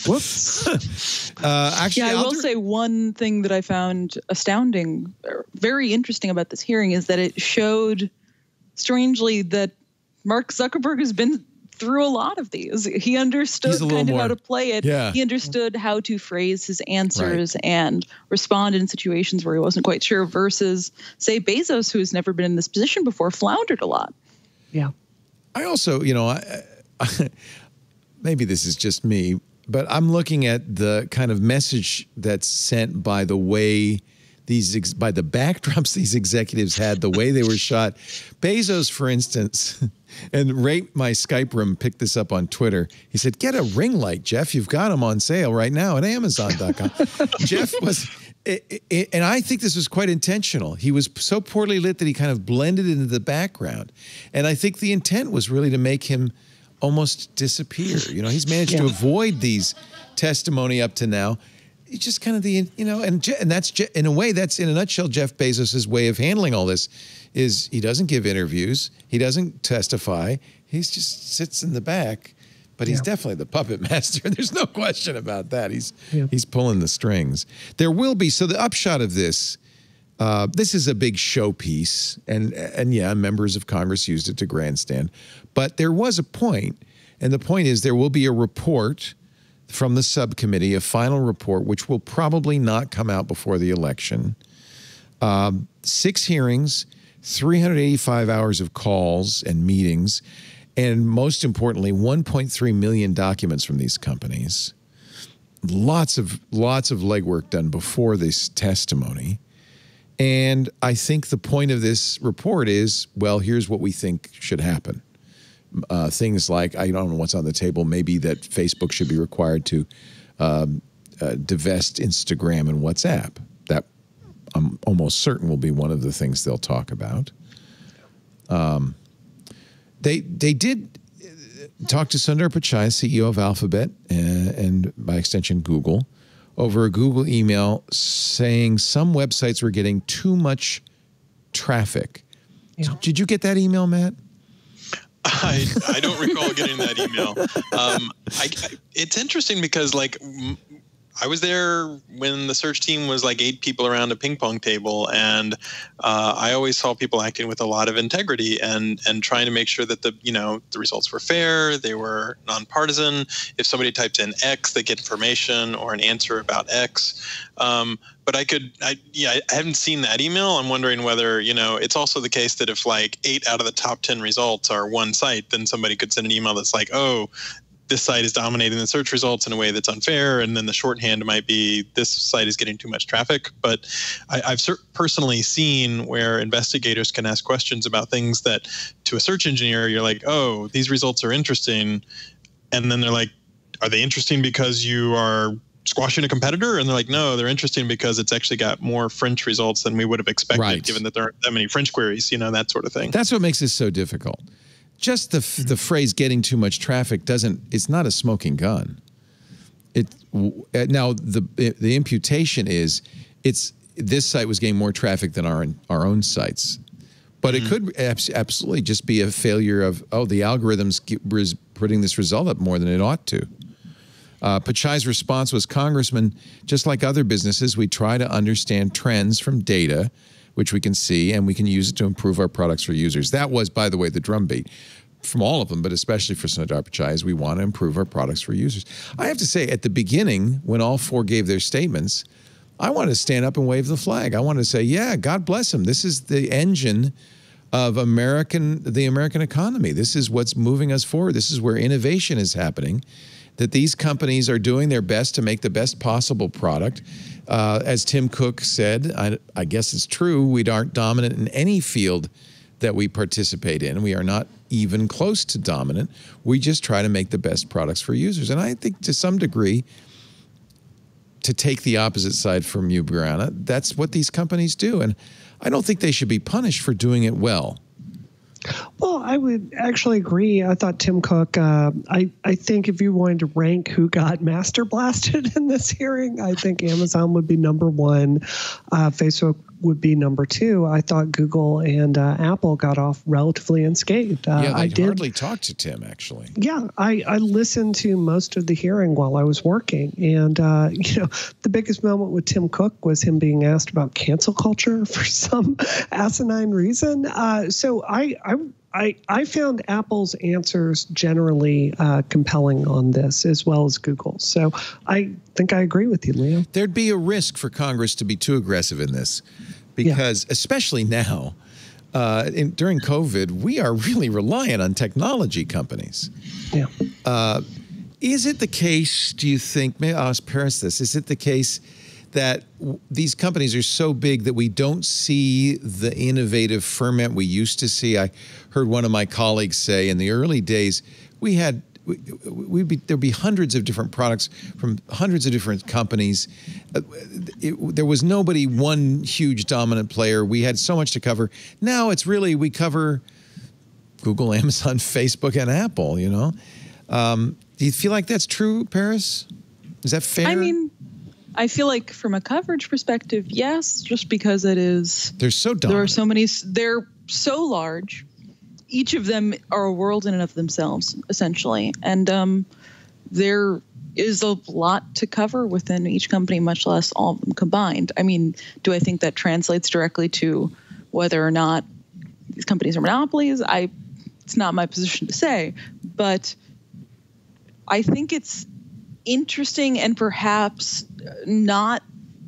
Whoops. Actually, I will say one thing that I found astounding, or very interesting about this hearing is that it showed, strangely, that Mark Zuckerberg has been through a lot of these. He understood kind of how to play it. Yeah. He understood how to phrase his answers and respond in situations where he wasn't quite sure versus, say, Bezos, who has never been in this position before, floundered a lot. Yeah. I also, maybe this is just me, but I'm looking at the kind of message that's sent by the way by the backdrops these executives had, the way they were shot. Bezos, for instance, and Rate My Skype Room picked this up on Twitter. He said, get a ring light, Jeff. You've got them on sale right now at Amazon.com. Jeff was, and I think this was quite intentional. He was so poorly lit that he kind of blended into the background. And I think the intent was really to make him almost disappear. He's managed to avoid these testimony up to now. It's just kind of and that's, in a way, that's in a nutshell, Jeff Bezos's way of handling all this is he doesn't give interviews. He doesn't testify. He just sits in the back, but he's definitely the puppet master. There's no question about that. He's pulling the strings. There will be, so the upshot of this is a big showpiece and members of Congress used it to grandstand, but there was a point, and the point is there will be a report from the subcommittee, a final report, which will probably not come out before the election. 6 hearings, 385 hours of calls and meetings, and most importantly, 1.3 million documents from these companies. Lots of legwork done before this testimony. And I think the point of this report is, well, here's what we think should happen. Things like, I don't know what's on the table, maybe that Facebook should be required to divest Instagram and WhatsApp. That I'm almost certain will be one of the things they'll talk about. They did talk to Sundar Pichai, CEO of Alphabet and by extension Google, over a Google email saying some websites were getting too much traffic. Yeah. Did you get that email, Matt? I don't recall getting that email. It's interesting because, I was there when the search team was like 8 people around a ping pong table, and I always saw people acting with a lot of integrity and trying to make sure that the results were fair, they were nonpartisan. If somebody types in X, they get information or an answer about X. But I haven't seen that email. I'm wondering whether, it's also the case that if like 8 out of the top 10 results are one site, then somebody could send an email that's like, oh, this site is dominating the search results in a way that's unfair. And then the shorthand might be this site is getting too much traffic. But I've personally seen where investigators can ask questions about things that to a search engineer, you're like, oh, these results are interesting. And then they're like, are they interesting because you are squashing a competitor? And they're like, no, they're interesting because it's actually got more French results than we would have expected, given that there aren't that many French queries, that sort of thing. That's what makes this so difficult. Just the phrase "getting too much traffic" it's not a smoking gun. Now the imputation is this site was getting more traffic than our own sites, but it could absolutely just be a failure of the algorithm's putting this result up more than it ought to. Pachai's response was, Congressman, just like other businesses, we try to understand trends from data, which we can see, and we can use it to improve our products for users. That was, by the way, the drumbeat from all of them, but especially for Sundar Pichai, is we want to improve our products for users. I have to say, at the beginning, when all 4 gave their statements, I wanted to stand up and wave the flag. I wanted to say, yeah, God bless them. This is the engine of the American economy. This is what's moving us forward. This is where innovation is happening, that these companies are doing their best to make the best possible product. As Tim Cook said, I guess it's true, we aren't dominant in any field that we participate in. We are not even close to dominant. We just try to make the best products for users. And I think to some degree, to take the opposite side from you, Brianna, that's what these companies do. And I don't think they should be punished for doing it well. Well, I would actually agree. I thought Tim Cook, I think if you wanted to rank who got master blasted in this hearing, I think Amazon would be number 1. Facebook would be number 2. I thought Google and Apple got off relatively unscathed. I hardly talked to Tim, actually. Yeah, I listened to most of the hearing while I was working. And, the biggest moment with Tim Cook was him being asked about cancel culture for some asinine reason. So I found Apple's answers generally compelling on this, as well as Google's. So I think I agree with you, Leo. There'd be a risk for Congress to be too aggressive in this because, especially now, during COVID, we are really reliant on technology companies. Yeah. Is it the case, do you think, maybe I'll ask Paris this, is it the case that these companies are so big that we don't see the innovative ferment we used to see? I heard one of my colleagues say in the early days, there'd be hundreds of different products from hundreds of different companies. There was nobody one huge dominant player. We had so much to cover. Now it's really, we cover Google, Amazon, Facebook, and Apple, Do you feel like that's true, Paris? Is that fair? I mean, I feel like from a coverage perspective, yes, just because it is. They're so dominant. There are so many. They're so large. Each of them are a world in and of themselves, essentially. And there is a lot to cover within each company, much less all of them combined. I mean, do I think that translates directly to whether or not these companies are monopolies? It's not my position to say, but I think it's interesting and perhaps not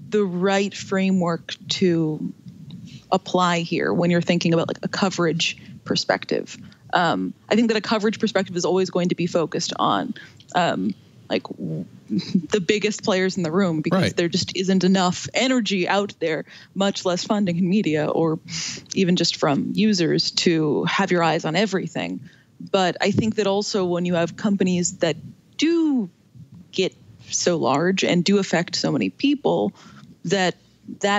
the right framework to apply here when you're thinking about like a coverage perspective. I think that a coverage perspective is always going to be focused on like the biggest players in the room, because there just isn't enough energy out there, much less funding in media or even just from users to have your eyes on everything. But I think that also when you have companies that do get so large and do affect so many people, that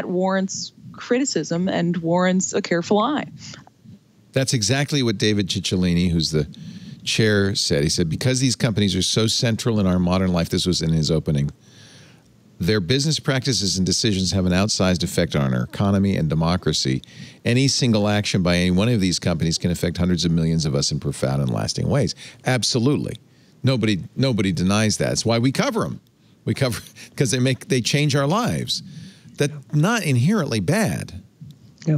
warrants criticism and warrants a careful eye. That's exactly what David Cicciolini, who's the chair, said. He said, because these companies are so central in our modern life, this was in his opening, their business practices and decisions have an outsized effect on our economy and democracy. Any single action by any one of these companies can affect hundreds of millions of us in profound and lasting ways. Absolutely. Nobody denies that. It's why we cover them. We cover because they change our lives. That's not inherently bad. Yeah.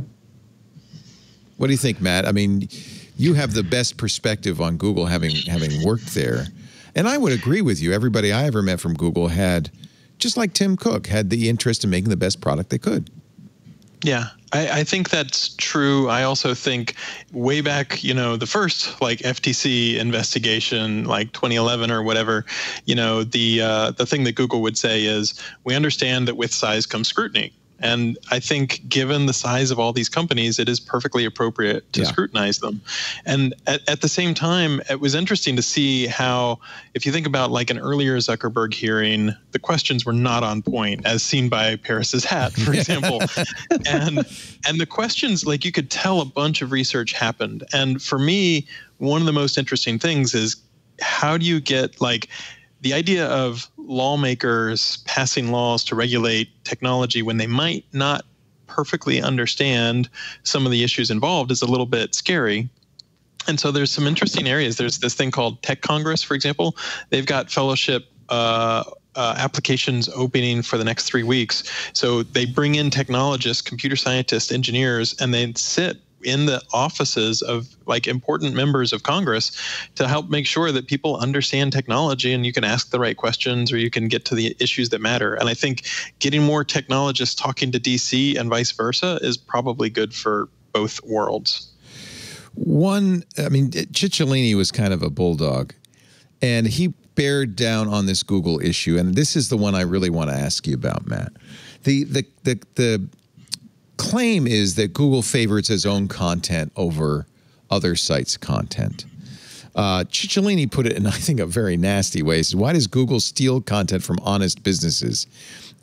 What do you think, Matt? I mean, you have the best perspective on Google, having worked there, and I would agree with you. Everybody I ever met from Google had, just like Tim Cook, had the interest in making the best product they could. Yeah, I think that's true. I also think way back, the first like FTC investigation, like 2011 or whatever, the thing that Google would say is, we understand that with size comes scrutiny. And I think given the size of all these companies, it is perfectly appropriate to scrutinize them. And at the same time, it was interesting to see how, if you think about like an earlier Zuckerberg hearing, the questions were not on point, as seen by Paris's hat, for example. and the questions, like, you could tell a bunch of research happened. And for me, one of the most interesting things is, how do you get like the idea of lawmakers passing laws to regulate technology when they might not perfectly understand some of the issues involved is a little bit scary. And so there's some interesting areas. There's this thing called Tech Congress, for example. They've got fellowship applications opening for the next 3 weeks. So they bring in technologists, computer scientists, engineers, and they sit in the offices of like important members of Congress to help make sure that people understand technology, and you can ask the right questions or you can get to the issues that matter. And I think getting more technologists talking to DC and vice versa is probably good for both worlds. Cicciolini was kind of a bulldog, and he bared down on this Google issue. And this is the one I really want to ask you about, Matt. The claim is that Google favors its own content over other sites' content. Cicciolini put it in, I think, a very nasty way. He said, why does Google steal content from honest businesses?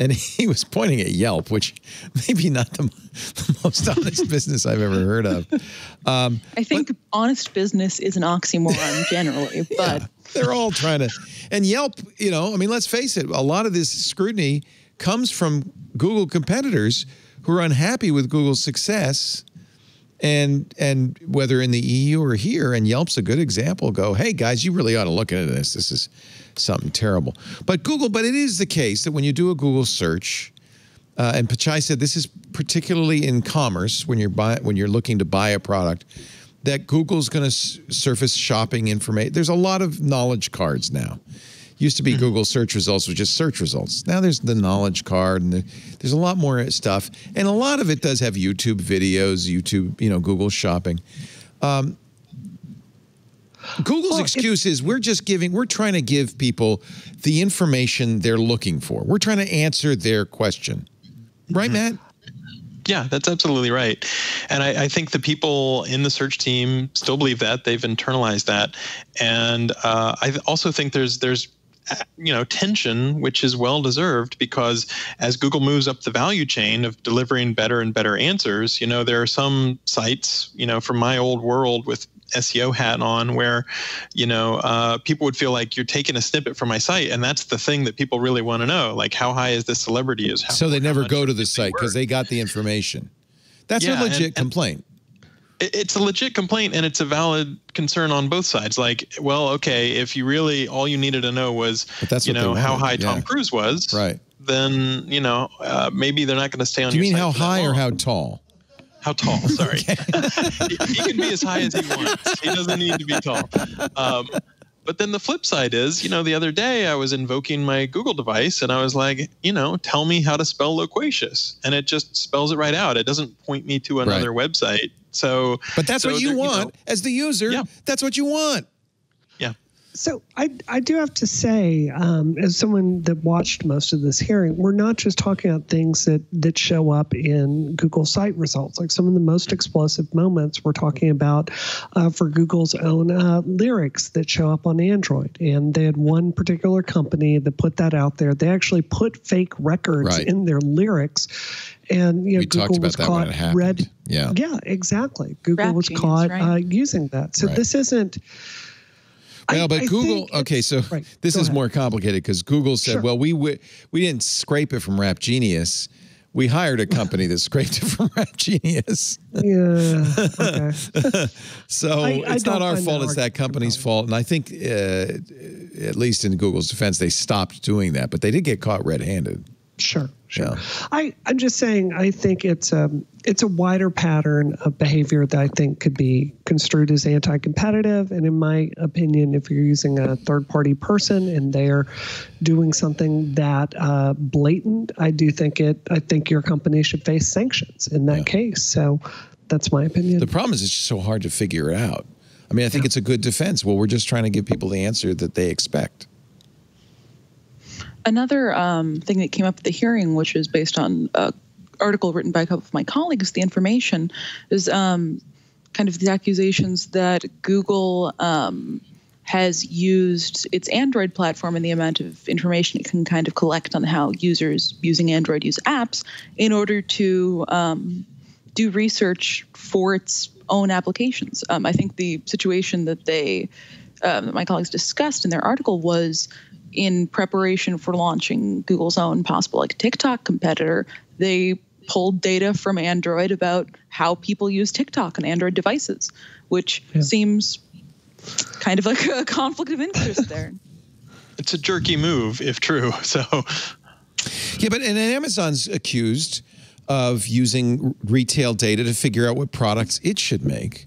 And he was pointing at Yelp, which maybe not the most honest business I've ever heard of. I think honest business is an oxymoron generally, but they're all trying to. And Yelp, let's face it, a lot of this scrutiny comes from Google competitors who are unhappy with Google's success, and whether in the EU or here, and Yelp's a good example, go, hey, guys, you really ought to look into this. This is something terrible. But it is the case that when you do a Google search, and Pachai said this is particularly in commerce, when you're looking to buy a product, that Google's going to surface shopping information. There's a lot of knowledge cards now. Used to be Google search results was just search results. Now there's the knowledge card, and there's a lot more stuff. And a lot of it does have YouTube videos, Google shopping. Google's excuse is we're trying to give people the information they're looking for. We're trying to answer their question. Right, Matt? Yeah, that's absolutely right. And I think the people in the search team still believe that. They've internalized that. And I also think there's tension, which is well-deserved, because as Google moves up the value chain of delivering better and better answers, there are some sites, from my old world with SEO hat on, where, people would feel like you're taking a snippet from my site, and that's the thing that people really want to know, like how high is this celebrity? So they never go to the site because they got the information. That's a legit complaint. It's a legit complaint, and it's a valid concern on both sides. Like, well, okay, if you really, all you needed to know was, how high Tom Cruise was, right? Then, maybe they're not going to stay on your site. Do you mean how high or how tall? How tall, sorry. He can be as high as he wants. He doesn't need to be tall. But then the flip side is, the other day I was invoking my Google device and I was like, tell me how to spell loquacious. And it just spells it right out. It doesn't point me to another website. But that's what you want as the user. Yeah. That's what you want. Yeah. So I do have to say, as someone that watched most of this hearing, we're not just talking about things that show up in Google site results. Like some of the most explosive moments we're talking about for Google's own lyrics that show up on Android. And they had one particular company that put that out there. They actually put fake records in their lyrics. And we Google was caught red. Yeah, exactly. Google was caught using that. So this isn't. Well, but Google. Okay, so this is more complicated because Google said, "Well, we didn't scrape it from Rap Genius. We hired a company that scraped it from Rap Genius. Yeah. Okay. So it's not our fault. It's that company's fault. And I think, at least in Google's defense, they stopped doing that. But they did get caught red-handed. Sure. Yeah. I'm just saying, I think it's a wider pattern of behavior that I think could be construed as anti-competitive. And in my opinion, if you're using a third-party person and they're doing something that blatant, I think your company should face sanctions in that case. So that's my opinion. The problem is it's just so hard to figure it out. I mean, I think it's a good defense. Well, we're just trying to give people the answer that they expect. Another thing that came up at the hearing, which is based on an article written by a couple of my colleagues, The Information, is kind of the accusations that Google has used its Android platform and the amount of information it can kind of collect on how users using Android use apps in order to do research for its own applications. I think the situation that that my colleagues discussed in their article was in preparation for launching Google's own possible TikTok competitor. They pulled data from Android about how people use TikTok on Android devices, which seems kind of like a conflict of interest there. It's a jerky move, if true. So, yeah, but and Amazon's accused of using retail data to figure out what products it should make.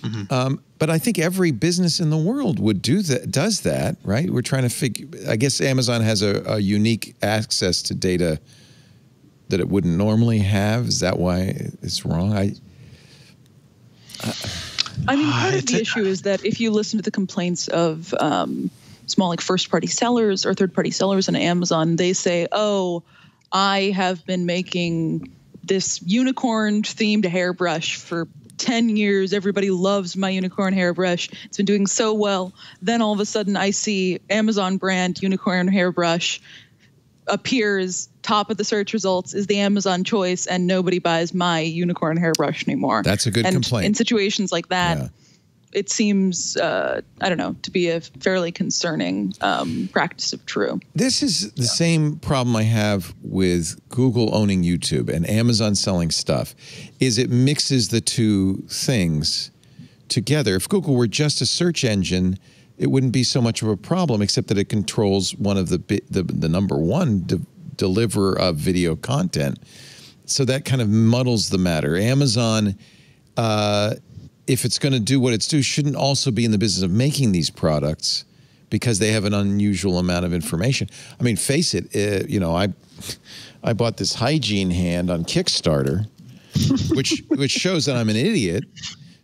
Mm-hmm. But I think every business in the world would does that, right? We're trying to figure. I guess Amazon has a unique access to data that it wouldn't normally have. Is that why it's wrong? I mean, part of the issue is that if you listen to the complaints of small first-party sellers or third-party sellers on Amazon, they say, "Oh, I have been making this unicorn-themed hairbrush for 10 years. Everybody loves my unicorn hairbrush. It's been doing so well." Then all of a sudden I see Amazon brand unicorn hairbrush appears top of the search results, is the Amazon choice, and nobody buys my unicorn hairbrush anymore. That's a good complaint. In situations like that, it seems, I don't know, to be a fairly concerning practice of true. This is the same problem I have with Google owning YouTube and Amazon selling stuff, is it mixes the two things together. If Google were just a search engine, it wouldn't be so much of a problem, except that it controls one of the number one deliverer of video content. So that kind of muddles the matter. Amazon, if it's going to do what it's due, shouldn't also be in the business of making these products because they have an unusual amount of information. I mean, face it, I bought this hygiene hand on Kickstarter, which shows that I'm an idiot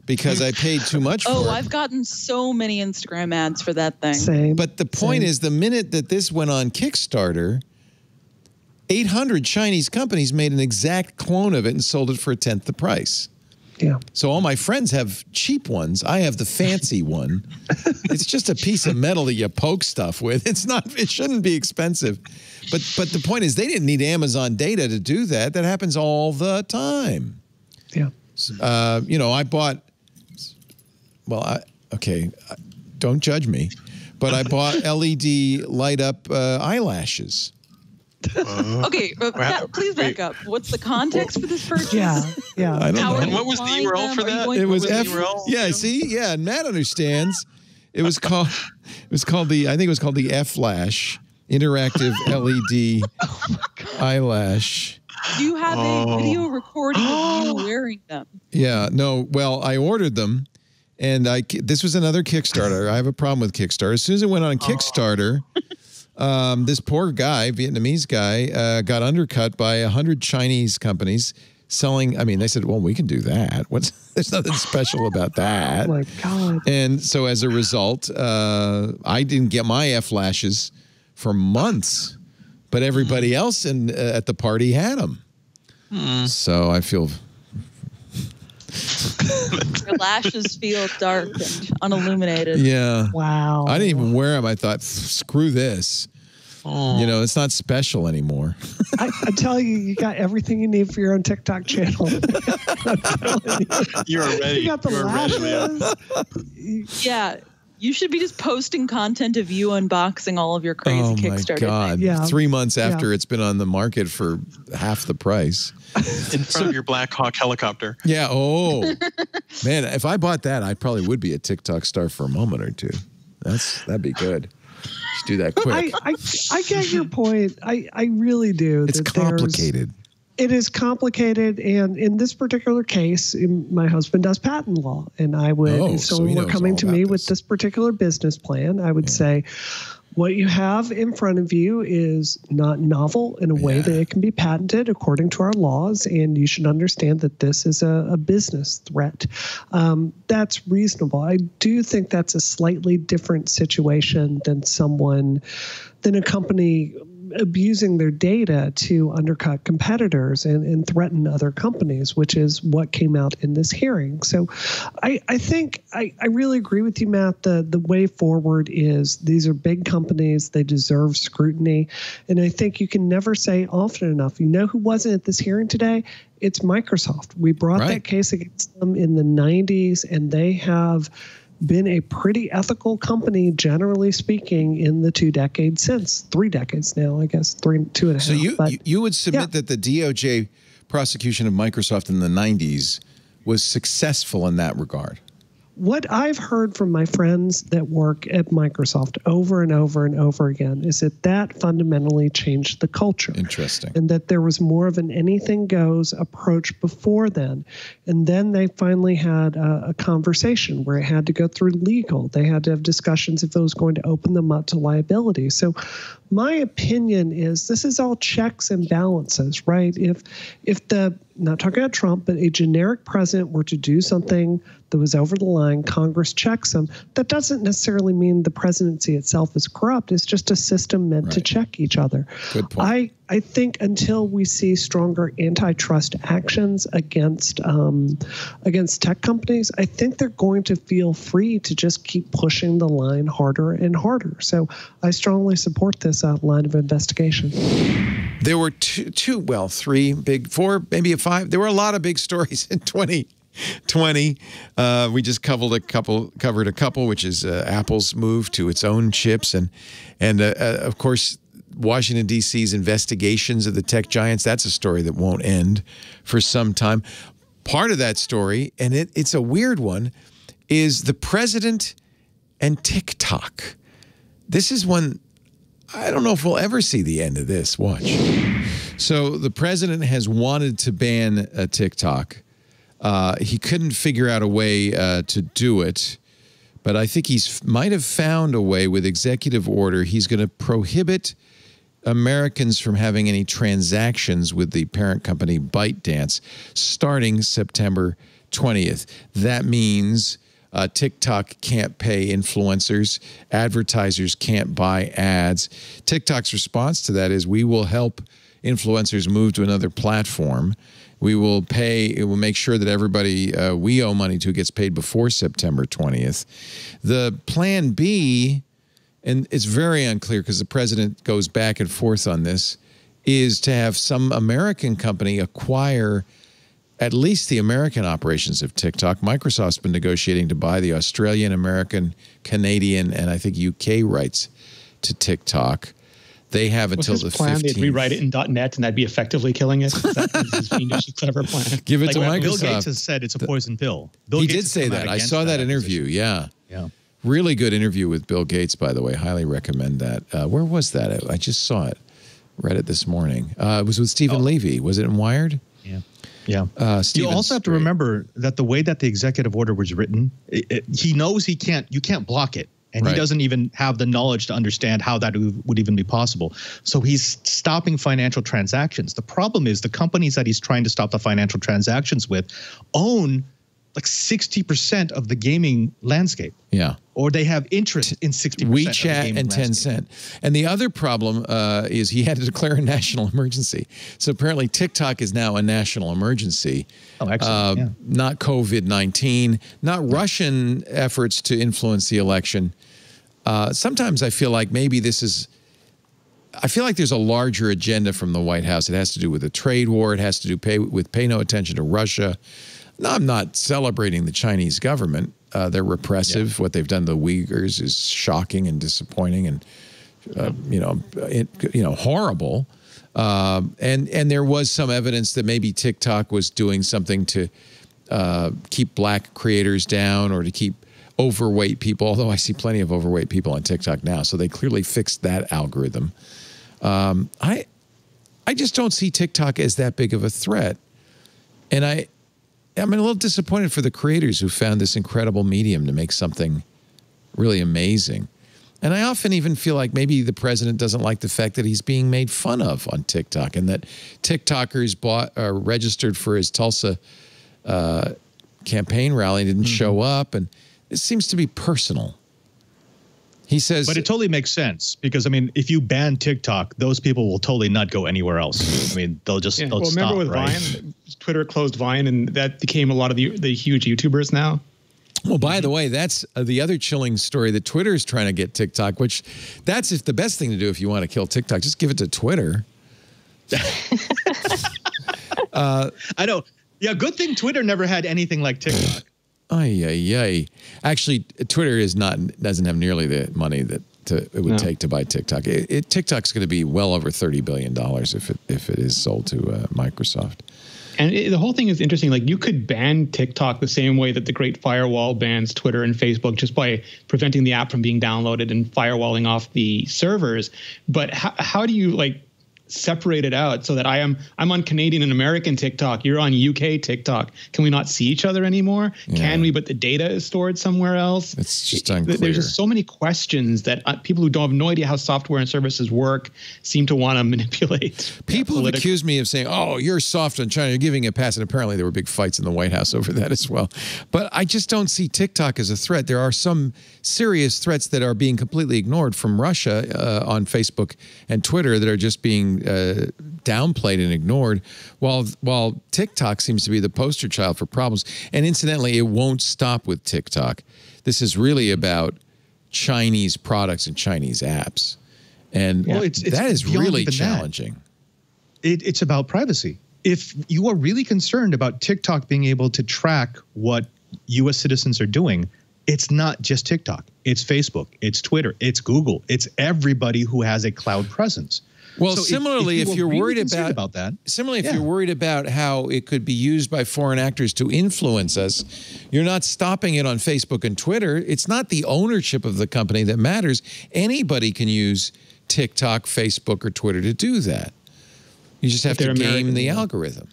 because I paid too much for it. Oh, I've gotten so many Instagram ads for that thing. Same. But the point is, the minute that this went on Kickstarter, 800 Chinese companies made an exact clone of it and sold it for 1/10 the price. Yeah. So all my friends have cheap ones. I have the fancy one. It's just a piece of metal that you poke stuff with. It shouldn't be expensive. But the point is, they didn't need Amazon data to do that. That happens all the time. Yeah. I bought, don't judge me, but I bought LED light up eyelashes. Okay, please back up. What's the context for this purchase? Yeah. I don't know. And what was the URL for that? It was and Matt understands. It was called the F-Lash interactive LED eyelash. Do you have a video recording of you wearing them? Yeah, no. Well, I ordered them, and this was another Kickstarter. I have a problem with Kickstarter. As soon as it went on Kickstarter. This poor guy, Vietnamese guy, got undercut by 100 Chinese companies selling. I mean, they said, well, we can do that. There's nothing special about that. Oh, my God. And so as a result, I didn't get my F-lashes for months, but everybody else at the party had them. So I feel... Your lashes feel dark and unilluminated. Yeah. Wow. I didn't even wear them. I thought, screw this. It's not special anymore. I tell you, you got everything you need for your own TikTok channel. You are ready. You got the lashes. Yeah. You should be just posting content of you unboxing all of your crazy Kickstarter. Oh my God! things. 3 months after it's been on the market for half the price. In front of your Black Hawk helicopter. Yeah. Oh, man! If I bought that, I probably would be a TikTok star for a moment or two. That'd be good. Just do that quick. I get your point. I really do. It's complicated. It is complicated, and in this particular case, my husband does patent law, and I would, if someone were coming to me with this particular business plan, I would say, what you have in front of you is not novel in a way that it can be patented according to our laws, and you should understand that this is a business threat. That's reasonable. I do think that's a slightly different situation than a company abusing their data to undercut competitors and threaten other companies, which is what came out in this hearing. So I think I really agree with you, Matt. The way forward is these are big companies. They deserve scrutiny. And I think you can never say often enough, you know who wasn't at this hearing today? It's Microsoft. We brought that case against them in the 90s, and they have been a pretty ethical company, generally speaking, in the 2 decades since. 3 decades now, I guess, 2.5. So you would submit that the DOJ prosecution of Microsoft in the 90s was successful in that regard? What I've heard from my friends that work at Microsoft over and over and over again is that fundamentally changed the culture. Interesting. And that there was more of an anything goes approach before then. And then they finally had a conversation where it had to go through legal. They had to have discussions if it was going to open them up to liability. So my opinion is this is all checks and balances, right? If the, not talking about Trump, but a generic president were to do something that was over the line, Congress checks them. That doesn't necessarily mean the presidency itself is corrupt. It's just a system meant to check each other. Good point. I think until we see stronger antitrust actions against tech companies, I think they're going to feel free to just keep pushing the line harder and harder. So I strongly support this line of investigation. There were three big, 4, maybe 5. There were a lot of big stories in 2020. We just covered a couple, which is Apple's move to its own chips, and of course, Washington, D.C.'s investigations of the tech giants. That's a story that won't end for some time. Part of that story, and it's a weird one, is the president and TikTok. This is one, I don't know if we'll ever see the end of this. Watch. So the president has wanted to ban TikTok. He couldn't figure out a way to do it, but I think might have found a way with executive order. He's going to prohibit Americans from having any transactions with the parent company Bytedance starting September 20th. That means TikTok can't pay influencers. Advertisers can't buy ads. TikTok's response to that is we will help influencers move to another platform. We will pay, it will make sure that everybody we owe money to gets paid before September 20th. The plan B, and it's very unclear because the president goes back and forth on this, is to have some American company acquire at least the American operations of TikTok. Microsoft's been negotiating to buy the Australian, American, Canadian, and I think UK rights to TikTok. They have until the 15th. They'd rewrite it in .NET, and that'd be effectively killing it. That's his fiendish, clever plan. Give it to Microsoft. Bill Gates has said it's a poison pill. He did say that. I saw that interview. Yeah. Really good interview with Bill Gates, by the way. Highly recommend that. Where was that? I just saw it. Read it this morning. It was with Stephen Levy. Was it in Wired? Yeah. You also have to remember that the way that the executive order was written, he knows you can't block it. And he doesn't even have the knowledge to understand how that would even be possible. So he's stopping financial transactions. The problem is the companies that he's trying to stop the financial transactions with own like 60% of the gaming landscape. Yeah. Or they have interest in 60% WeChat of the gaming and landscape. Tencent. And the other problem is he had to declare a national emergency. So apparently TikTok is now a national emergency. Oh, excellent. Not COVID-19, not Russian efforts to influence the election. Sometimes I feel like maybe I feel like there's a larger agenda from the White House. It has to do with the trade war. It has to do with pay no attention to Russia. No, I'm not celebrating the Chinese government. They're repressive. What they've done to the Uyghurs is shocking and disappointing and, horrible. And there was some evidence that maybe TikTok was doing something to keep black creators down or to keep overweight people, although I see plenty of overweight people on TikTok now. So they clearly fixed that algorithm. I just don't see TikTok as that big of a threat. And I'm a little disappointed for the creators who found this incredible medium to make something really amazing. And I often even feel like maybe the president doesn't like the fact that he's being made fun of on TikTok and that TikTokers registered for his Tulsa campaign rally and didn't show up. And it seems to be personal. He says, but it totally makes sense because, I mean, if you ban TikTok, those people will totally not go anywhere else. I mean, they'll just they'll stop. Remember with Vine, Twitter closed Vine, and that became a lot of the huge YouTubers now. Well, by the way, that's the other chilling story that Twitter is trying to get TikTok, which that's the best thing to do if you want to kill TikTok. Just give it to Twitter. I know. Yeah, good thing Twitter never had anything like TikTok. Ay. Actually, Twitter doesn't have nearly the money that it would take to buy TikTok. TikTok's going to be well over $30 billion if it is sold to Microsoft. And the whole thing is interesting. Like, you could ban TikTok the same way that the Great Firewall bans Twitter and Facebook, just by preventing the app from being downloaded and firewalling off the servers. But how do you separate it out so that I'm on Canadian and American TikTok, you're on UK TikTok? Can we not see each other anymore? Yeah. Can we? But the data is stored somewhere else. It's just unclear. There's just so many questions that people who don't have no idea how software and services work seem to want to manipulate. People have accused me of saying, "Oh, you're soft on China, you're giving it a pass," and apparently there were big fights in the White House over that as well. But I just don't see TikTok as a threat. There are some serious threats that are being completely ignored from Russia on Facebook and Twitter that are just being downplayed and ignored, while TikTok seems to be the poster child for problems. And incidentally, it won't stop with TikTok. This is really about Chinese products and Chinese apps. And that is really challenging. It's about privacy. If you are really concerned about TikTok being able to track what U.S. citizens are doing, it's not just TikTok. It's Facebook. It's Twitter. It's Google. It's everybody who has a cloud presence. Well, so similarly, if you're worried about that, if you're worried about how it could be used by foreign actors to influence us, you're not stopping it on Facebook and Twitter. It's not the ownership of the company that matters. Anybody can use TikTok, Facebook, or Twitter to do that. You just have to game the algorithm.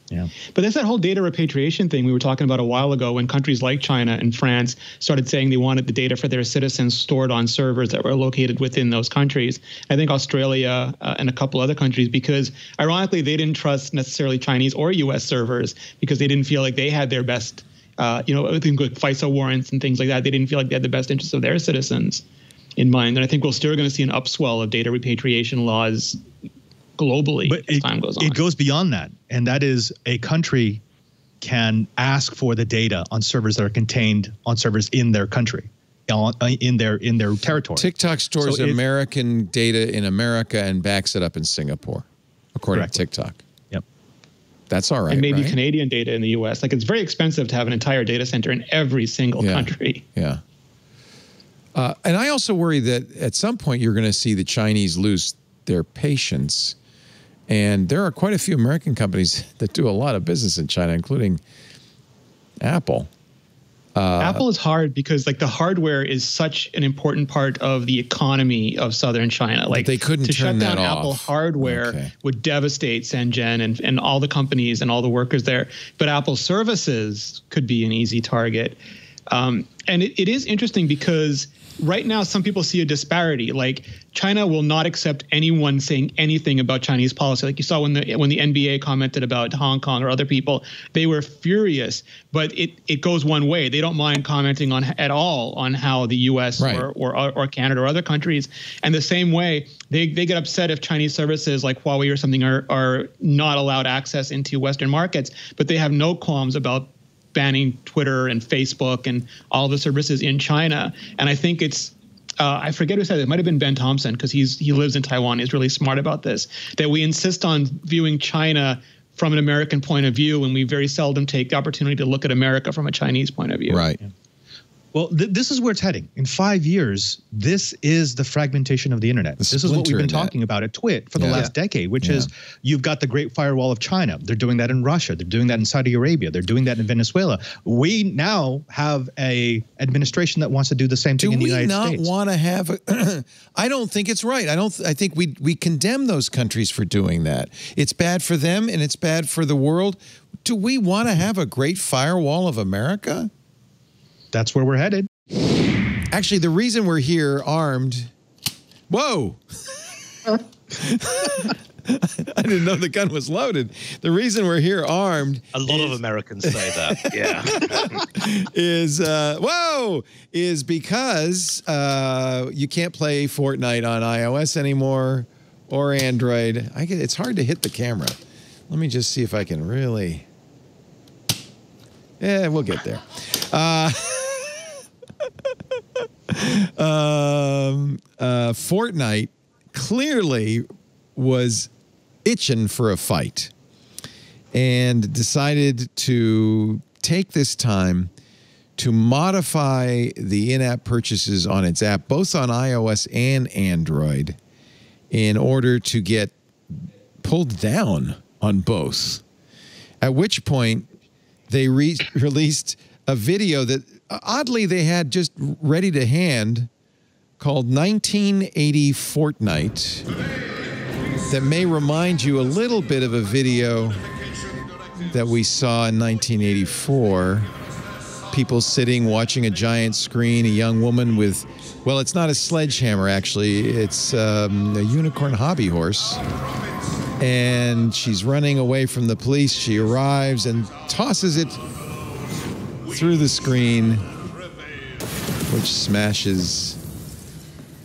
Yeah. But there's that whole data repatriation thing we were talking about a while ago, when countries like China and France started saying they wanted the data for their citizens stored on servers that were located within those countries. I think Australia and a couple other countries, because ironically, they didn't trust necessarily Chinese or U.S. servers because they didn't feel like they had their best, things like FISA warrants and things like that. They didn't feel like they had the best interests of their citizens in mind. And I think we're still going to see an upswell of data repatriation laws globally as time goes on. It goes beyond that, and that is a country can ask for the data on servers that are contained on servers in their country, in their territory. TikTok stores American data in America and backs it up in Singapore, according to TikTok. Yep, that's all right. And maybe Canadian data in the U.S. Like, it's very expensive to have an entire data center in every single country. Yeah. And I also worry that at some point you're going to see the Chinese lose their patience. And there are quite a few American companies that do a lot of business in China, including Apple. Apple is hard because the hardware is such an important part of the economy of southern China. Like, they couldn't to turn shut down that off. Apple hardware would devastate Shenzhen and all the companies and all the workers there. But Apple services could be an easy target. And it is interesting because right now, some people see a disparity. Like, China will not accept anyone saying anything about Chinese policy. Like you saw when the NBA commented about Hong Kong or other people, they were furious. But it goes one way. They don't mind commenting at all on how the U.S. or Canada or other countries. And the same way, they get upset if Chinese services like Huawei or something are not allowed access into Western markets. But they have no qualms about banning Twitter and Facebook and all the services in China. And I think it's, I forget who said it. It might have been Ben Thompson, because he lives in Taiwan. He's really smart about this, that we insist on viewing China from an American point of view, and we very seldom take the opportunity to look at America from a Chinese point of view. Right. Yeah. Well, this is where it's heading. In 5 years, this is the fragmentation of the internet. This is what we've been talking about at TWiT for the last decade, which is you've got the Great Firewall of China. They're doing that in Russia. They're doing that in Saudi Arabia. They're doing that in Venezuela. We now have a administration that wants to do the same thing in the United States. Do we not want to have a I don't think it's right. I think we condemn those countries for doing that. It's bad for them and it's bad for the world. Do we want to have a Great Firewall of America? That's where we're headed. Actually, the reason we're here armed... Whoa! I didn't know the gun was loaded. The reason we're here armed... A lot of Americans say that, yeah. is because you can't play Fortnite on iOS anymore or Android. It's hard to hit the camera. Let me just see if I can really... Yeah, we'll get there. Fortnite clearly was itching for a fight and decided to take this time to modify the in-app purchases on its app, both on iOS and Android, in order to get pulled down on both. At which point, they released a video that oddly they had just ready to hand called 1980 Fortnite that may remind you a little bit of a video that we saw in 1984. People sitting, watching a giant screen, a young woman with, well, it's not a sledgehammer, actually. It's a unicorn hobby horse. And she's running away from the police. She arrives and tosses it through the screen, which smashes.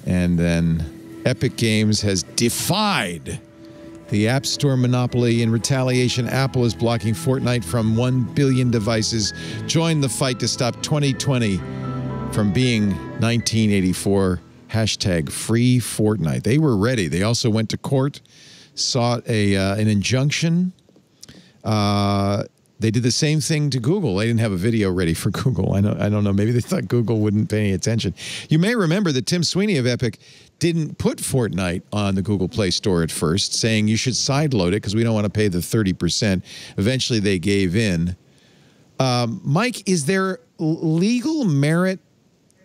And then Epic Games has defied the App Store monopoly. In retaliation, Apple is blocking Fortnite from 1 billion devices. Join the fight to stop 2020 from being 1984. Hashtag free Fortnite. They were ready. They also went to court, sought an injunction. They did the same thing to Google. They didn't have a video ready for Google. I don't know. Maybe they thought Google wouldn't pay any attention. You may remember that Tim Sweeney of Epic didn't put Fortnite on the Google Play Store at first, saying you should sideload it because we don't want to pay the 30%. Eventually, they gave in. Mike, is there legal merit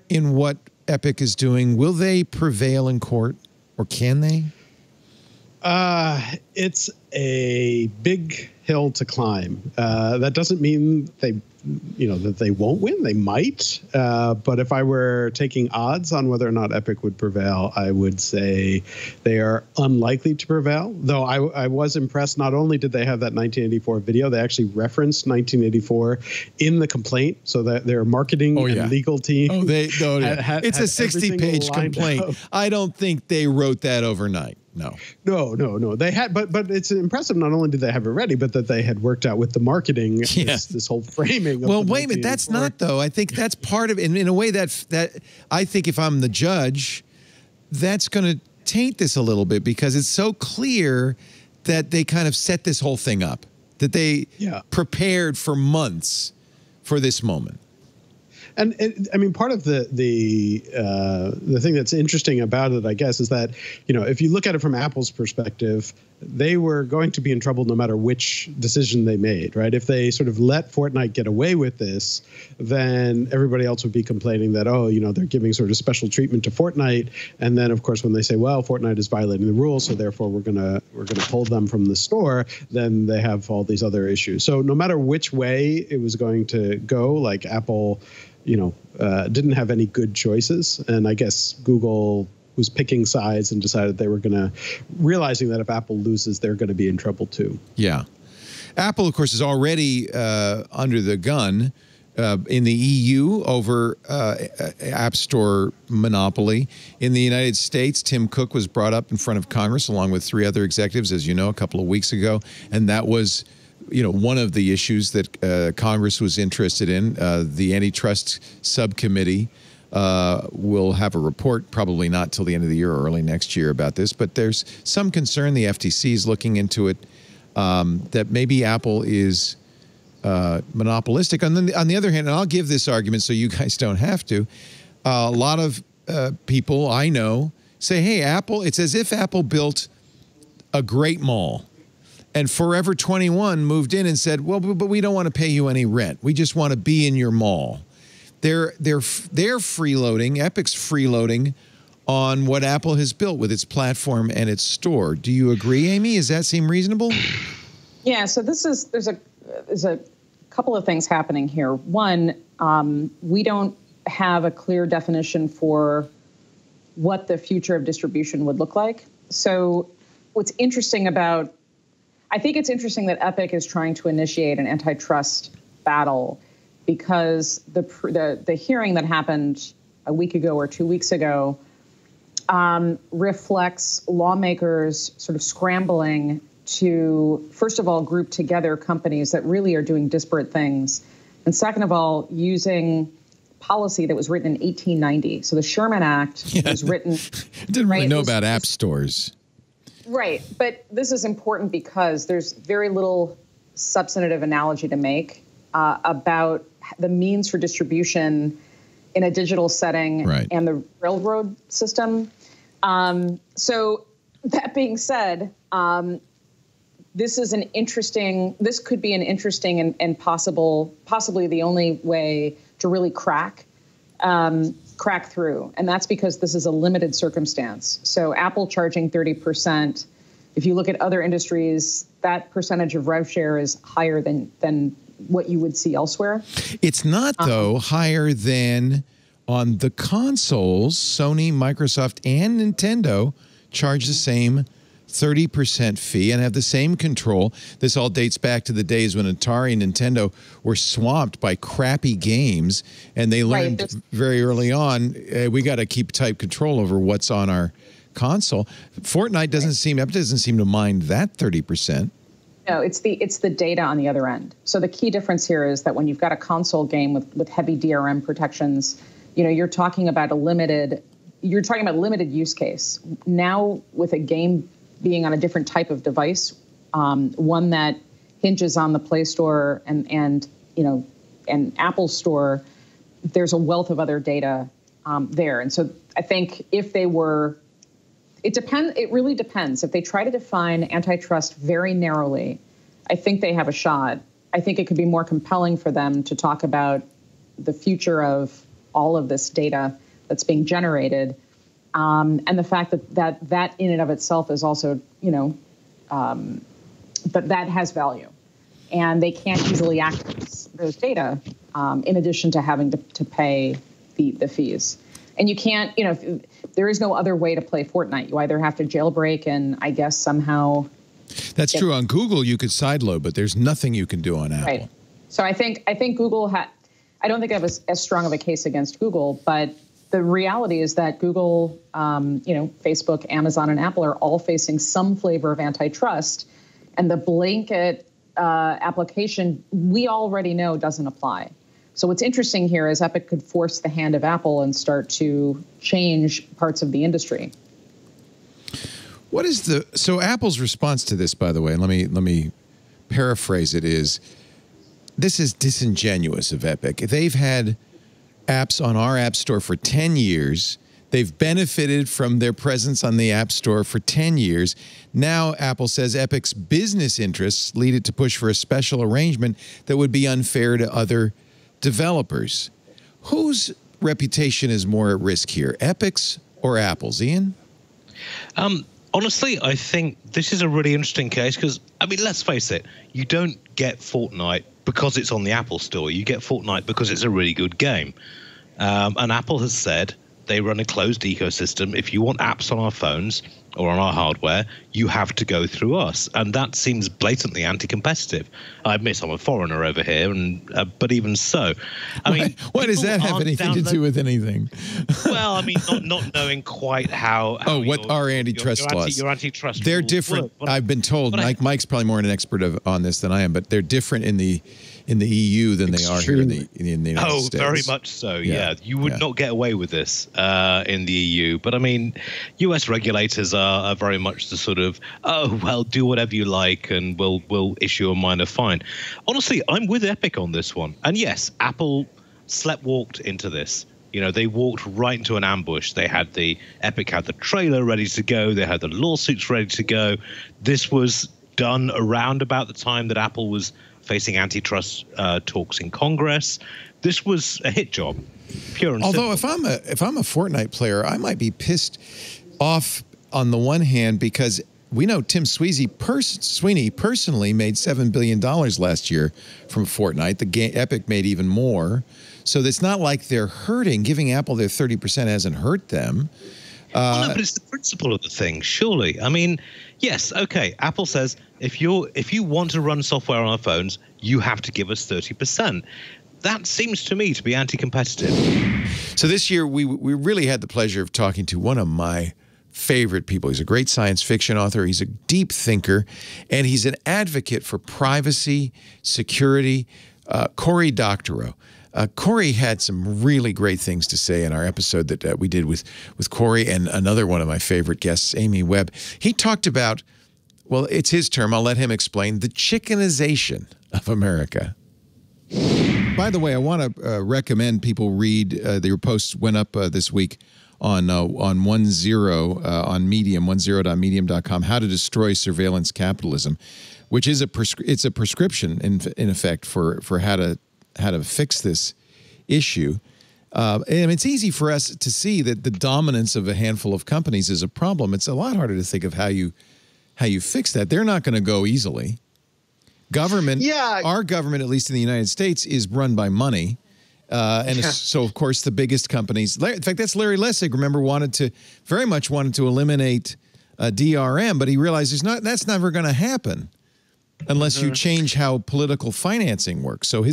in what Epic is doing? Will they prevail in court, or can they? It's a big hill to climb. That doesn't mean that they won't win. They might. But if I were taking odds on whether or not Epic would prevail, I would say they are unlikely to prevail. Though I was impressed. Not only did they have that 1984 video, they actually referenced 1984 in the complaint, so that their marketing and legal team. It's a 60-page complaint. Up. I don't think they wrote that overnight. No. They had, but it's impressive. Not only did they have it ready, but that they had worked out with the marketing this whole framing. Well, wait a minute. That's not though. I think that's part of it. In a way that I think if I'm the judge, that's going to taint this a little bit because it's so clear that they kind of set this whole thing up, that they prepared for months for this moment. And I mean, part of the thing that's interesting about it, I guess, is that, if you look at it from Apple's perspective, they were going to be in trouble no matter which decision they made, right? If they sort of let Fortnite get away with this, then everybody else would be complaining that, they're giving sort of special treatment to Fortnite. And then, of course, when they say, well, Fortnite is violating the rules, so therefore we're gonna pull them from the store, then they have all these other issues. So no matter which way it was going to go, like Apple, didn't have any good choices. And I guess Google was picking sides and decided they were realizing that if Apple loses, they're going to be in trouble too. Yeah. Apple, of course, is already under the gun in the EU over App Store monopoly. In the United States, Tim Cook was brought up in front of Congress along with 3 other executives, as you know, a couple of weeks ago. And that was one of the issues that Congress was interested in. The antitrust subcommittee will have a report, probably not till the end of the year or early next year about this, but there's some concern. The FTC is looking into it. that maybe Apple is monopolistic. On the other hand, and I'll give this argument so you guys don't have to, a lot of people I know say, hey, Apple, it's as if Apple built a great mall and Forever 21 moved in and said, well, but we don't want to pay you any rent. We just want to be in your mall. They're freeloading, Epic's freeloading on what Apple has built with its platform and its store. Do you agree, Amy? Does that seem reasonable? Yeah, so there's a couple of things happening here. One, we don't have a clear definition for what the future of distribution would look like. So what's interesting I think it's interesting that Epic is trying to initiate an antitrust battle, because the hearing that happened a week ago or 2 weeks ago reflects lawmakers sort of scrambling to, first of all, group together companies that really are doing disparate things, and second of all, using policy that was written in 1890. So the Sherman Act was written. Didn't really know about app stores. Right. But this is important because there's very little substantive analogy to make about the means for distribution in a digital setting and the railroad system. So that being said, this could be an interesting and possibly the only way to really crack through. And that's because this is a limited circumstance. So Apple charging 30%, if you look at other industries, that percentage of rev share is higher than what you would see elsewhere. It's not, though, higher than on the consoles. Sony, Microsoft, and Nintendo charge the same 30% fee and have the same control. This all dates back to the days when Atari and Nintendo were swamped by crappy games, and they learned very early on, we got to keep tight control over what's on our console. Fortnite doesn't seem to mind that 30%. No, it's the data on the other end. So the key difference here is that when you've got a console game with heavy DRM protections, you're talking about limited use case. Now with a game being on a different type of device, one that hinges on the Play Store and Apple Store, there's a wealth of other data there. And so I think if they were, it really depends. If they try to define antitrust very narrowly, I think they have a shot. I think it could be more compelling for them to talk about the future of all of this data that's being generated. And the fact that in and of itself is also, that has value. And they can't easily access those data in addition to having to pay the fees. And you can't, there is no other way to play Fortnite. You either have to jailbreak and I guess somehow. That's true. On Google, you could sideload, but there's nothing you can do on Apple. Right. So I think Google I don't think I have as strong of a case against Google, but the reality is that Google, Facebook, Amazon, and Apple are all facing some flavor of antitrust, and the blanket application we already know doesn't apply. So what's interesting here is Epic could force the hand of Apple and start to change parts of the industry. So Apple's response to this, by the way, and let me paraphrase it, is this is disingenuous of Epic. They've had apps on our App Store for 10 years. They've benefited from their presence on the App Store for 10 years. Now Apple says Epic's business interests lead it to push for a special arrangement that would be unfair to other developers. Whose reputation is more at risk here, Epic's or Apple's, Ian? Honestly, I think this is a really interesting case because, let's face it, you don't get Fortnite because it's on the Apple Store. You get Fortnite because it's a really good game. And Apple has said they run a closed ecosystem. If you want apps on our phones or on our hardware, you have to go through us. And that seems blatantly anti-competitive. I admit I'm a foreigner over here, but even so. Why does that have anything to do with anything? Well, not knowing quite how what are antitrust laws? Your antitrust They're rules different. work. I've been told, Mike's probably more an expert on this than I am, but they're different in the in the EU than they are here in the United States. Oh, very much so. Yeah, you would not get away with this in the EU. But I mean, US regulators are very much the sort of, oh well, do whatever you like, and we'll issue a minor fine. Honestly, I'm with Epic on this one. And yes, Apple sleptwalked into this. They walked right into an ambush. Epic had the trailer ready to go. They had the lawsuits ready to go. This was done around about the time that Apple was facing antitrust talks in Congress. This was a hit job, pure and simple. Although if I'm a Fortnite player, I might be pissed off on the one hand because we know Tim Sweeney personally made $7 billion last year from Fortnite. Epic made even more. So it's not like they're hurting. Giving Apple their 30% hasn't hurt them. No, but it's the principle of the thing, surely. I mean, yes, okay. Apple says if you want to run software on our phones, you have to give us 30%. That seems to me to be anti-competitive. So this year we really had the pleasure of talking to one of my favorite people. He's a great science fiction author. He's a deep thinker, and he's an advocate for privacy, security. Cory Doctorow. Cory had some really great things to say in our episode that we did with Cory and another one of my favorite guests, Amy Webb. He talked about, well, it's his term, I'll let him explain, the chickenization of America. By the way, I want to recommend people read, your posts went up this week on 10 on Medium, 10.medium.com, How to Destroy Surveillance Capitalism, which is it's a prescription in effect for how to fix this issue. And it's easy for us to see that the dominance of a handful of companies is a problem. It's a lot harder to think of how you fix that. They're not going to go easily. Our government, at least in the United States, is run by money. So, of course, the biggest companies, in fact, that's Larry Lessig, remember, very much wanted to eliminate DRM, but he realized that's never going to happen unless you change how political financing works. So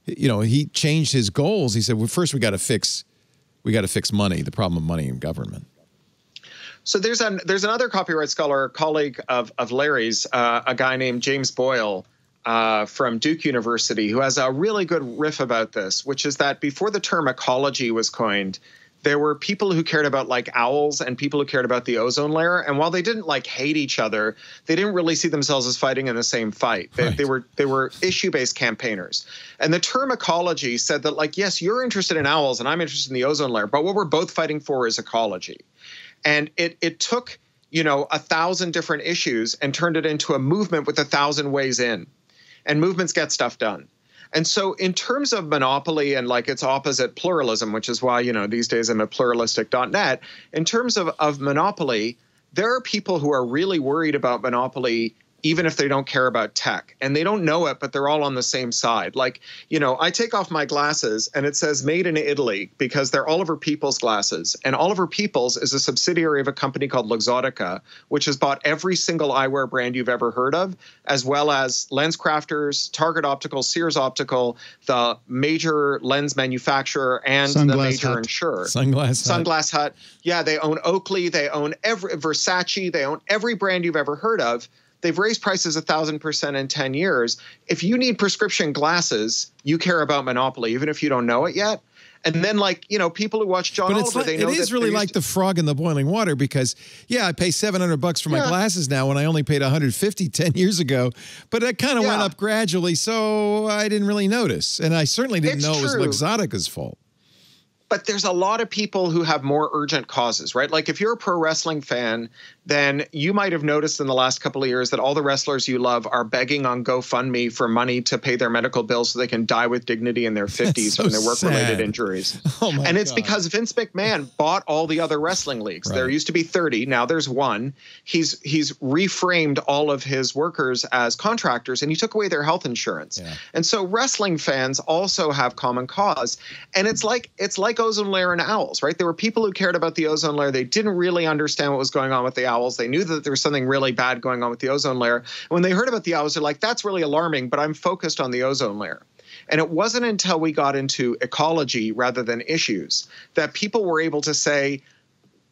he changed his goals. He said, well, first we got to fix money, the problem of money in government. So there's another copyright scholar, colleague of Larry's, a guy named James Boyle from Duke University, who has a really good riff about this, which is that before the term ecology was coined, there were people who cared about like owls and people who cared about the ozone layer. And while they didn't like hate each other, they didn't really see themselves as fighting in the same fight. They were issue-based campaigners. And the term ecology said that, like, yes, you're interested in owls and I'm interested in the ozone layer, but what we're both fighting for is ecology. And it took, 1,000 different issues and turned it into a movement with 1,000 ways in. And movements get stuff done. And so in terms of monopoly and like its opposite, pluralism, which is why, these days I'm at pluralistic.net, in terms of monopoly, there are people who are really worried about monopoly even if they don't care about tech. And they don't know it, but they're all on the same side. Like, I take off my glasses and it says made in Italy because they're Oliver Peoples glasses. And Oliver Peoples is a subsidiary of a company called Luxottica, which has bought every single eyewear brand you've ever heard of, as well as LensCrafters, Target Optical, Sears Optical, the major lens manufacturer, and the major insurer. Sunglass Hut. Yeah, they own Oakley. They own Versace. They own every brand you've ever heard of. They've raised prices 1,000% in 10 years. If you need prescription glasses, you care about monopoly, even if you don't know it yet. And then, people who watch John Oliver, they know that it is really like the frog in the boiling water because, I pay $700 for my glasses now when I only paid $150 10 years ago. But it kind of went up gradually, so I didn't really notice. And I certainly didn't know it was Luxottica's fault. But there's a lot of people who have more urgent causes, right? Like if you're a pro wrestling fan, then you might have noticed in the last couple of years that all the wrestlers you love are begging on GoFundMe for money to pay their medical bills so they can die with dignity in their 50s from their work-related injuries. And it's because Vince McMahon bought all the other wrestling leagues. Right. There used to be 30. Now there's one. He's reframed all of his workers as contractors, and he took away their health insurance. Yeah. And so wrestling fans also have common cause. And it's like ozone layer and owls, right? There were people who cared about the ozone layer. They didn't really understand what was going on with the owls. They knew that there was something really bad going on with the ozone layer. And when they heard about the owls, they're like, that's really alarming, but I'm focused on the ozone layer. And it wasn't until we got into ecology rather than issues that people were able to say,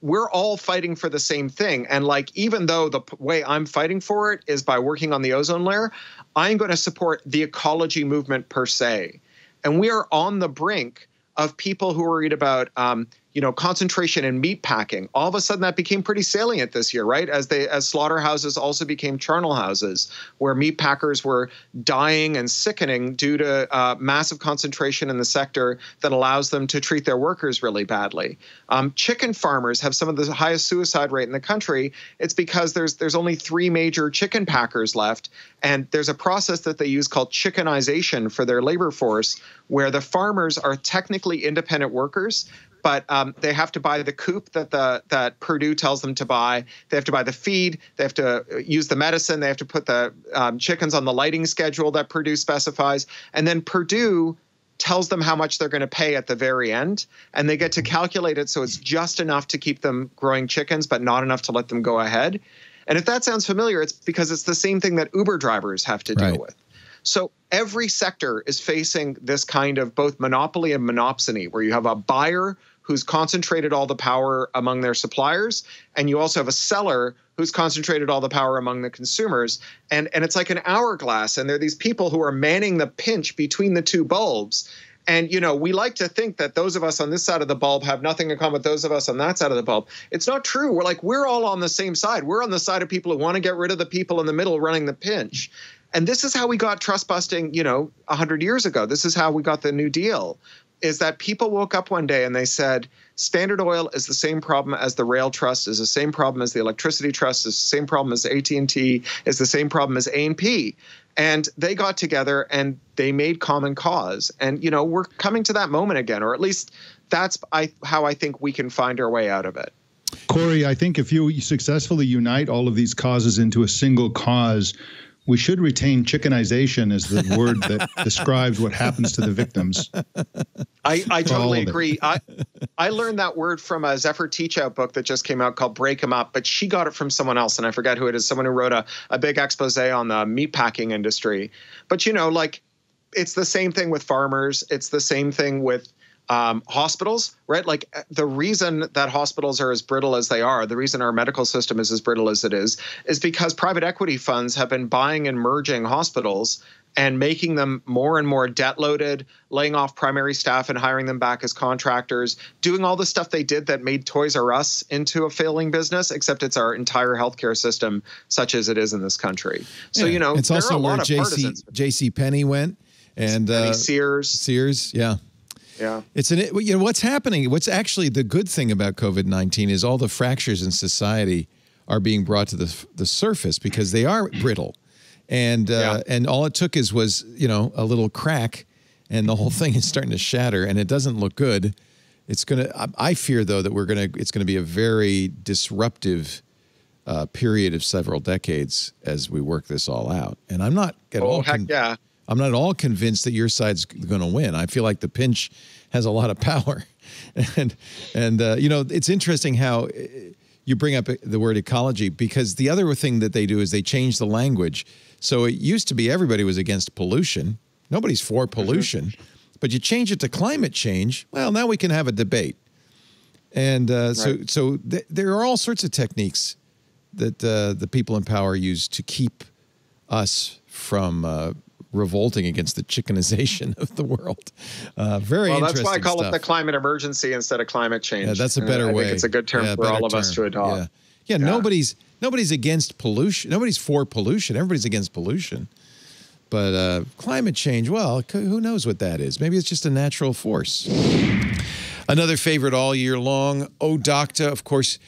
we're all fighting for the same thing. And like, even though the way I'm fighting for it is by working on the ozone layer, I'm going to support the ecology movement per se. And we are on the brink of people who are worried about, concentration in meat packing. All of a sudden that became pretty salient this year, right? As slaughterhouses also became charnel houses, where meat packers were dying and sickening due to massive concentration in the sector that allows them to treat their workers really badly. Chicken farmers have some of the highest suicide rate in the country. It's because there's only 3 major chicken packers left, and there's a process that they use called chickenization for their labor force, where the farmers are technically independent workers, but they have to buy the coop that Purdue tells them to buy. They have to buy the feed. They have to use the medicine. They have to put the chickens on the lighting schedule that Purdue specifies. And then Purdue tells them how much they're going to pay at the very end. And they get to calculate it so it's just enough to keep them growing chickens, but not enough to let them go ahead. And if that sounds familiar, it's because it's the same thing that Uber drivers have to deal with. So every sector is facing this kind of both monopoly and monopsony, where you have a buyer who's concentrated all the power among their suppliers, and you also have a seller who's concentrated all the power among the consumers. And it's like an hourglass, and there are these people who are manning the pinch between the two bulbs. And, we like to think that those of us on this side of the bulb have nothing in common with those of us on that side of the bulb. It's not true. We're all on the same side. We're on the side of people who want to get rid of the people in the middle running the pinch. And this is how we got trust busting, 100 years ago. This is how we got the New Deal, is that people woke up one day and they said, Standard Oil is the same problem as the rail trust, is the same problem as the electricity trust, is the same problem as AT&T, is the same problem as A&P. And they got together and they made common cause. And, we're coming to that moment again, or at least that's how I think we can find our way out of it. Corey, I think if you successfully unite all of these causes into a single cause, we should retain chickenization as the word that describes what happens to the victims. I totally agree. I learned that word from a Zephyr Teachout book that just came out called Break 'em Up, but she got it from someone else, and I forget who it is, someone who wrote a big expose on the meatpacking industry. But, it's the same thing with farmers. It's the same thing with hospitals, right? Like, the reason that hospitals are as brittle as they are, the reason our medical system is as brittle as it is because private equity funds have been buying and merging hospitals and making them more and more debt loaded, laying off primary staff and hiring them back as contractors, doing all the stuff they did that made Toys R Us into a failing business, except it's our entire healthcare system, such as it is in this country. So, it's also where J.C. Penney went, and Sears, yeah. Yeah. What's happening, what's actually the good thing about COVID-19 is all the fractures in society are being brought to the surface because they are brittle. And all it took was a little crack, and the whole thing is starting to shatter, and it doesn't look good. I fear though that it's going to be a very disruptive period of several decades as we work this all out. And I'm not at all I'm not at all convinced that your side's going to win. I feel like the pinch has a lot of power. And it's interesting how you bring up the word ecology, because the other thing that they do is they change the language. So it used to be everybody was against pollution. Nobody's for pollution. But you change it to climate change, well, now we can have a debate. And so there are all sorts of techniques that the people in power use to keep us from revolting against the chickenization of the world. Very interesting. That's why I call stuff. it the climate emergency instead of climate change. Yeah, that's a better way. I think it's a good term for all of us to adopt. Yeah, nobody's against pollution. Nobody's for pollution. Everybody's against pollution. But climate change, well, who knows what that is? Maybe it's just a natural force. Another favorite all year long, ODOCTA. Of course,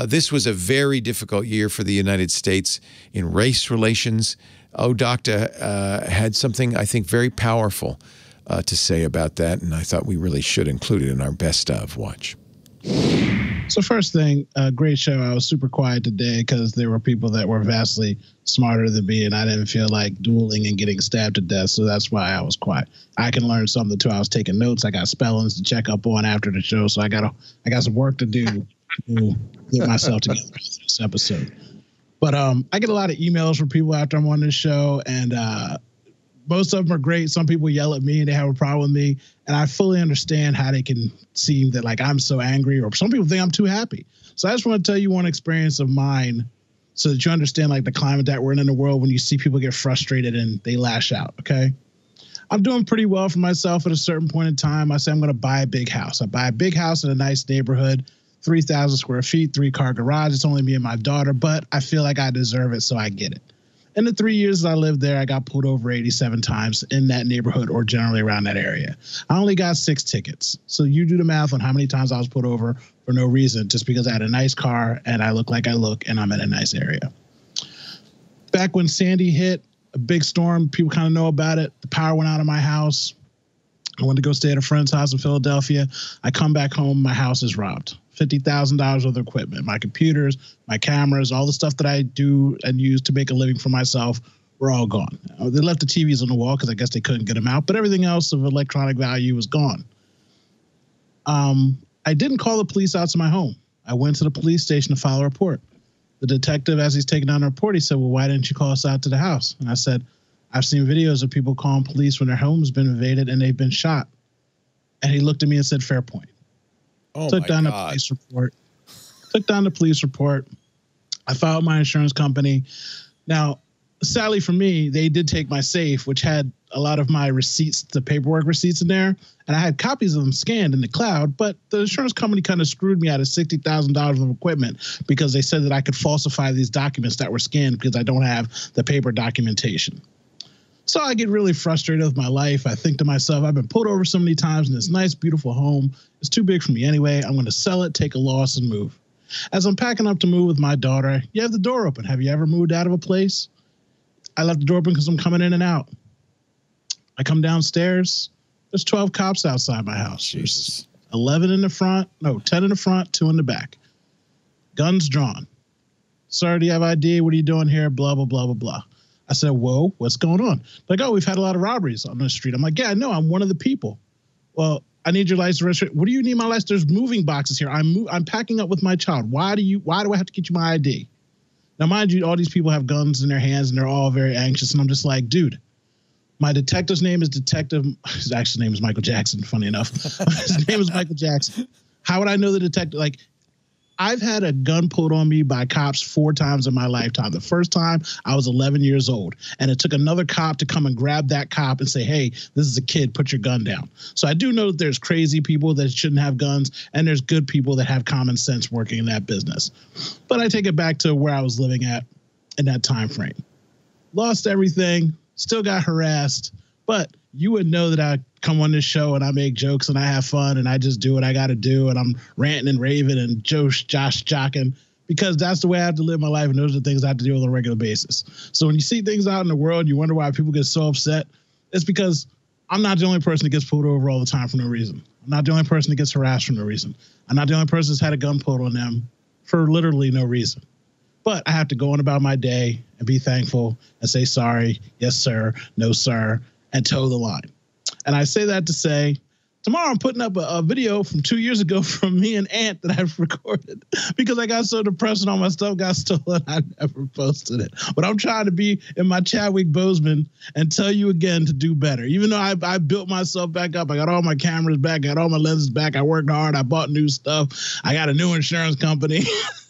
this was a very difficult year for the United States in race relations. ODOCTA had something, I think, very powerful to say about that, and I thought we really should include it in our best of watch. So first thing, great show. I was super quiet today because there were people that were vastly smarter than me, and I didn't feel like dueling and getting stabbed to death, so that's why I was quiet. I can learn something too. I was taking notes. I got spellings to check up on after the show, so I got some work to do to get myself together for this episode. But I get a lot of emails from people after I'm on this show, and Most of them are great. Some people yell at me and they have a problem with me. And I fully understand how they can seem that like I'm so angry, or some people think I'm too happy. So I just want to tell you one experience of mine so that you understand like the climate that we're in the world when you see people get frustrated and they lash out, okay? I'm doing pretty well for myself at a certain point in time. I say I'm going to buy a big house. I buy a big house in a nice neighborhood, 3,000 square feet, 3-car garage. It's only me and my daughter, but I feel like I deserve it, so I get it. In the 3 years that I lived there, I got pulled over 87 times in that neighborhood or generally around that area. I only got 6 tickets. So you do the math on how many times I was pulled over for no reason, just because I had a nice car and I look like I look and I'm in a nice area. Back when Sandy hit, a big storm, people kind of know about it. The power went out of my house. I went to go stay at a friend's house in Philadelphia. I come back home, my house is robbed. $50,000 worth of equipment, my computers, my cameras, all the stuff that I do and use to make a living for myself were all gone. They left the TVs on the wall because I guess they couldn't get them out, but everything else of electronic value was gone. I didn't call the police out to my home. I went to the police station to file a report. The detective, as he's taking down the report, he said, well, why didn't you call us out to the house? And I said, I've seen videos of people calling police when their home's been invaded and they've been shot. And he looked at me and said, fair point. Took down the police report. I filed my insurance company. Now, sadly for me, they did take my safe, which had a lot of my receipts, the paperwork receipts in there. And I had copies of them scanned in the cloud, but the insurance company kind of screwed me out of $60,000 of equipment because they said that I could falsify these documents that were scanned because I don't have the paper documentation. So I get really frustrated with my life. I think to myself, I've been pulled over so many times in this nice, beautiful home. It's too big for me anyway. I'm going to sell it, take a loss, and move. As I'm packing up to move with my daughter, you have the door open. Have you ever moved out of a place? I left the door open because I'm coming in and out. I come downstairs. There's 12 cops outside my house. Jesus. There's 11 in the front. No, 10 in the front, 2 in the back. Guns drawn. Sir, do you have ID? What are you doing here? Blah, blah, blah, blah, blah. I said, whoa, what's going on? Like, oh, we've had a lot of robberies on the street. I'm like, yeah, I know. I'm one of the people. Well, I need your license registration. What do you need my license? There's moving boxes here. I'm packing up with my child. Why do I have to get you my ID? Now, mind you, all these people have guns in their hands and they're all very anxious. And I'm just like, dude, my detective's name is Detective. His actual name is Michael Jackson, funny enough. His name is Michael Jackson. How would I know the detective? Like, I've had a gun pulled on me by cops 4 times in my lifetime. The first time I was 11 years old, and it took another cop to come and grab that cop and say, hey, this is a kid, put your gun down. So I do know that there's crazy people that shouldn't have guns, and there's good people that have common sense working in that business. But I take it back to where I was living at in that time frame. Lost everything, still got harassed, but you would know that I come on this show and I make jokes and I have fun and I just do what I got to do and I'm ranting and raving and Josh jocking because that's the way I have to live my life and those are the things I have to do on a regular basis. So when you see things out in the world, you wonder why people get so upset. It's because I'm not the only person that gets pulled over all the time for no reason. I'm not the only person that gets harassed for no reason. I'm not the only person that's had a gun pulled on them for literally no reason. But I have to go on about my day and be thankful and say sorry, yes, sir, no, sir, and toe the line. And I say that to say, tomorrow I'm putting up a video from 2 years ago from me and Ant that I've recorded because I got so depressed and all my stuff got stolen, I never posted it. But I'm trying to be in my Chadwick Boseman and tell you again to do better. Even though I built myself back up, I got all my cameras back, got all my lenses back, I worked hard, I bought new stuff, I got a new insurance company,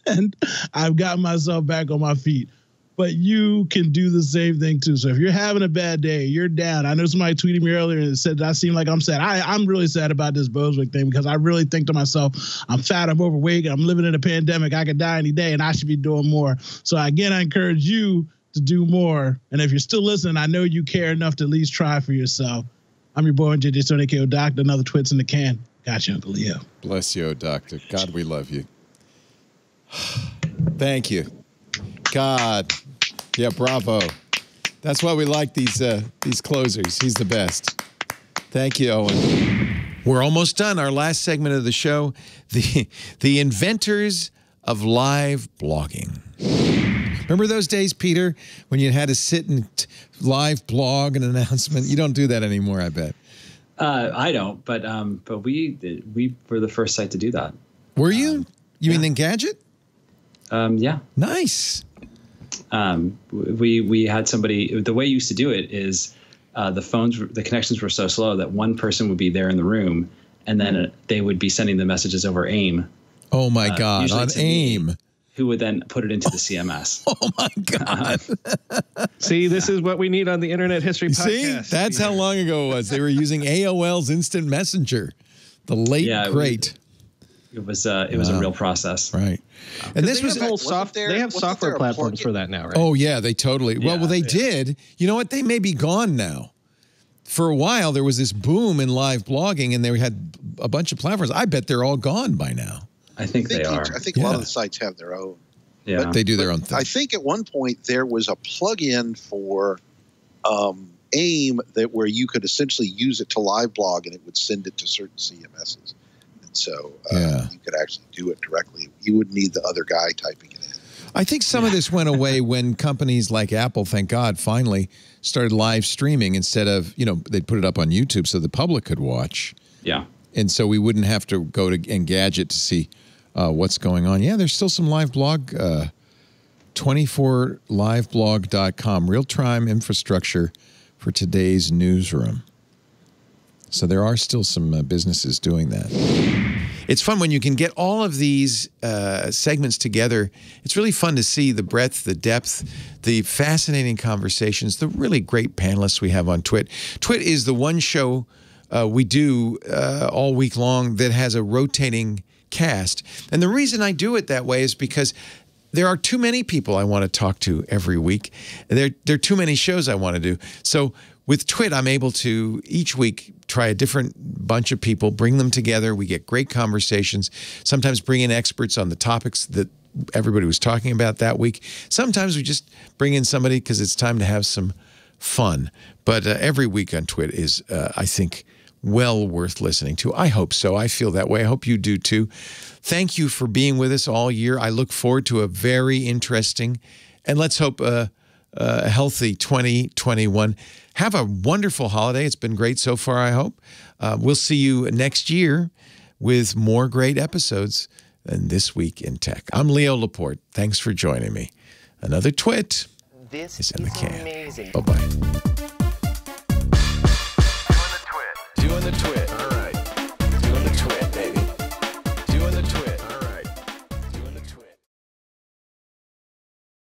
and I've gotten myself back on my feet. But you can do the same thing too. So if you're having a bad day, you're down. I know somebody tweeted me earlier and said that I seem like I'm sad. I'm really sad about this Bosewick thing because I really think to myself, I'm fat, I'm overweight, I'm living in a pandemic, I could die any day and I should be doing more. So again, I encourage you to do more. And if you're still listening, I know you care enough to at least try for yourself. I'm your boy, JJ Stone, a.k.a. Doctor, another Twits in the can. Got you, Uncle Leo. Bless you, Doctor. God, we love you. Thank you. God. Yeah, bravo. That's why we like these closers. He's the best. Thank you, Owen. We're almost done. Our last segment of the show, the inventors of live blogging. Remember those days, Peter, when you had to sit and live blog an announcement? You don't do that anymore, I bet. I don't, but we were the first site to do that. Were you? You mean Engadget? Yeah. Nice. We had somebody. The way you used to do it is the connections were so slow that one person would be there in the room, and then they would be sending the messages over AIM. Oh my God, on AIM. Me, who would then put it into the CMS. Oh my God. See, this is what we need on the Internet History Podcast. See, that's how long ago it was. They were using AOL's Instant Messenger, the late great. It was a real process. Right. And this was whole they have software platforms for that now, right? Oh yeah, they totally. Yeah, well, they did. You know what? They may be gone now. For a while, there was this boom in live blogging, and they had a bunch of platforms. I bet they're all gone by now. I think they are. I think a lot of the sites have their own. Yeah, but they do their own thing. I think at one point there was a plug-in for AIM where you could essentially use it to live blog, and it would send it to certain CMSs. And so you could actually do it directly. You wouldn't need the other guy typing it in. I think some of this went away when companies like Apple, thank God, finally started live streaming instead of, they'd put it up on YouTube so the public could watch. Yeah. And so we wouldn't have to go to Engadget to see what's going on. Yeah, there's still some live blog, 24liveblog.com, real-time infrastructure for today's newsroom. So there are still some businesses doing that. It's fun when you can get all of these segments together. It's really fun to see the breadth, the depth, the fascinating conversations, the really great panelists we have on TWiT. TWiT is the one show we do all week long that has a rotating cast. And the reason I do it that way is because there are too many people I want to talk to every week. There are too many shows I want to do. So with TWiT, I'm able to each week try a different bunch of people, bring them together. We get great conversations, sometimes bring in experts on the topics that everybody was talking about that week. Sometimes we just bring in somebody because it's time to have some fun. But every week on TWiT is, I think, well worth listening to. I hope so. I feel that way. I hope you do too. Thank you for being with us all year. I look forward to a very interesting, and let's hope a healthy 2021. Have a wonderful holiday. It's been great so far, I hope. We'll see you next year with more great episodes than This Week in Tech. I'm Leo Laporte. Thanks for joining me. Another TWiT is in the can. Bye-bye.